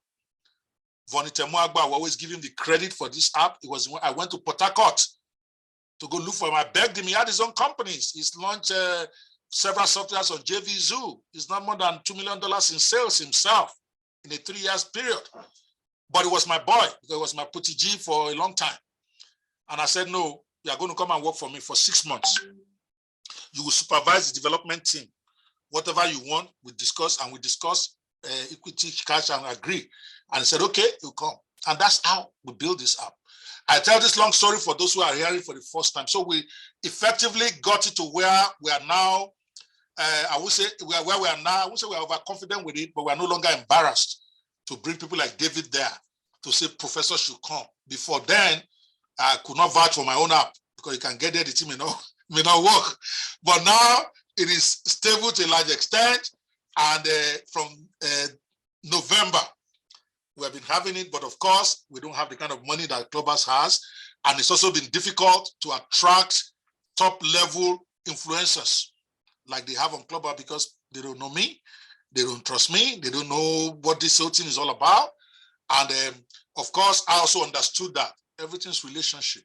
Itemuagba. I will always give him the credit for this app. It was when I went to Port Harcourt to go look for him. I begged him. He had his own companies. He's launched several softwares on JV Zoo. He's not more than $2 million in sales himself in a 3 years period. But it was my boy, because it was my protégé for a long time. And I said, no, you are going to come and work for me for 6 months. You will supervise the development team. Whatever you want, we discuss, and we discuss equity, cash, and agree. And he said, okay, you come. And that's how we build this app. I tell this long story for those who are hearing for the first time. So we effectively got it to where we are now. I would say where we are now. I would say we are overconfident with it, but we are no longer embarrassed to bring people like David there to say professor should come. Before then, I could not vouch for my own app because you can get there, the team may not work. But now it is stable to a large extent. And from November, we have been having it, but of course, we don't have the kind of money that Clubhouse has. And it's also been difficult to attract top-level influencers like they have on Clubhouse because they don't know me, they don't trust me, they don't know what this whole thing is all about. And of course, I also understood that everything's relationship.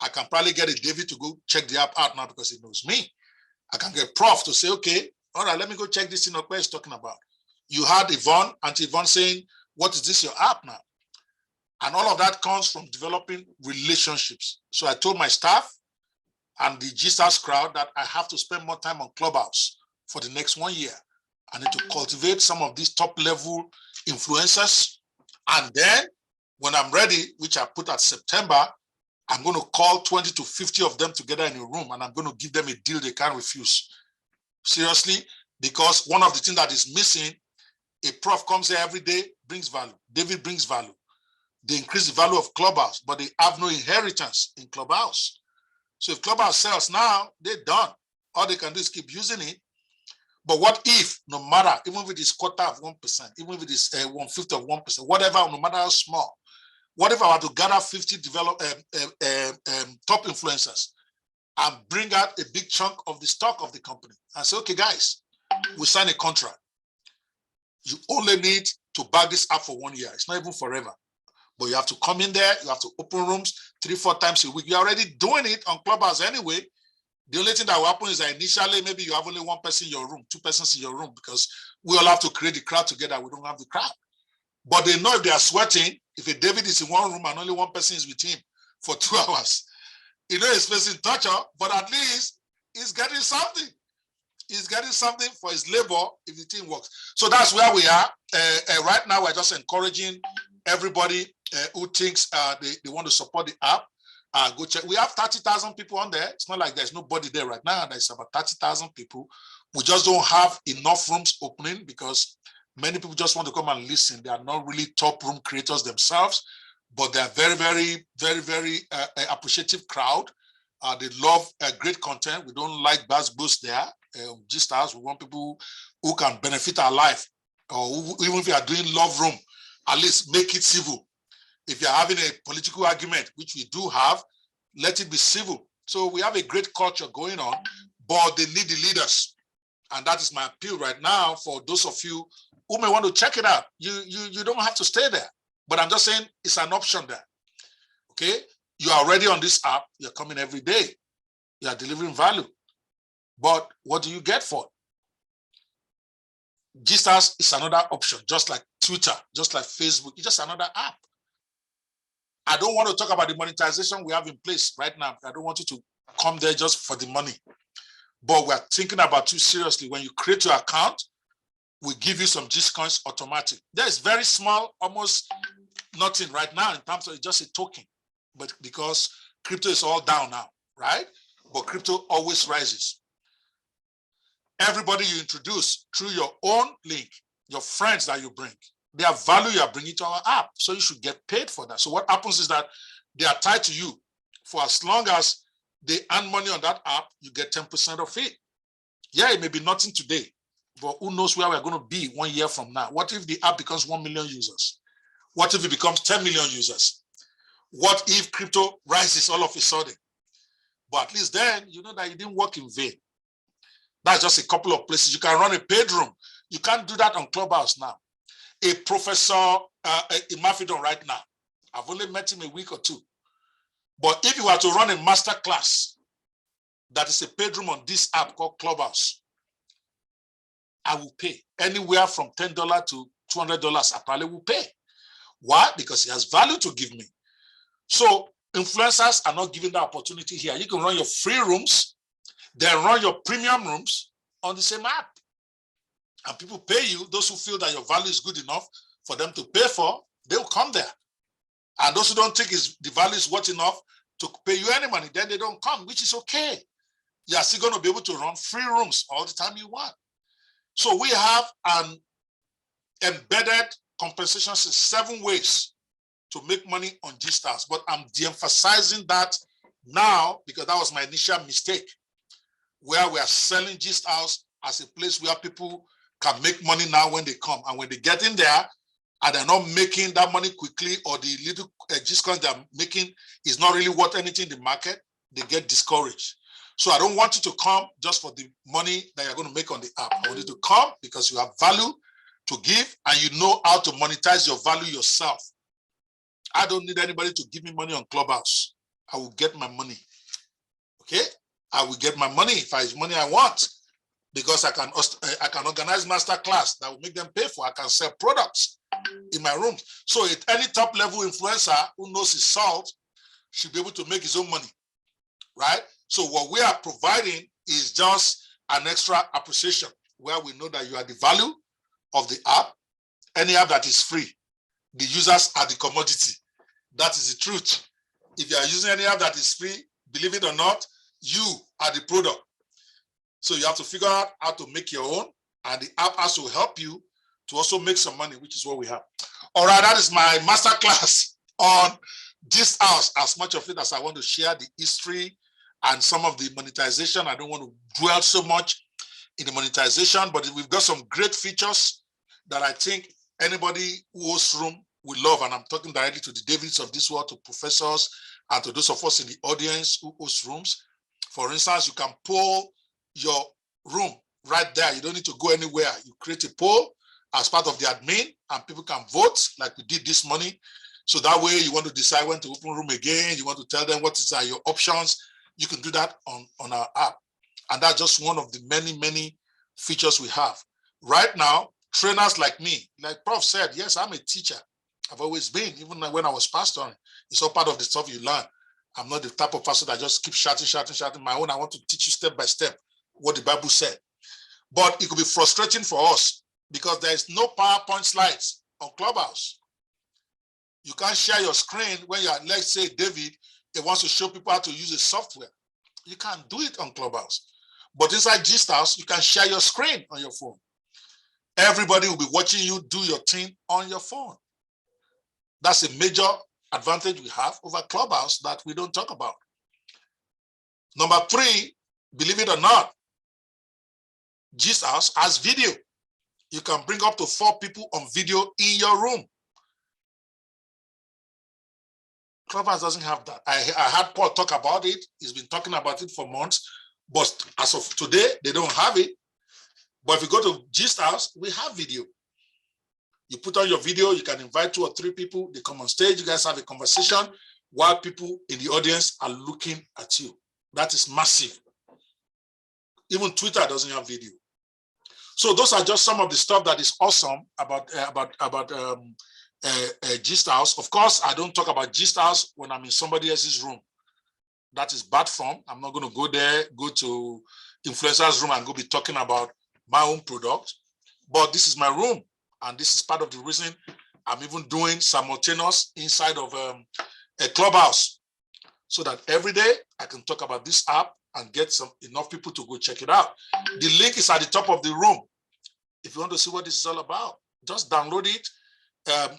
I can probably get a David to go check the app out now because he knows me. I can get Prof to say, okay, all right, let me go check this thing up where he's talking about. You had Yvonne, Auntie Yvonne saying, what is this, your app now? And all of that comes from developing relationships. So I told my staff and the GSTARS crowd that I have to spend more time on Clubhouse for the next 1 year. I need to cultivate some of these top level influencers. And then when I'm ready, which I put at September, I'm going to call 20 to 50 of them together in a room and I'm going to give them a deal they can't refuse. Seriously, because one of the things that is missing, a prof comes here every day, brings value. David brings value. They increase the value of Clubhouse, but they have no inheritance in Clubhouse. So if Clubhouse sells now, they're done. All they can do is keep using it. But what if, no matter, even if it is 1/4 of 1%, even if it is 1/5 of 1%, whatever, no matter how small, what if I were to gather 50 top influencers and bring out a big chunk of the stock of the company and say, okay, guys, we sign a contract. You only need to back this up for 1 year. It's not even forever. But you have to come in there. You have to open rooms 3-4 times a week. You're already doing it on Clubhouse anyway. The only thing that will happen is that initially, maybe you have only 1 person in your room, 2 persons in your room, because we all have to create the crowd together. We don't have the crowd. But they know if they are sweating, if a David is in 1 room and only 1 person is with him for 2 hours, he's facing torture, but at least he's getting something. He's getting something for his labor if the thing works. So that's where we are. Right now, we're just encouraging everybody who thinks they want to support the app. Go check. We have 30,000 people on there. It's not like there's nobody there right now. There's about 30,000 people. We just don't have enough rooms opening because many people just want to come and listen. They are not really top room creators themselves, but they're very, very, very, very appreciative crowd. They love great content. We don't like buzz boost there. Just as we want people who can benefit our life, or even if you are doing love room, at least make it civil. If you're having a political argument, which we do have, let it be civil. So we have a great culture going on, but they need the leaders. And that is my appeal right now for those of you who may want to check it out. You don't have to stay there, but I'm just saying it's an option there. Okay, you are already on this app. You're coming every day. You are delivering value. But what do you get for it? GStars is another option, just like Twitter, just like Facebook. It's just another app. I don't want to talk about the monetization we have in place right now. I don't want you to come there just for the money. But we're thinking about you seriously. When you create your account, we give you some Gcoins automatic. There's very small, almost nothing right now in terms of it's just a token. But because crypto is all down now, right? But crypto always rises. Everybody you introduce through your own link, your friends that you bring, their value you are bringing to our app. So you should get paid for that. So what happens is that they are tied to you. For as long as they earn money on that app, you get 10% of it. Yeah, it may be nothing today, but who knows where we're going to be 1 year from now? What if the app becomes 1 million users? What if it becomes 10 million users? What if crypto rises all of a sudden? But at least then, you know that you didn't work in vain. That's just a couple of places. You can run a paid room. You can't do that on Clubhouse now. A professor in Mafidon right now, I've only met him a week or two. But if you were to run a master class, that is a paid room on this app called Clubhouse, I will pay anywhere from $10 to $200. I probably will pay. Why? Because he has value to give me. So influencers are not given the opportunity here. You can run your free rooms, then run your premium rooms on the same app. And people pay you. Those who feel that your value is good enough for them to pay for, they will come there. And those who don't think the value is worth enough to pay you any money, then they don't come, which is okay. You are still going to be able to run free rooms all the time you want. So we have an embedded compensation in 7 ways to make money on GStars. But I'm de-emphasizing that now because that was my initial mistake, where we are selling GStars as a place where people can make money now when they come. And when they get in there and they're not making that money quickly, or the little Gcoins they're making is not really worth anything in the market, they get discouraged. So I don't want you to come just for the money that you're going to make on the app. I want you to come because you have value to give and you know how to monetize your value yourself. I don't need anybody to give me money on Clubhouse. I will get my money. Okay? I will get my money if it's money I want, because I can organize master class that will make them pay for. I can sell products in my rooms. So any top level influencer who knows his salt should be able to make his own money, right? So what we are providing is just an extra appreciation where we know that you are the value of the app. Any app that is free, the users are the commodity. That is the truth. If you are using any app that is free, believe it or not, you are the product. So you have to figure out how to make your own, and the app has to help you to also make some money, which is what we have. All right, that is my master class on this house. As much of it as I want to share the history and some of the monetization, I don't want to dwell so much in the monetization, but we've got some great features that I think anybody who hosts room will love. And I'm talking directly to the Davids of this world, to professors, and to those of us in the audience who host rooms. For instance, you can poll your room right there. You don't need to go anywhere. You create a poll as part of the admin, and people can vote like we did this morning. So that way, you want to decide when to open room again, you want to tell them what are your options, you can do that on our app. And that's just one of the many, many features we have. Right now, trainers like me, like Prof said, yes, I'm a teacher. I've always been, even when I was pastoring. It's all part of the stuff you learn. I'm not the type of pastor that just keeps shouting. My own, I want to teach you step by step what the Bible said. But it could be frustrating for us because there is no PowerPoint slides on Clubhouse. You can't share your screen when you're, let's say David, he wants to show people how to use a software. You can't do it on Clubhouse. But inside Gist House, you can share your screen on your phone. Everybody will be watching you do your thing on your phone. That's a major advantage we have over Clubhouse that we don't talk about. Number three, believe it or not, Gist House has video. You can bring up to 4 people on video in your room. Clubhouse doesn't have that. I had Paul talk about it. He's been talking about it for months, but as of today, they don't have it. But if you go to Gist House, we have video. You put on your video, you can invite 2 or 3 people, they come on stage, you guys have a conversation while people in the audience are looking at you. That is massive. Even Twitter doesn't have video. So those are just some of the stuff that is awesome about Gist House. Of course, I don't talk about Gist House when I'm in somebody else's room. That is bad form. I'm not going to go there, go to influencer's room and go be talking about my own product. But this is my room. And this is part of the reason I'm even doing simultaneous inside of a Clubhouse, so that every day I can talk about this app and get enough people to go check it out. The link is at the top of the room. If you want to see what this is all about, just download it,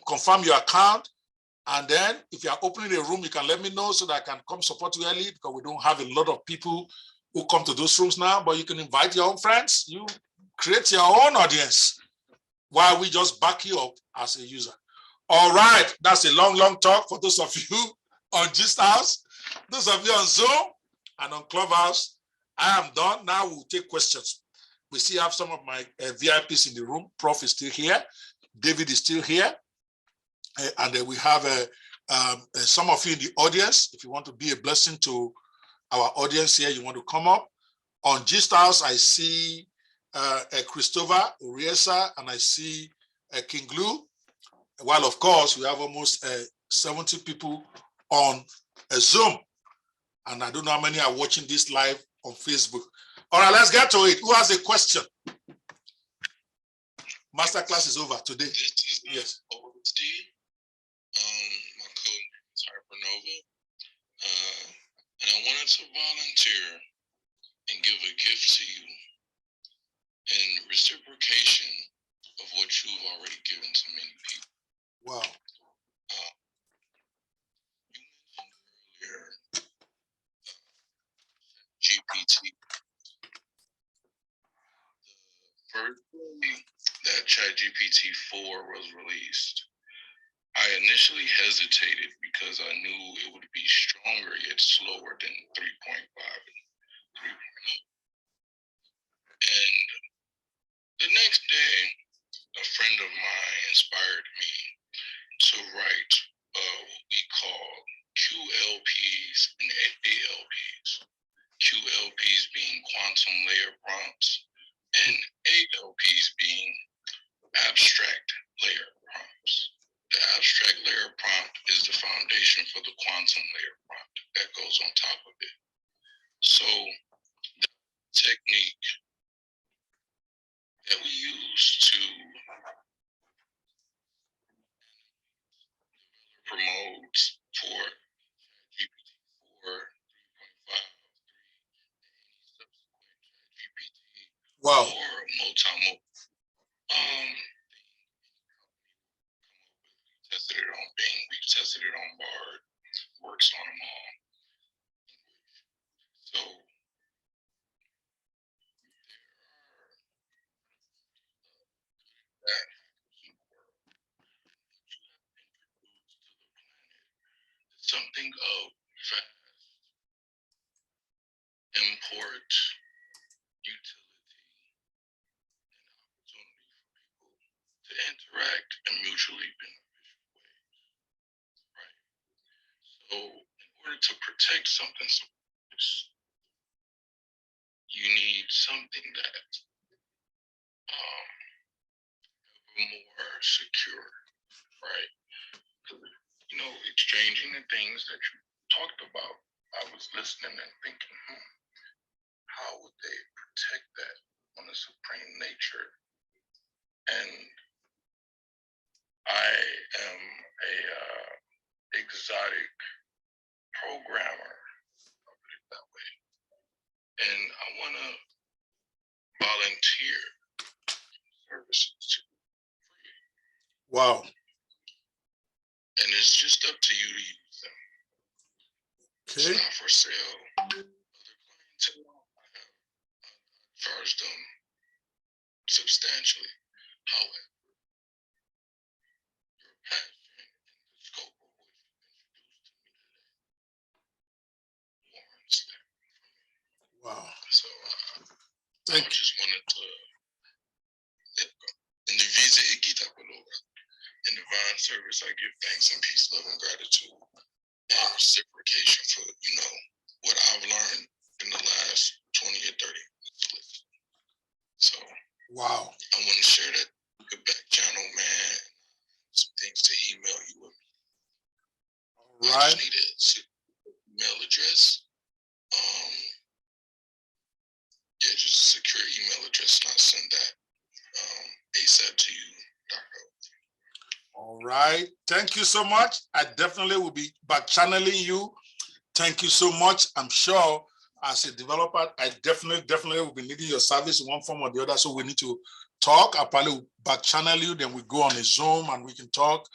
confirm your account, and then if you are opening a room, you can let me know so that I can come support you early, because we don't have a lot of people who come to those rooms now, but you can invite your own friends. You create your own audience while we just back you up as a user. All right, that's a long talk for those of you on Gist House, those of you on Zoom and on Clubhouse. I am done. Now we'll take questions. We still have some of my VIPs in the room. Prof is still here. David is still here. And then we have some of you in the audience. If you want to be a blessing to our audience here, you want to come up. On Gist House, I see Christopher Uriesa, and I see King Glue. While of course we have almost 70 people on Zoom, and I don't know how many are watching this live on Facebook. All right, let's get to it. Who has a question? Masterclass is over today. This is yes. OSD. My code is Hypernova, and I wanted to volunteer and give a gift to you in reciprocation of what you've already given to many people. Wow. You mentioned earlier GPT. The first day that ChatGPT 4 was released, I initially hesitated because I knew it would be stronger yet slower than 3.5 and 3.0. And the next day, a friend of mine inspired me to write what we call QLPs and ALPs. QLPs being quantum layer prompts and ALPs being abstract layer prompts. The abstract layer prompt is the foundation for the quantum layer prompt that goes on top of it. So the technique that we use to promote for GPT-4, 3.5, 3, and any subsequent GPT Wow. or multimodal. We tested it on Bing, we tested it on Bard, works on them all. So there are something of fast import utility and opportunity for people to interact in mutually beneficial ways, right? So in order to protect something so you need something that more secure, right? You know, exchanging the things that you talked about, I was listening and thinking, how would they protect that on the supreme nature. And I am a exotic programmer, I'll put it that way. And I want to volunteer services to Wow. and it's just up to you to use them. Okay. It's not for sale. Other clientele, I have charged them substantially. However, your passion and the scope of what you introduced to me today warrants that. Wow. So I Thank you. just wanted to, in the visa Igita Palora, in divine service, I give thanks and peace, love, and gratitude and reciprocation for, what I've learned in the last 20 or 30 minutes. So Wow. I want to share that good back channel, man. Some things to email you with. All I right. just need a email address. Yeah, just a secure email address, and I'll send that ASAP to you, Dr. All right. Thank you so much. I definitely will be back channeling you. Thank you so much. I'm sure as a developer, I definitely will be needing your service in one form or the other. So we need to talk. I'll probably back channel you. Then we go on a Zoom and we can talk.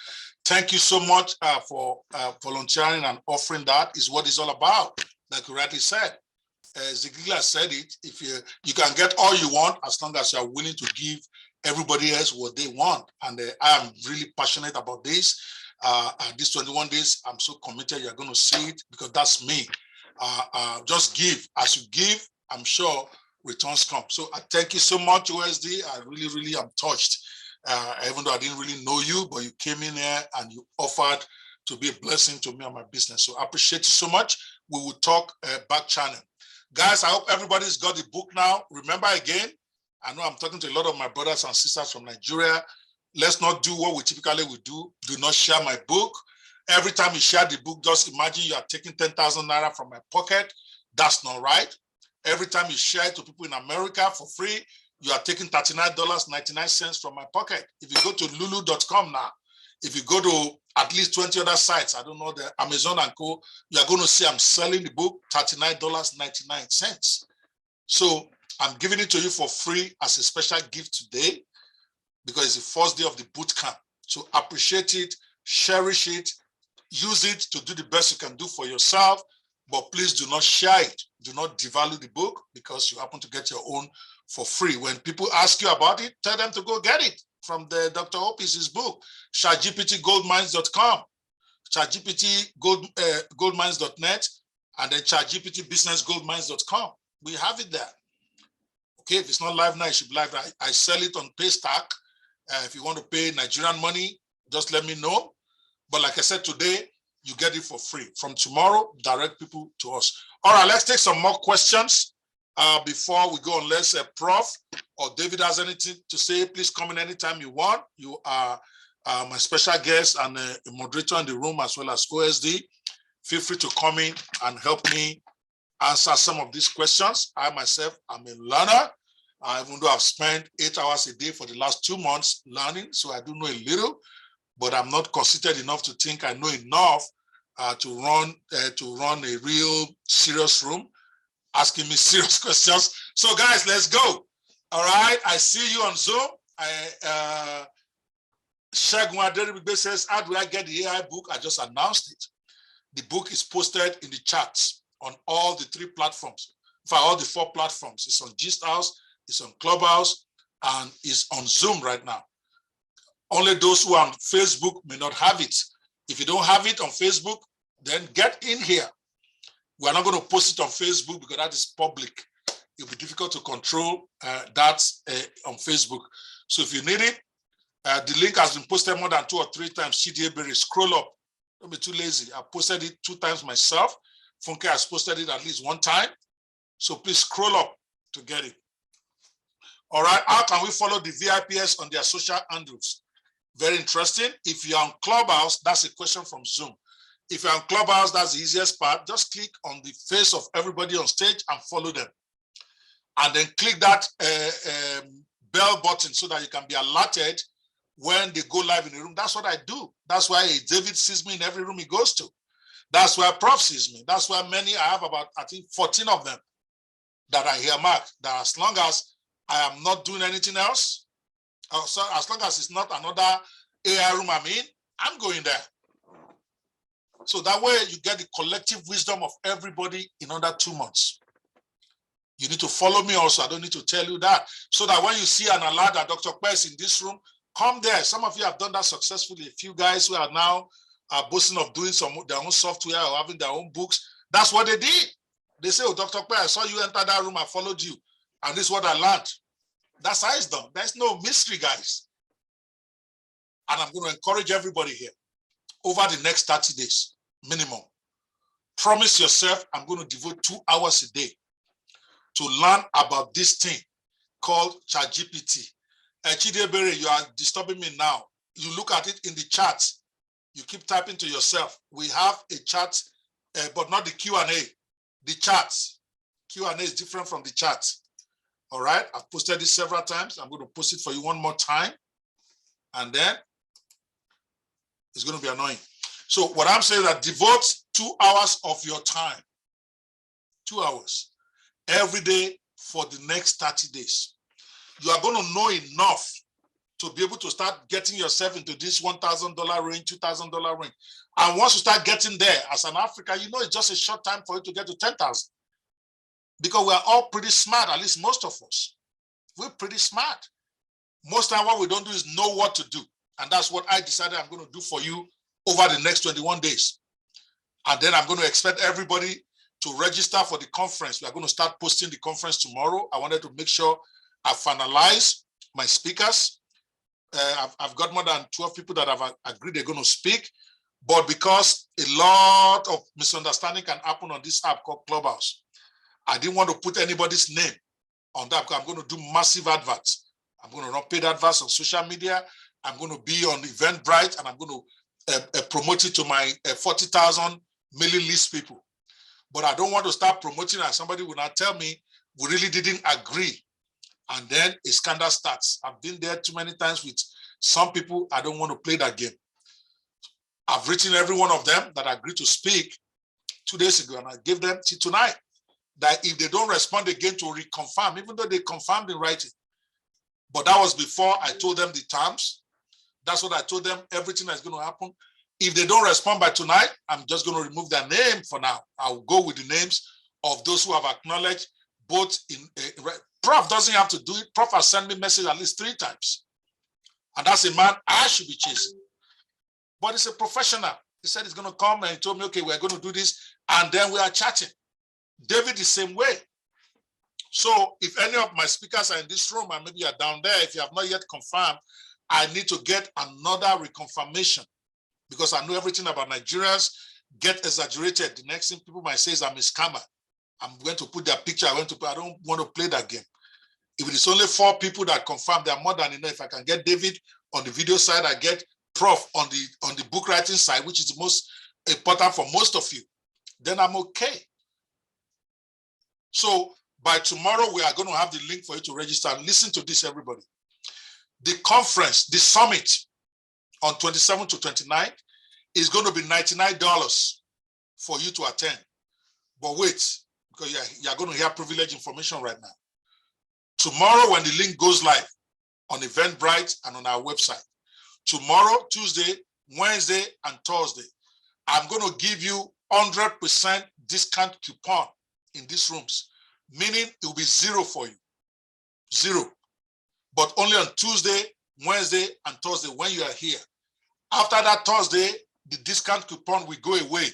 Thank you so much for volunteering and offering that is what it's all about. Like you rightly said. Zigila said it, if you can get all you want as long as you are willing to give everybody else what they want. And I am really passionate about this. These 21 days, I'm so committed. You're going to see it because that's me. Just give. As you give, I'm sure returns come. So I thank you so much, OSD. I really am touched. Even though I didn't really know you, but you came in here and you offered to be a blessing to me and my business. So I appreciate you so much. We will talk back channel. Guys, I hope everybody's got the book now. Remember again, I know I'm talking to a lot of my brothers and sisters from Nigeria. Let's not do what we typically would do. Do not share my book. Every time you share the book, just imagine you are taking 10,000 Naira from my pocket. That's not right. Every time you share it to people in America for free, you are taking $39.99 from my pocket. If you go to lulu.com now, if you go to at least 20 other sites, I don't know, the Amazon and Co, you are going to see I'm selling the book $39.99. So I'm giving it to you for free as a special gift today because it's the first day of the boot camp. So appreciate it, cherish it, use it to do the best you can do for yourself, but please do not share it. Do not devalue the book because you happen to get your own for free. When people ask you about it, tell them to go get it from the Dr. Opis' book, ChatGPTGoldmines.com, ChatGPT Goldmines.net, and then ChatGPTBusinessGoldmines.com. We have it there. Okay, if it's not live now, it should be live. I sell it on Paystack. If you want to pay Nigerian money, just let me know. But like I said, today, you get it for free. From tomorrow, direct people to us. All right, let's take some more questions before we go. Unless Prof or David has anything to say, please come in anytime you want. You are my special guest and a moderator in the room as well as OSD. Feel free to come in and help me answer some of these questions. I myself am a learner. Even though I've spent 8 hours a day for the last 2 months learning, so I do know a little, but I'm not considered enough to think I know enough to run a real serious room, asking me serious questions. So guys, let's go. All right, I see you on Zoom. Shegun Aderibigbe says, how do I get the AI book? I just announced it. The book is posted in the chats on all the 3 platforms, for all the 4 platforms. It's on Gist House, it's on Clubhouse, and it's on Zoom right now. Only those who are on Facebook may not have it. If you don't have it on Facebook, then get in here. We're not going to post it on Facebook because that is public. It'll be difficult to control that on Facebook. So if you need it, the link has been posted more than 2 or 3 times. CDA Berry, scroll up. Don't be too lazy. I posted it 2 times myself. Funke has posted it at least 1 time. So please scroll up to get it. All right, how can we follow the VIPs on their social handles? Very interesting. If you're on Clubhouse, that's a question from Zoom. If you're on Clubhouse, that's the easiest part. Just click on the face of everybody on stage and follow them. and then click that bell button so that you can be alerted when they go live in the room. That's what I do. That's why David sees me in every room he goes to. That's why Prof sees me. That's why many, I have about, I think, 14 of them that I hear mark, that as long as I am not doing anything else, so as long as it's not another AI room I'm in, I'm going there. So that way you get the collective wisdom of everybody in under 2 months. You need to follow me also. I don't need to tell you that. So that when you see an alert that Dr. Quest in this room, come there. Some of you have done that successfully. A few guys who are now boasting of doing their own software or having their own books. That's what they did. They say, oh, Dr. Quest, I saw you enter that room. I followed you. And this is what I learned. That's how it's done. There's no mystery, guys. And I'm going to encourage everybody here over the next 30 days, minimum. Promise yourself, I'm going to devote 2 hours a day to learn about this thing called ChatGPT. Chidebere, you are disturbing me now. You look at it in the chat. You keep typing to yourself. We have a chat, but not the Q&A. The chat. Q&A is different from the chat. All right, I've posted this several times. I'm going to post it for you one more time. And then it's going to be annoying. So what I'm saying is that devote 2 hours of your time, 2 hours, every day for the next 30 days. You are going to know enough to be able to start getting yourself into this $1,000 range, $2,000 range. And once you start getting there as an African, you know it's just a short time for you to get to 10,000. Because we're all pretty smart, at least most of us. We're pretty smart. Most time what we don't do is know what to do. And that's what I decided I'm going to do for you over the next 21 days. And then I'm going to expect everybody to register for the conference. We are going to start posting the conference tomorrow. I wanted to make sure I finalize my speakers. I've got more than 12 people that have agreed they're going to speak. But because a lot of misunderstanding can happen on this app called Clubhouse, I didn't want to put anybody's name on that because I'm going to do massive adverts. I'm going to run paid adverts on social media. I'm going to be on Eventbrite, and I'm going to promote it to my 40,000 mailing list people. But I don't want to start promoting and somebody will not tell me we really didn't agree. And then a scandal starts. I've been there too many times with some people. I don't want to play that game. I've written every one of them that agreed to speak 2 days ago, and I gave them till tonight that if they don't respond again to reconfirm, even though they confirmed in writing. But that was before I told them the terms. That's what I told them, everything that's going to happen. If they don't respond by tonight, I'm just going to remove their name for now. I'll go with the names of those who have acknowledged both in Prof doesn't have to do it. Prof has sent me message at least 3 times. And that's a man I should be chasing. But he's a professional. He said he's going to come and he told me, okay, we're going to do this. And then we are chatting. David the same way. So if any of my speakers are in this room and maybe you're down there, if you have not yet confirmed, I need to get another reconfirmation because I know everything about Nigerians get exaggerated. The next thing people might say is I'm a scammer. I'm going to put their picture. I don't want to play that game. If it is only 4 people that confirm, they are more than enough. If I can get David on the video side, I get Prof on the book writing side, which is the most important for most of you, then I'm okay. So by tomorrow, we are going to have the link for you to register. And listen to this, everybody. The conference, the summit on 27th to 29th is going to be $99 for you to attend. But wait, because you're going to hear privileged information right now. Tomorrow, when the link goes live on Eventbrite and on our website, tomorrow, Tuesday, Wednesday, and Thursday, I'm going to give you 100% discount coupon in these rooms, meaning it will be 0 for you, 0. But only on Tuesday, Wednesday, and Thursday when you are here. After that Thursday, the discount coupon will go away.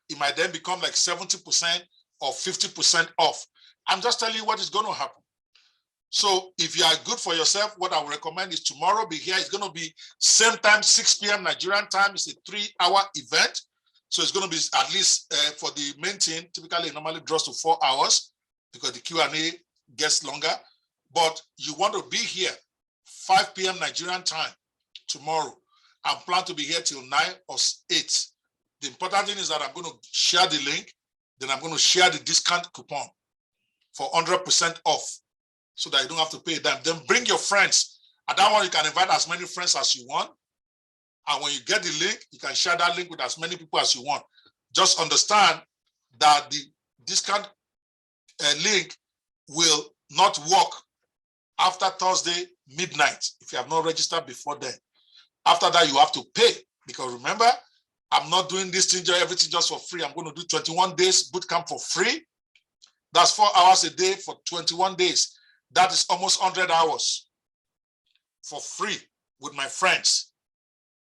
It might then become like 70% or 50% off. I'm just telling you what is going to happen. So if you are good for yourself, what I would recommend is tomorrow be here. It's going to be same time, 6 p.m. Nigerian time. It's a 3-hour event. So it's going to be at least for the main team, typically it normally draws to 4 hours because the Q&A gets longer. But you want to be here 5 p.m. Nigerian time tomorrow. I plan to be here till 9 or 8. The important thing is that I'm going to share the link. Then I'm going to share the discount coupon. for 100% off, so that you don't have to pay them. Then bring your friends. At that one, you can invite as many friends as you want. And when you get the link, you can share that link with as many people as you want. Just understand that the discount link will not work after Thursday midnight if you have not registered before then. After that, you have to pay, because remember, I'm not doing this thing, everything just for free. I'm going to do 21 days bootcamp for free. That's 4 hours a day for 21 days. That is almost 100 hours for free with my friends.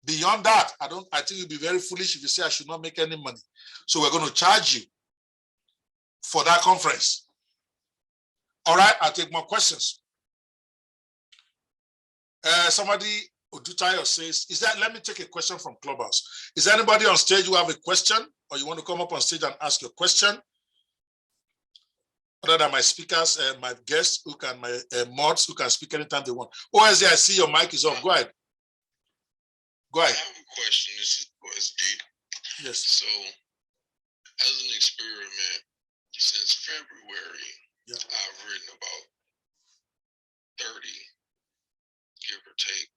Beyond that, I think you'd be very foolish if you say I should not make any money. So we're going to charge you for that conference. All right, I'll take more questions. Somebody, Odutayo says, let me take a question from Clubhouse. Is there anybody on stage who have a question, or you want to come up on stage and ask your question? Other than my speakers, my guests, my mods, who can speak anytime they want. OSD, I see your mic is off. Go ahead. Go ahead. I have a question. This is OSD. Yes. So, as an experiment, since February, I've written about 30, give or take,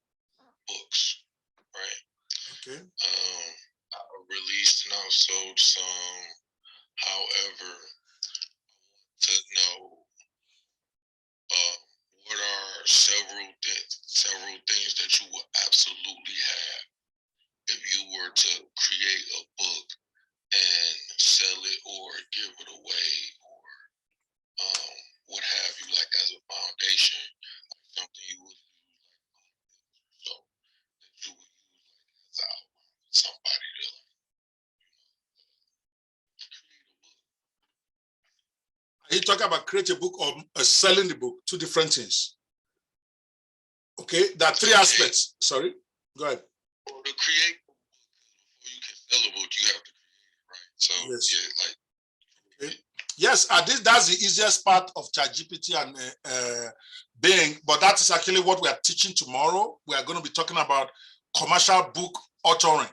books, right? Okay. I released and I've sold some. However, I want to know what are several things that you will absolutely have if you were to create a book and sell it or give it away, or what have you, like as a foundation, like something you would use, so that you would use like as an outline for somebody to like, create a book. Are you talking about create a book or selling the book? Two different things. Okay, there are three aspects. Sorry, go ahead. Or to create a book, before you can sell a book, you have to create it, right? So yes. Yeah, like. Okay. Yes, that's the easiest part of ChatGPT and Bing, but that is actually what we are teaching tomorrow. We are going to be talking about commercial book authoring,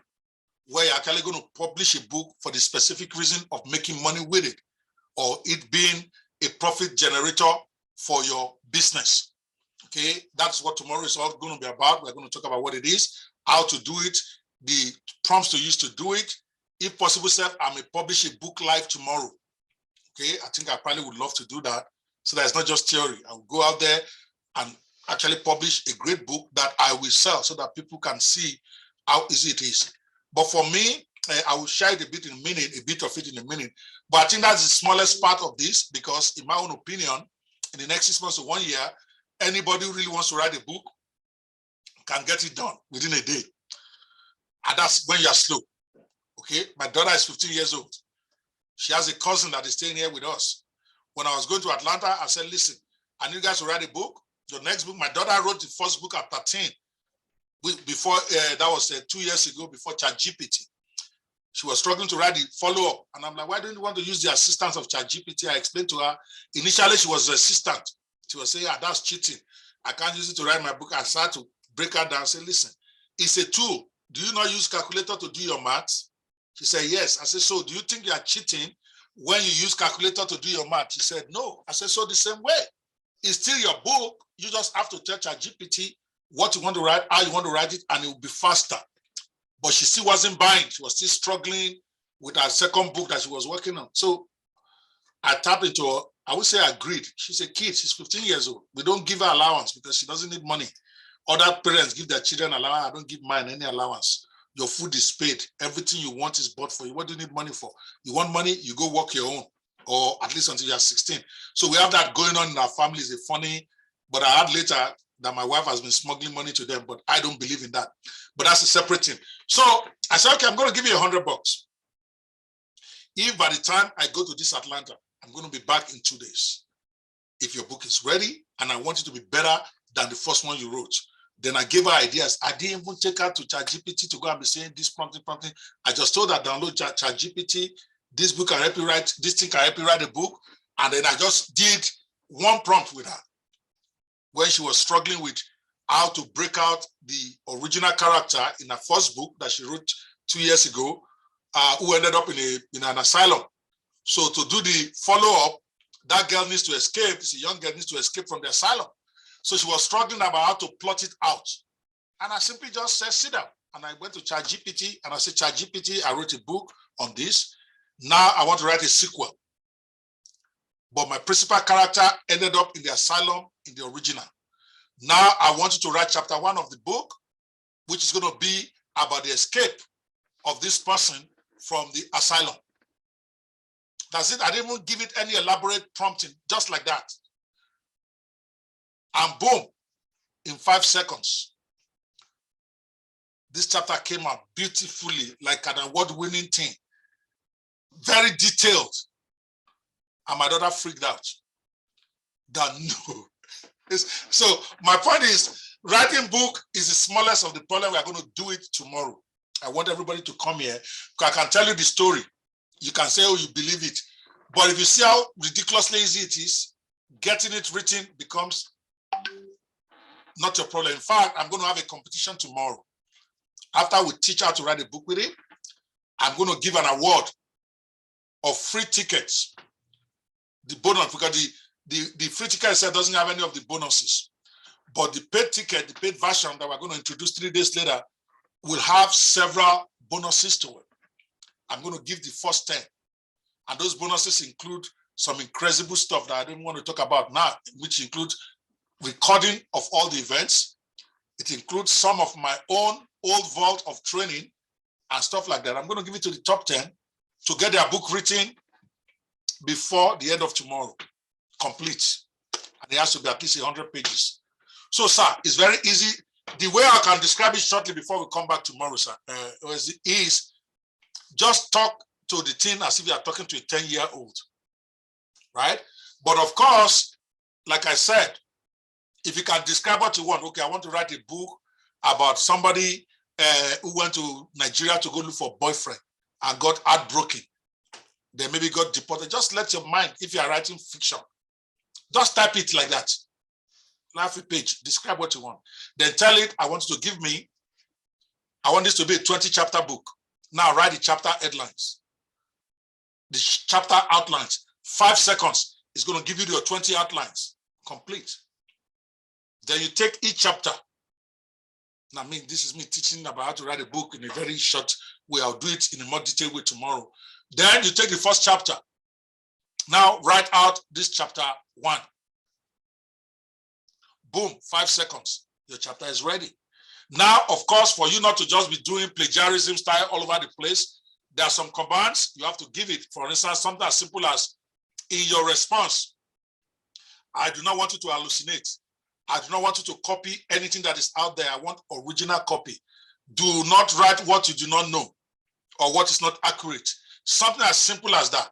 where you're actually going to publish a book for the specific reason of making money with it, or it being a profit generator for your business. Okay, that's what tomorrow is all going to be about. We're going to talk about what it is, how to do it, the prompts to use to do it. If possible, I may publish a book live tomorrow. Okay, I think I probably would love to do that. So that it's not just theory. I will go out there and actually publish a great book that I will sell so that people can see how easy it is. But for me, I will share it a bit of it in a minute. But I think that's the smallest part of this, because in my own opinion, in the next 6 months to 1 year, anybody who really wants to write a book can get it done within a day. And that's when you're slow. Okay, my daughter is 15 years old. She has a cousin that is staying here with us. When I was going to Atlanta, I said, listen, I need you guys to write a book. Your next book, my daughter wrote the first book at 13. Before, that was 2 years ago, before ChatGPT. She was struggling to write the follow-up. And I'm like, why don't you want to use the assistance of ChatGPT? I explained to her. Initially, she was resistant. She was saying, that's cheating. I can't use it to write my book. I started to break her down and say, listen, it's a tool. Do you not use calculator to do your maths? She said, yes. I said, so do you think you are cheating when you use calculator to do your math? She said, no. I said, so the same way. It's still your book. You just have to tell ChatGPT what you want to write, how you want to write it, and it will be faster. But she still wasn't buying. She was still struggling with her second book that she was working on. So I tapped into her. I would say I agreed. She's a kid. She's 15 years old. We don't give her allowance because she doesn't need money. Other parents give their children allowance. I don't give mine any allowance. Your food is paid. Everything you want is bought for you. What do you need money for? You want money, you go work your own, or at least until you're 16. So we have that going on in our family. It's a funny, but I heard later that my wife has been smuggling money to them, but I don't believe in that. But that's a separate thing. So I said, okay, I'm going to give you $100. If by the time I go to this Atlanta, I'm going to be back in 2 days. If your book is ready and I want it to be better than the first one you wrote, then I gave her ideas. I didn't even take her to ChatGPT to go and be saying this prompting. I just told her, download ChatGPT. This book can help you write, this thing can help you write a book. And then I just did one prompt with her when she was struggling with how to break out the original character in her first book that she wrote 2 years ago, who ended up in an asylum. So to do the follow-up, that girl needs to escape. This young girl needs to escape from the asylum. So she was struggling about how to plot it out. And I simply just said, sit down. And I went to ChatGPT and I said, ChatGPT, I wrote a book on this. Now I want to write a sequel. But my principal character ended up in the asylum in the original. Now I want you to write chapter 1 of the book, which is going to be about the escape of this person from the asylum. That's it. I didn't even give it any elaborate prompting, just like that. And boom, in 5 seconds, this chapter came out beautifully, like an award-winning thing. Very detailed. And my daughter freaked out. That no. So my point is, writing book is the smallest of the problem. We are going to do it tomorrow. I want everybody to come here, because I can tell you the story. You can say, oh, you believe it. But if you see how ridiculously easy it is, getting it written becomes not your problem. In fact, I'm going to have a competition tomorrow. After we teach how to write a book with it, I'm going to give an award of free tickets. The bonus, because the free ticket itself doesn't have any of the bonuses. But the paid ticket, the paid version that we're going to introduce 3 days later, will have several bonuses to it. I'm going to give the first 10. And those bonuses include some incredible stuff that I don't want to talk about now, which includes recording of all the events. It includes some of my own old vault of training and stuff like that. I'm going to give it to the top 10 to get their book written before the end of tomorrow, complete. And it has to be at least 100 pages. So, sir, it's very easy. The way I can describe it shortly before we come back tomorrow, sir, is just talk to the teen as if you are talking to a 10-year-old, right? But of course, like I said, if you can describe what you want, okay, I want to write a book about somebody who went to Nigeria to go look for a boyfriend and got heartbroken. They maybe got deported. Just let your mind, if you are writing fiction, just type it like that. Half a page, describe what you want. Then tell it, I want you to give me, I want this to be a 20-chapter book. Now write the chapter headlines, the chapter outlines. 5 seconds is going to give you your 20 outlines, complete. Then you take each chapter. Now, I mean, this is me teaching about how to write a book in a very short way. I'll do it in a more detailed way tomorrow. Then you take the first chapter. Now write out this chapter 1. Boom, 5 seconds. Your chapter is ready. Now, of course, for you not to just be doing plagiarism style all over the place, there are some commands you have to give it. For instance, something as simple as, in your response, I do not want you to hallucinate. I do not want you to copy anything that is out there. I want original copy. Do not write what you do not know or what is not accurate. Something as simple as that.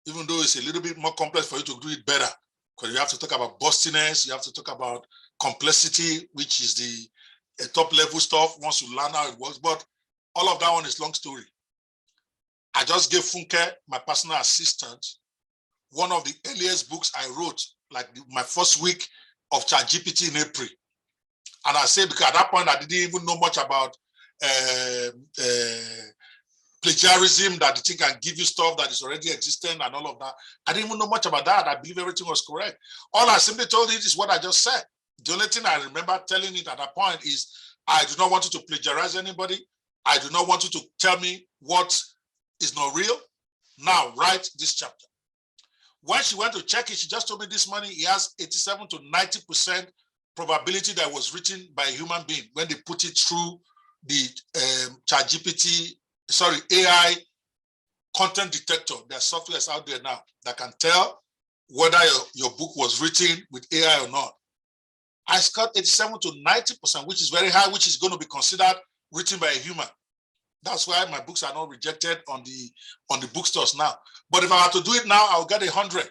Even though it's a little bit more complex for you to do it better, because you have to talk about bustiness, you have to talk about complexity, which is the top level stuff once you learn how it works. But all of that one is long story. I just gave Funke, my personal assistant, one of the earliest books I wrote, like my first week of ChatGPT in April. And I say, because at that point, I didn't even know much about plagiarism, that the thing can give you stuff that is already existing and all of that. I didn't even know much about that. I believe everything was correct. All I simply told it is what I just said. The only thing I remember telling it at that point is, I do not want you to plagiarize anybody. I do not want you to tell me what is not real. Now write this chapter. When she went to check it, she just told me this morning, it has 87 to 90% probability that it was written by a human being when they put it through the ChatGPT, sorry, AI content detector. There are softwares out there now that can tell whether your book was written with AI or not. I got 87 to 90%, which is very high, which is going to be considered written by a human. That's why my books are not rejected on the bookstores now. But if I had to do it now, I'll get 100,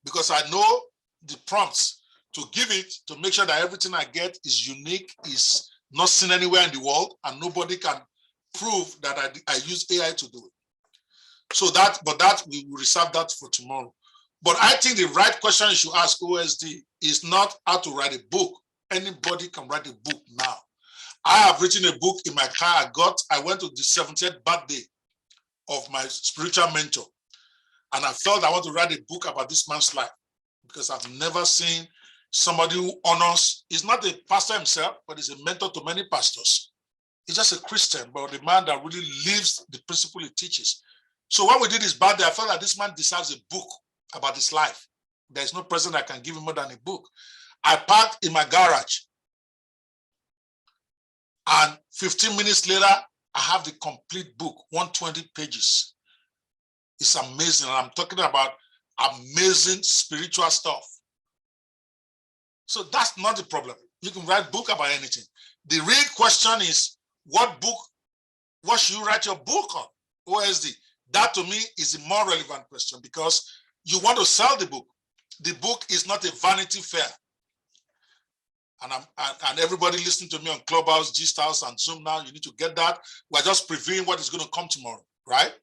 because I know the prompts to give it, to make sure that everything I get is unique, is not seen anywhere in the world, and nobody can prove that I use AI to do it. So we will reserve that for tomorrow. But I think the right question you should ask OSD is not how to write a book. Anybody can write a book now. I have written a book in my car. I went to the 70th birthday of my spiritual mentor. And I felt I want to write a book about this man's life because I've never seen somebody who honors, he's not a pastor himself, but he's a mentor to many pastors. He's just a Christian, but the man that really lives the principle he teaches. So when we did his birthday, I felt that this man deserves a book about his life. There's no present I can give him more than a book. I parked in my garage, and 15 minutes later, I have the complete book, 120 pages. It's amazing, and I'm talking about amazing spiritual stuff. So that's not the problem. You can write a book about anything. The real question is, what should you write your book on? OSD. That to me is a more relevant question because you want to sell the book. The book is not a vanity fair. And everybody listening to me on Clubhouse, G-Stars, and Zoom now, you need to get that. We're just previewing what is going to come tomorrow, right?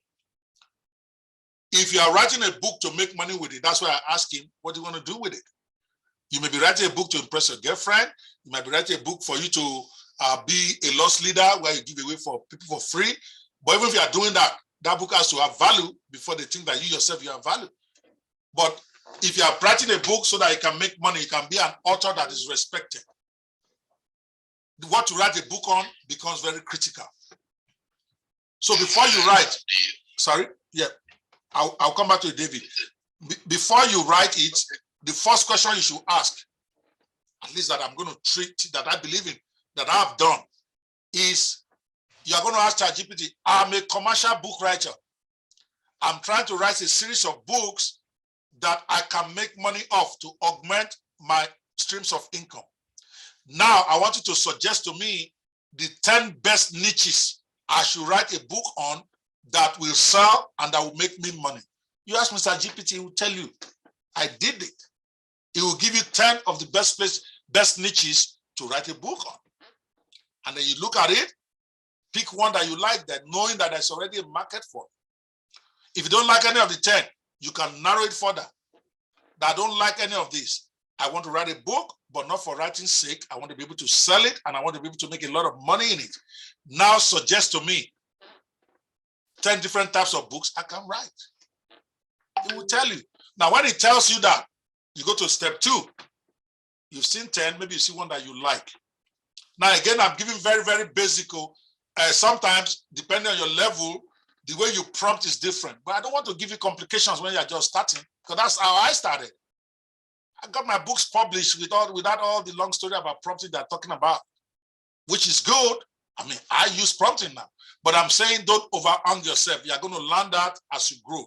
If you are writing a book to make money with it, that's why I ask him, what do you want to do with it? You may be writing a book to impress your girlfriend. You might be writing a book for you to be a lost leader where you give away for people for free. But even if you are doing that, that book has to have value before they think that you yourself, you have value. But if you are writing a book so that you can make money, you can be an author that is respected. What to write a book on becomes very critical. So before you write, sorry, yeah, I'll come back to you, David. Before you write it, the first question you should ask, at least that I'm going to treat, that I believe in, that I've done, is you're going to ask ChatGPT, I'm a commercial book writer. I'm trying to write a series of books that I can make money off to augment my streams of income. Now, I want you to suggest to me the 10 best niches I should write a book on that will sell and that will make me money. You ask Mr. GPT, he will tell you, I did it. He will give you 10 of the best niches to write a book on. And then you look at it, pick one that you like, that knowing that there's already a market for it. If you don't like any of the 10, you can narrow it further. That I don't like any of these. I want to write a book, but not for writing's sake. I want to be able to sell it, and I want to be able to make a lot of money in it. Now suggest to me 10 different types of books I can write. It will tell you. Now, when it tells you that, you go to step 2. You've seen 10, maybe you see one that you like. Now, again, I'm giving very, very basic. Sometimes, depending on your level, the way you prompt is different. But I don't want to give you complications when you're just starting, because that's how I started. I got my books published without all the long story about prompting they're talking about, which is good. I mean, I use prompting now, but I'm saying don't overwhelm yourself. You're going to learn that as you grow,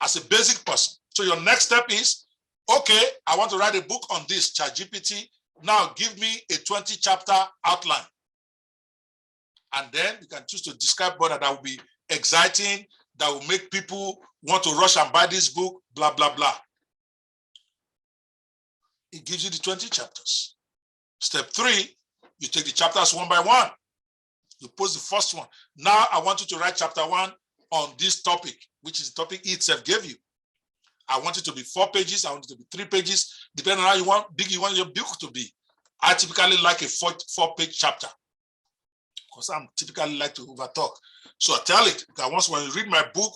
as a basic person. So your next step is, okay, I want to write a book on this, ChatGPT. Now give me a 20-chapter outline. And then you can choose to describe whether that will be exciting, that will make people want to rush and buy this book, blah, blah, blah. It gives you the 20 chapters. Step 3, you take the chapters one by one. You post the first one. Now I want you to write chapter 1 on this topic, which is the topic itself gave you. I want it to be 4 pages. I want it to be 3 pages, depending on how big you want your book to be. I typically like a 4-page chapter because I'm typically like to overtalk. So I tell it, because when you read my book,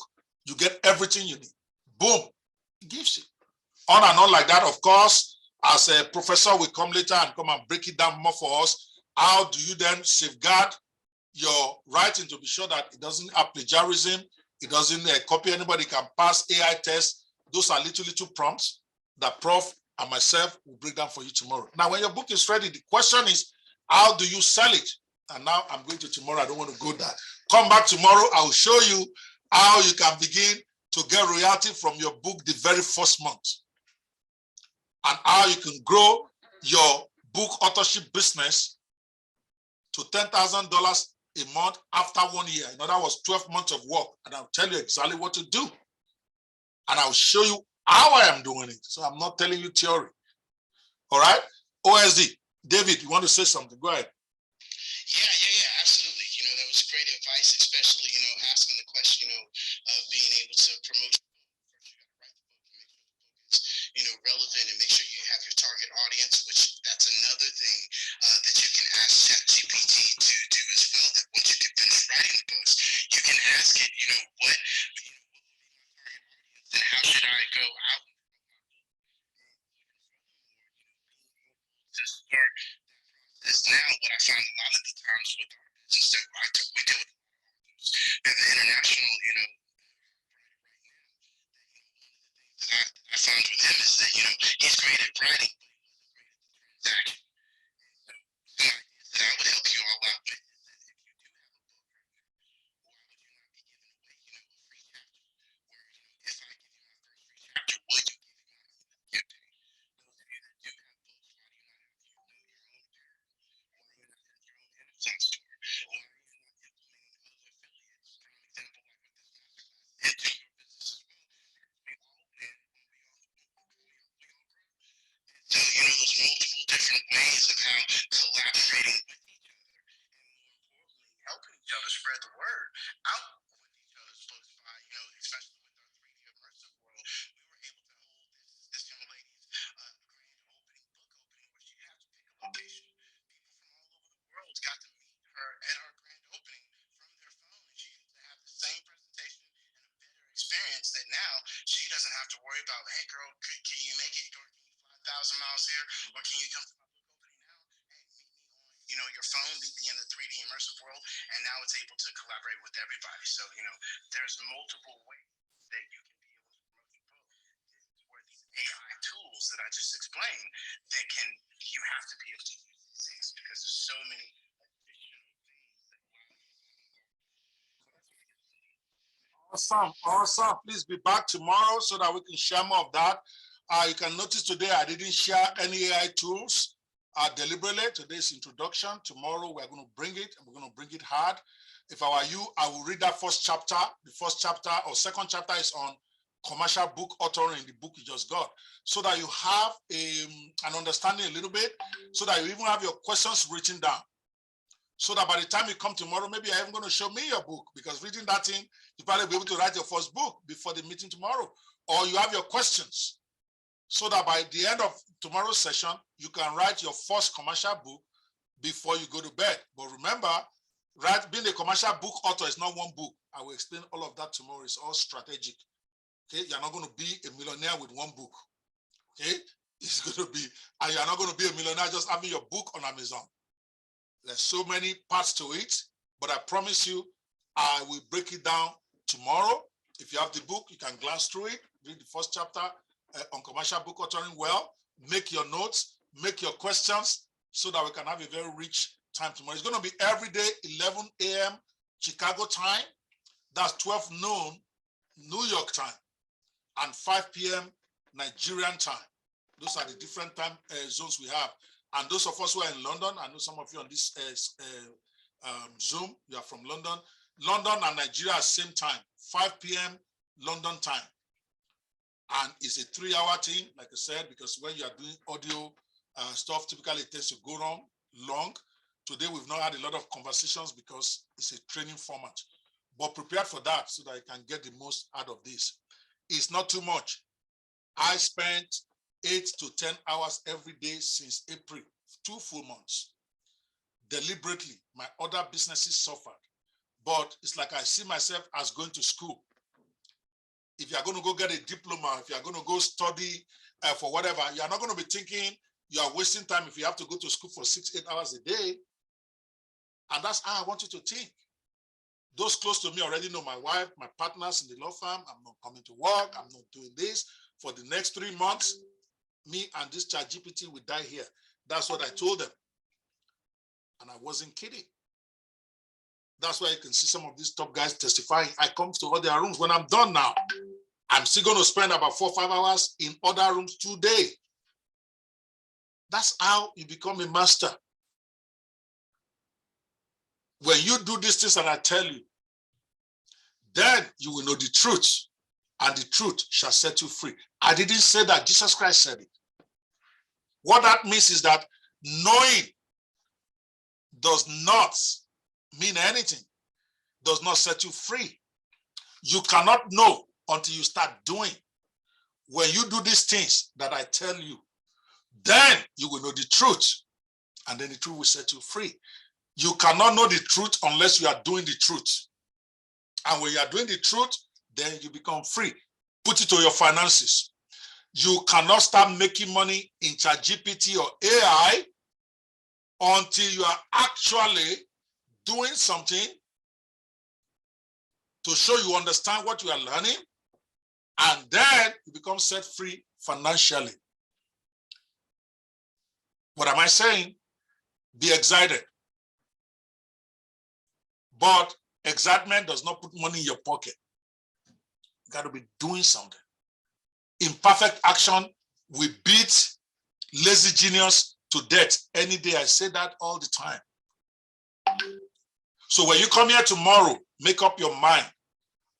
you get everything you need. Boom, it gives you. On and on like that, of course. As a professor will come later and come and break it down more for us. How do you then safeguard your writing to be sure that it doesn't have plagiarism, it doesn't copy anybody, can pass AI tests? Those are little prompts that Prof and myself will break down for you tomorrow. Now, when your book is ready, the question is, how do you sell it? And now I'm going to tomorrow. I don't want to go there. Come back tomorrow. I will show you how you can begin to get royalty from your book the very first month, and how you can grow your book authorship business to $10,000 a month after 1 year. In other words, 12 months of work. And I'll tell you exactly what to do. And I'll show you how I am doing it. So I'm not telling you theory. All right? OSD. David, you want to say something? Go ahead. Yeah, absolutely. That was great advice, especially, asking the question, of being able to promote. First, you got to write the book and make sure the book is, relevant, and make sure you have your target audience, which that's another thing that you can ask ChatGPT to do as well. That once you finish writing the post, you can ask it, what will be my target audience, and how lot of the times with our business that we deal with and the international, that I found with him is that, he's great at writing, but he wasn't great at the transaction. Some ideas that I would help you all out with is that if you do have a book, why would you not be giving away, a free chapter? Where, if I give you my first free chapter, will you give me my campaign? Those of you that do have books, why do you not have your own apparel? Why do you not have your own Amazon store? Why are you not implementing other affiliates, for example, like with this masterclass, into your business as well? We all win when we all grow. So, there's multiple different ways of how collaborating with each other and more importantly, helping each other spread the word out with each other's books by, especially with our 3D immersive world, we were able to hold this young lady's grand opening, book opening, where she had to pick a location. People from all over the world got to meet her at our grand opening from their phone, and she got to have the same presentation and a better experience that now she doesn't have to worry about, hey girl, can you make it, or can you fly 1,000 miles here, or can you come to my book opening now? Hey, meet me on, your phone, meet me in the 3D immersive world, and now it's able to collaborate with everybody. So, there's multiple ways that you can be able to promote your book. This is where these AI tools that I just explained, you have to be able to use these things because there's so many additional things that allow you to. Awesome. Please be back tomorrow so that we can share more of that. You can notice today I didn't share any AI tools deliberately. Today's introduction. Tomorrow we're going to bring it, and we're going to bring it hard. If I were you, I will read that first chapter. The first chapter or second chapter is on commercial book authoring, the book you just got, so that you have an understanding a little bit, so that you even have your questions written down. So that by the time you come tomorrow, maybe you're even going to show me your book, because reading that thing, you'll probably be able to write your first book before the meeting tomorrow, or you have your questions. So that by the end of tomorrow's session, you can write your first commercial book before you go to bed. But remember, being a commercial book author is not one book. I will explain all of that tomorrow. It's all strategic. Okay, you're not going to be a millionaire with one book. Okay, it's going to be, and you're not going to be a millionaire just having your book on Amazon. There's so many parts to it, but I promise you, I will break it down tomorrow. If you have the book, you can glance through it, read the first chapter on commercial book authoring well, make your notes, make your questions, so that we can have a very rich time tomorrow. It's going to be every day, 11 a.m. Chicago time. That's 12 noon New York time, and 5 p.m. Nigerian time. Those are the different time zones we have. And those of us who are in London, I know some of you on this Zoom, you are from London. London and Nigeria are same time, 5 p.m. London time. And it's a 3-hour thing, like I said, because when you are doing audio stuff, typically it tends to go on long. Today, we've not had a lot of conversations because it's a training format. But prepare for that so that you can get the most out of this. It's not too much. I spent 8 to 10 hours every day since April, 2 full months. Deliberately, my other businesses suffered. But it's like I see myself as going to school. If you're going to go get a diploma, if you're going to go study for whatever, you're not going to be thinking you are wasting time if you have to go to school for 6-8 hours a day. And that's how I want you to think. Those close to me already know my wife, my partners in the law firm. I'm not coming to work. I'm not doing this. For the next 3 months, me and this ChatGPT will die here. That's what I told them. And I wasn't kidding. That's why you can see some of these top guys testifying. I come to all their rooms. When I'm done now, I'm still going to spend about 4 or 5 hours in other rooms today. That's how you become a master. When you do these things that I tell you, then you will know the truth, and the truth shall set you free. I didn't say that. Jesus Christ said it. What that means is that knowing does not mean anything, does not set you free. You cannot know until you start doing. When you do these things that I tell you, then you will know the truth, and then the truth will set you free. You cannot know the truth unless you are doing the truth. And when you are doing the truth, then you become free. Put it to your finances. You cannot start making money in ChatGPT or AI until you are actually doing something to show you understand what you are learning, and then you become set free financially. What am I saying? Be excited. But excitement does not put money in your pocket. You got to be doing something. Imperfect action will beat lazy genius to death any day. I say that all the time. So when you come here tomorrow, make up your mind.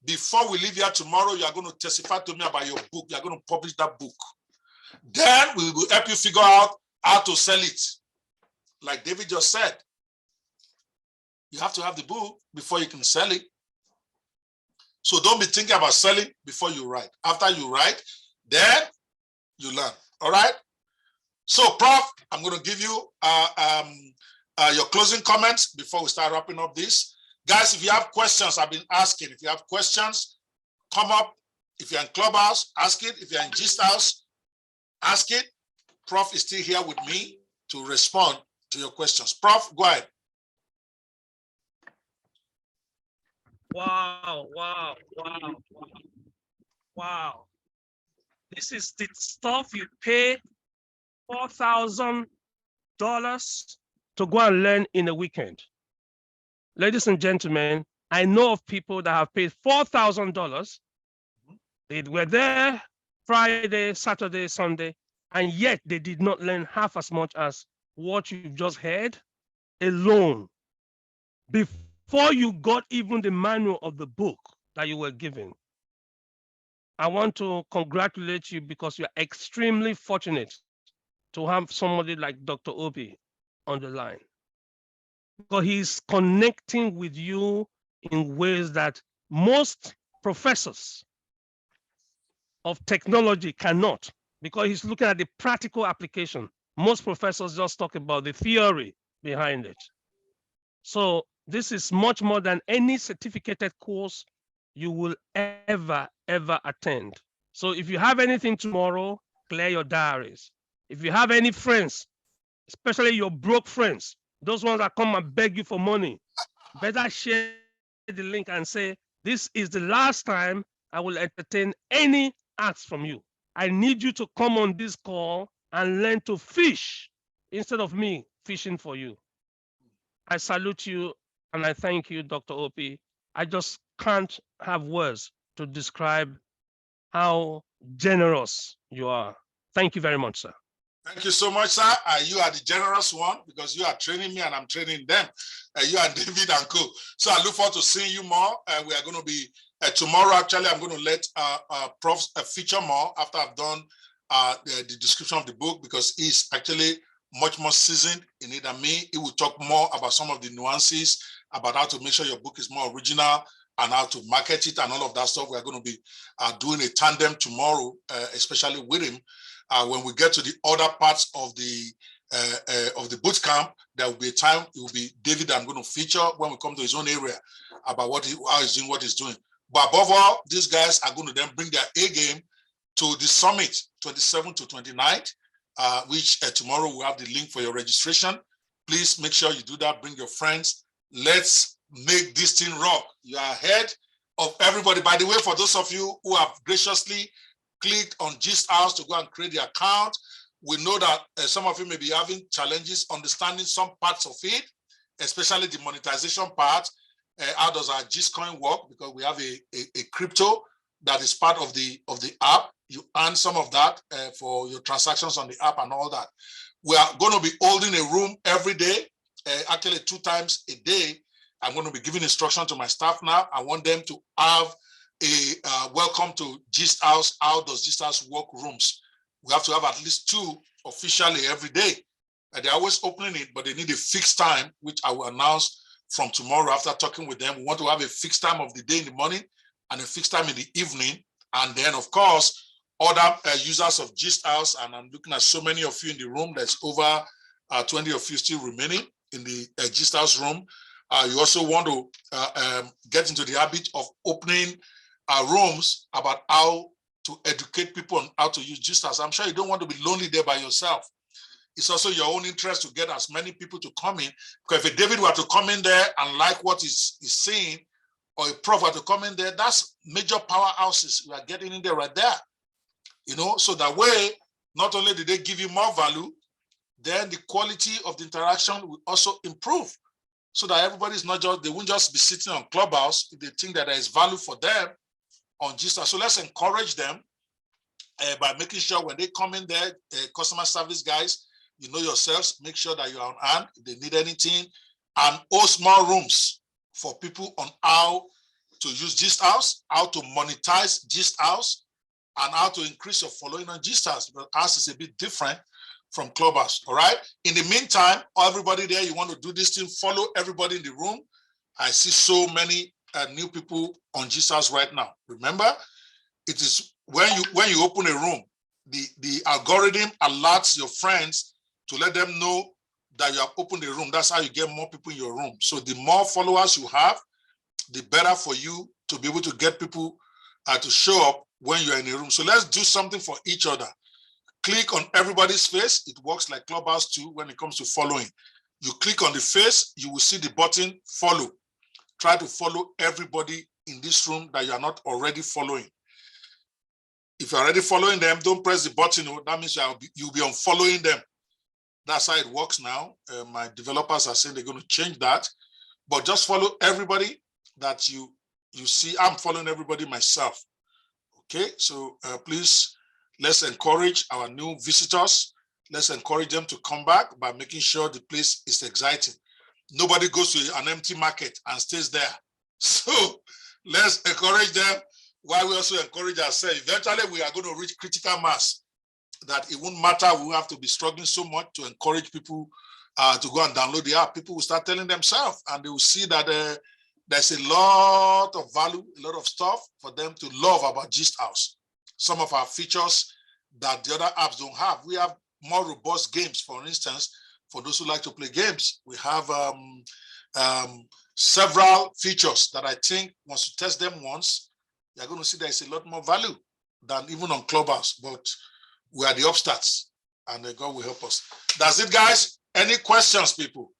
Before we leave here tomorrow, you are going to testify to me about your book. You are going to publish that book. Then we will help you figure out how to sell it. Like David just said, you have to have the book before you can sell it. So don't be thinking about selling before you write. After you write, then you learn. All right? So, Prof, I'm going to give you your closing comments before we start wrapping up this. Guys, if you have questions, I've been asking. If you have questions, come up. If you're in Clubhouse, ask it. If you're in Gist House, ask it. Prof is still here with me to respond to your questions. Prof, go ahead. Wow, wow, wow, wow, wow. This is the stuff you pay $4,000 to go and learn in a weekend. Ladies and gentlemen, I know of people that have paid $4,000. They were there Friday, Saturday, Sunday, and yet they did not learn half as much as what you've just heard alone. Before you got even the manual of the book that you were given. I want to congratulate you because you're extremely fortunate to have somebody like Dr. Obi on the line. Because he's connecting with you in ways that most professors of technology cannot, because he's looking at the practical application. Most professors just talk about the theory behind it. So this is much more than any certificated course you will ever attend. So if you have anything tomorrow, clear your diaries. If you have any friends, especially your broke friends, those ones that come and beg you for money, better share the link and say, this is the last time I will entertain any ask from you. I need you to come on this call and learn to fish instead of me fishing for you. I salute you and I thank you, Dr. Opie. I just can't have words to describe how generous you are. Thank you very much, sir. Thank you so much, sir. You are the generous one because you are training me and I'm training them. You are David and co. So I look forward to seeing you more. We are going to be tomorrow. Actually, I'm going to let Prof feature more after I've done the description of the book because he's actually much more seasoned in it than me. He will talk more about some of the nuances about how to make sure your book is more original and how to market it and all of that stuff. We're going to be doing a tandem tomorrow, especially with him. When we get to the other parts of the boot camp, there will be a time it will be David I'm going to feature when we come to his own area about how he's doing what he's doing. But above all, these guys are going to then bring their A game to the summit 27th to 29th, which tomorrow we'll have the link for your registration. Please make sure you do that. Bring your friends. Let's make this thing rock. You are ahead of everybody. By the way, for those of you who have graciously clicked on Gist House to go and create the account, we know that some of you may be having challenges understanding some parts of it, especially the monetization part. How does our Gist coin work? Because we have a crypto that is part of the app. You earn some of that for your transactions on the app and all that. We are going to be holding a room every day, actually 2 times a day. I'm going to be giving instruction to my staff now. I want them to have a welcome to Gist House. How does Gist House work rooms? We have to have at least 2 officially every day. They're always opening it, but they need a fixed time, which I will announce from tomorrow after talking with them. We want to have a fixed time of the day in the morning and a fixed time in the evening. And then, of course, other users of Gist House, and I'm looking at so many of you in the room, there's over 20 of you still remaining in the Gist House room. You also want to get into the habit of opening rooms about how to educate people on how to use Gist House. I'm sure you don't want to be lonely there by yourself. it's also your own interest to get as many people to come in. Because if a David were to come in there and like what he's seeing, or a prof were to come in there, that's major powerhouses we are getting in there right there. So that way, not only do they give you more value, then the quality of the interaction will also improve. So that everybody's not just, they won't just be sitting on Clubhouse if they think that there is value for them on Gstars. So let's encourage them by making sure when they come in there, customer service guys, you know yourselves, make sure that you're on hand if they need anything, and host more rooms for people on how to use Gstars, how to monetize Gstars, and how to increase your following on Gstars, because ours is a bit different from Clubhouse. All right. In the meantime, everybody there, you want to do this thing, follow everybody in the room. I see so many new people on Gstars right now. Remember, it is when you open a room, the algorithm alerts your friends to let them know that you have opened a room. That's how you get more people in your room. So the more followers you have, the better for you to be able to get people to show up when you're in a room. So let's do something for each other. Click on everybody's face. It works like Clubhouse too when it comes to following. You click on the face, you will see the button follow. Try to follow everybody in this room that you are not already following. If you're already following them, don't press the button. That means you'll be unfollowing them. That's how it works now. My developers are saying they're going to change that. But just follow everybody that you see. I'm following everybody myself. Okay, so please, let's encourage our new visitors. Let's encourage them to come back by making sure the place is exciting. Nobody goes to an empty market and stays there. So let's encourage them while we also encourage ourselves. Eventually, we are going to reach critical mass that it won't matter. We have to be struggling so much to encourage people to go and download the app. People will start telling themselves, and they will see that there's a lot of value, a lot of stuff for them to love about Gstars. Some of our features that the other apps don't have. We have more robust games, for instance, for those who like to play games. We have several features that I think once you test them once, you're going to see there's a lot more value than even on Clubhouse, but we are the upstarts, and God will help us. That's it, guys. Any questions, people?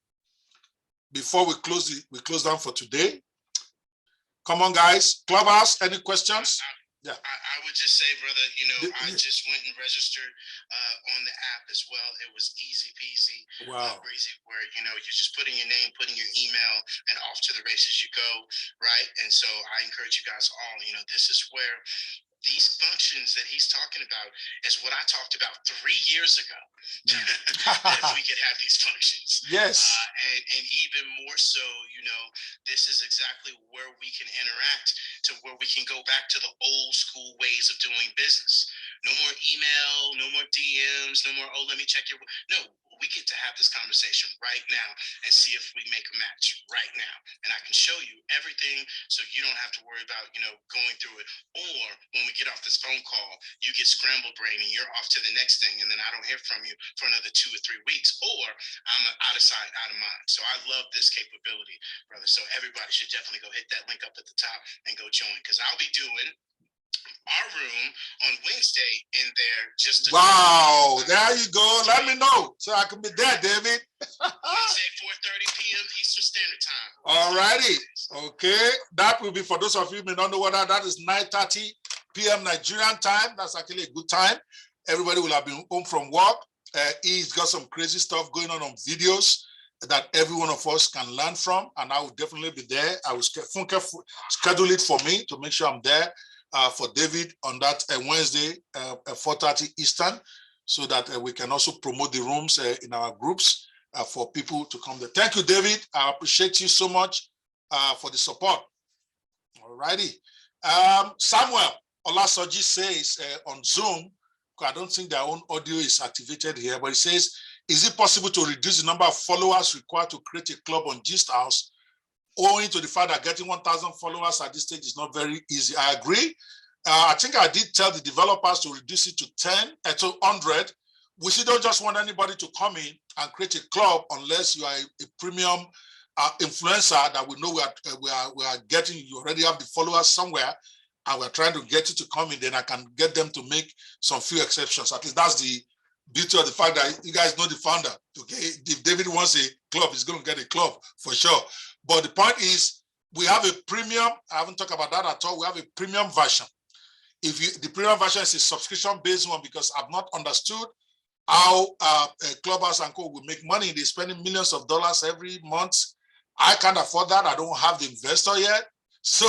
Before we close down for today. Come on, guys. Clubhouse, any questions? Yeah. I would just say, brother, I just went and registered on the app as well. It was easy peasy, breezy, where, you're just putting your name, putting your email, and off to the races you go, right? And so I encourage you guys all, this is where these functions that he's talking about is what I talked about 3 years ago. If we could have these functions. Yes. And even more so, this is exactly where we can interact to where we can go back to the old school ways of doing business. No more email, no more DMs, no more, oh, let me check your, no, we get to have this conversation right now and see if we make a match right now. And I can show you everything so you don't have to worry about, going through it. Or when we get off this phone call, you get scrambled brain and you're off to the next thing. And then I don't hear from you for another 2 or 3 weeks, or I'm out of sight, out of mind. So I love this capability, brother. So everybody should definitely go hit that link up at the top and go join, because I'll be doing our room on Wednesday in there. Just wow, there you go. Let me know so I can be there, David. Wednesday, 4:30 p.m. Eastern Standard Time. All righty. Okay, that will be, for those of you who may not know what that is, 9:30 p.m. Nigerian time. That's actually a good time. Everybody will have been home from work. He's got some crazy stuff going on videos that every one of us can learn from, and I will definitely be there. I will schedule it for me to make sure I'm there for David on that Wednesday, 4:30 Eastern, so that we can also promote the rooms in our groups for people to come there. Thank you, David. I appreciate you so much for the support. All righty. Samuel Olasoji says on Zoom, I don't think their own audio is activated here, but it says, is it possible to reduce the number of followers required to create a club on Gstars, owing to the fact that getting 1,000 followers at this stage is not very easy? I agree. I think I did tell the developers to reduce it to 10, to 100. We still don't just want anybody to come in and create a club unless you are a premium influencer that we know we are getting. You already have the followers somewhere, and we're trying to get you to come in. Then I can get them to make some few exceptions. At least that's the beauty of the fact that you guys know the founder. Okay, if David wants a club, he's going to get a club for sure. But the point is, we have a premium. I haven't talked about that at all. We have a premium version. The premium version is a subscription-based one because I've not understood how Clubhouse and Co will make money. They're spending millions of dollars every month. I can't afford that. I don't have the investor yet. So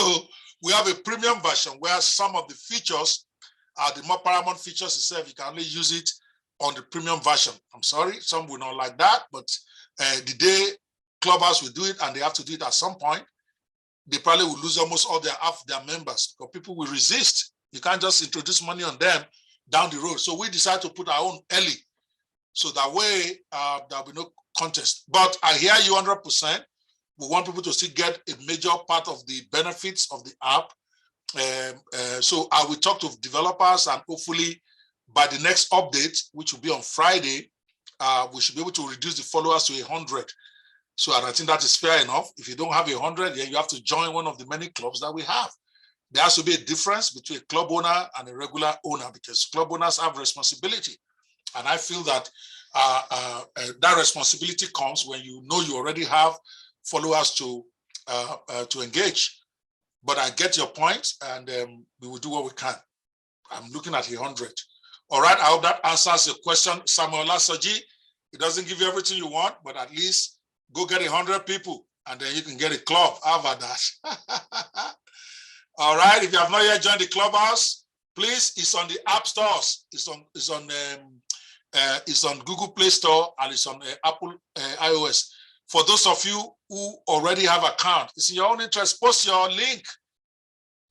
we have a premium version where some of the features, the more paramount features itself, you can only use it on the premium version. I'm sorry, some will not like that, but the day Clubhouse will do it, and they have to do it at some point, they probably will lose almost all half their members, because people will resist. You can't just introduce money on them down the road. So we decided to put our own early, so that way there'll be no contest. But I hear you 100%. We want people to still get a major part of the benefits of the app. So I will talk to developers, and hopefully by the next update, which will be on Friday, we should be able to reduce the followers to 100. So I think that is fair enough. If you don't have 100, then you have to join one of the many clubs that we have. There has to be a difference between a club owner and a regular owner, because club owners have responsibility. And I feel that that responsibility comes when you know you already have followers to engage. But I get your point, and we will do what we can. I'm looking at 100. All right, I hope that answers your question, Samuel Lasoji. It doesn't give you everything you want, but at least go get 100 people, and then you can get a club. How about that? All right, if you have not yet joined the Clubhouse, please, it's on the app stores. It's on Google Play Store, and it's on Apple iOS. For those of you who already have an account, it's in your own interest, post your link.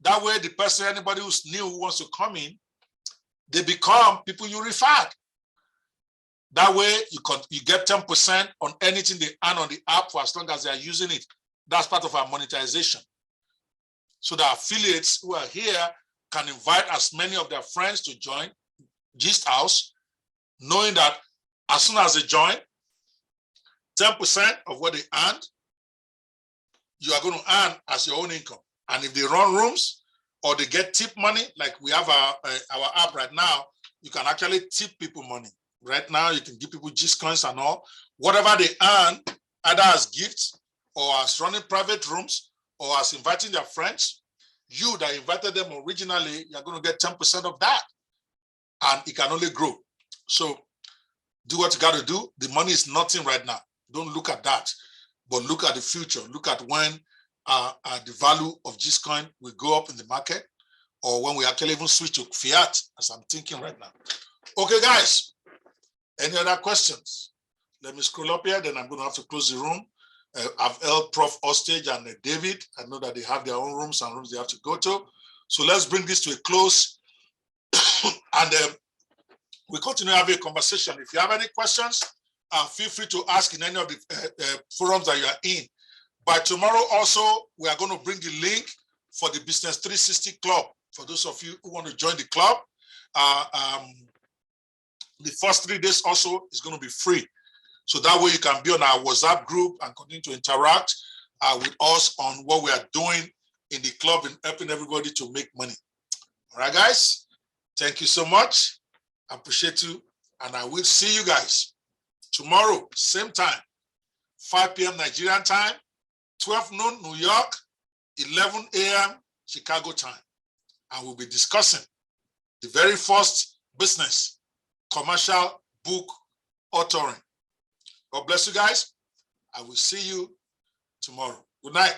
That way, the person, anybody who's new who wants to come in, they become people you referred. That way, you get 10% on anything they earn on the app for as long as they are using it. That's part of our monetization. So the affiliates who are here can invite as many of their friends to join Gist House, knowing that as soon as they join, 10% of what they earned, you are going to earn as your own income. And if they run rooms or they get tip money, like we have our app right now, you can actually tip people money. Right now, you can give people Gist coins and all. Whatever they earn, either as gifts or as running private rooms or as inviting their friends, you that invited them originally, you're going to get 10% of that. And it can only grow. So do what you got to do. The money is nothing right now. Don't look at that, but look at the future. Look at when the value of Gistcoin will go up in the market, or when we actually even switch to fiat, as I'm thinking right now. Okay, guys, any other questions? Let me scroll up here, then I'm going to have to close the room. I've held Prof. Hostage and David. I know that they have their own rooms and rooms they have to go to. So let's bring this to a close. And we continue having a conversation. If you have any questions, feel free to ask in any of the forums that you are in. By tomorrow also, we are going to bring the link for the Business 360 Club. For those of you who want to join the club, the first 3 days also is going to be free. So that way you can be on our WhatsApp group and continue to interact with us on what we are doing in the club and helping everybody to make money. All right, guys? Thank you so much. I appreciate you. And I will see you guys tomorrow, same time, 5 p.m. Nigerian time, 12 noon New York, 11 a.m. Chicago time. And we'll be discussing the very first business, commercial book authoring. God bless you guys. I will see you tomorrow. Good night.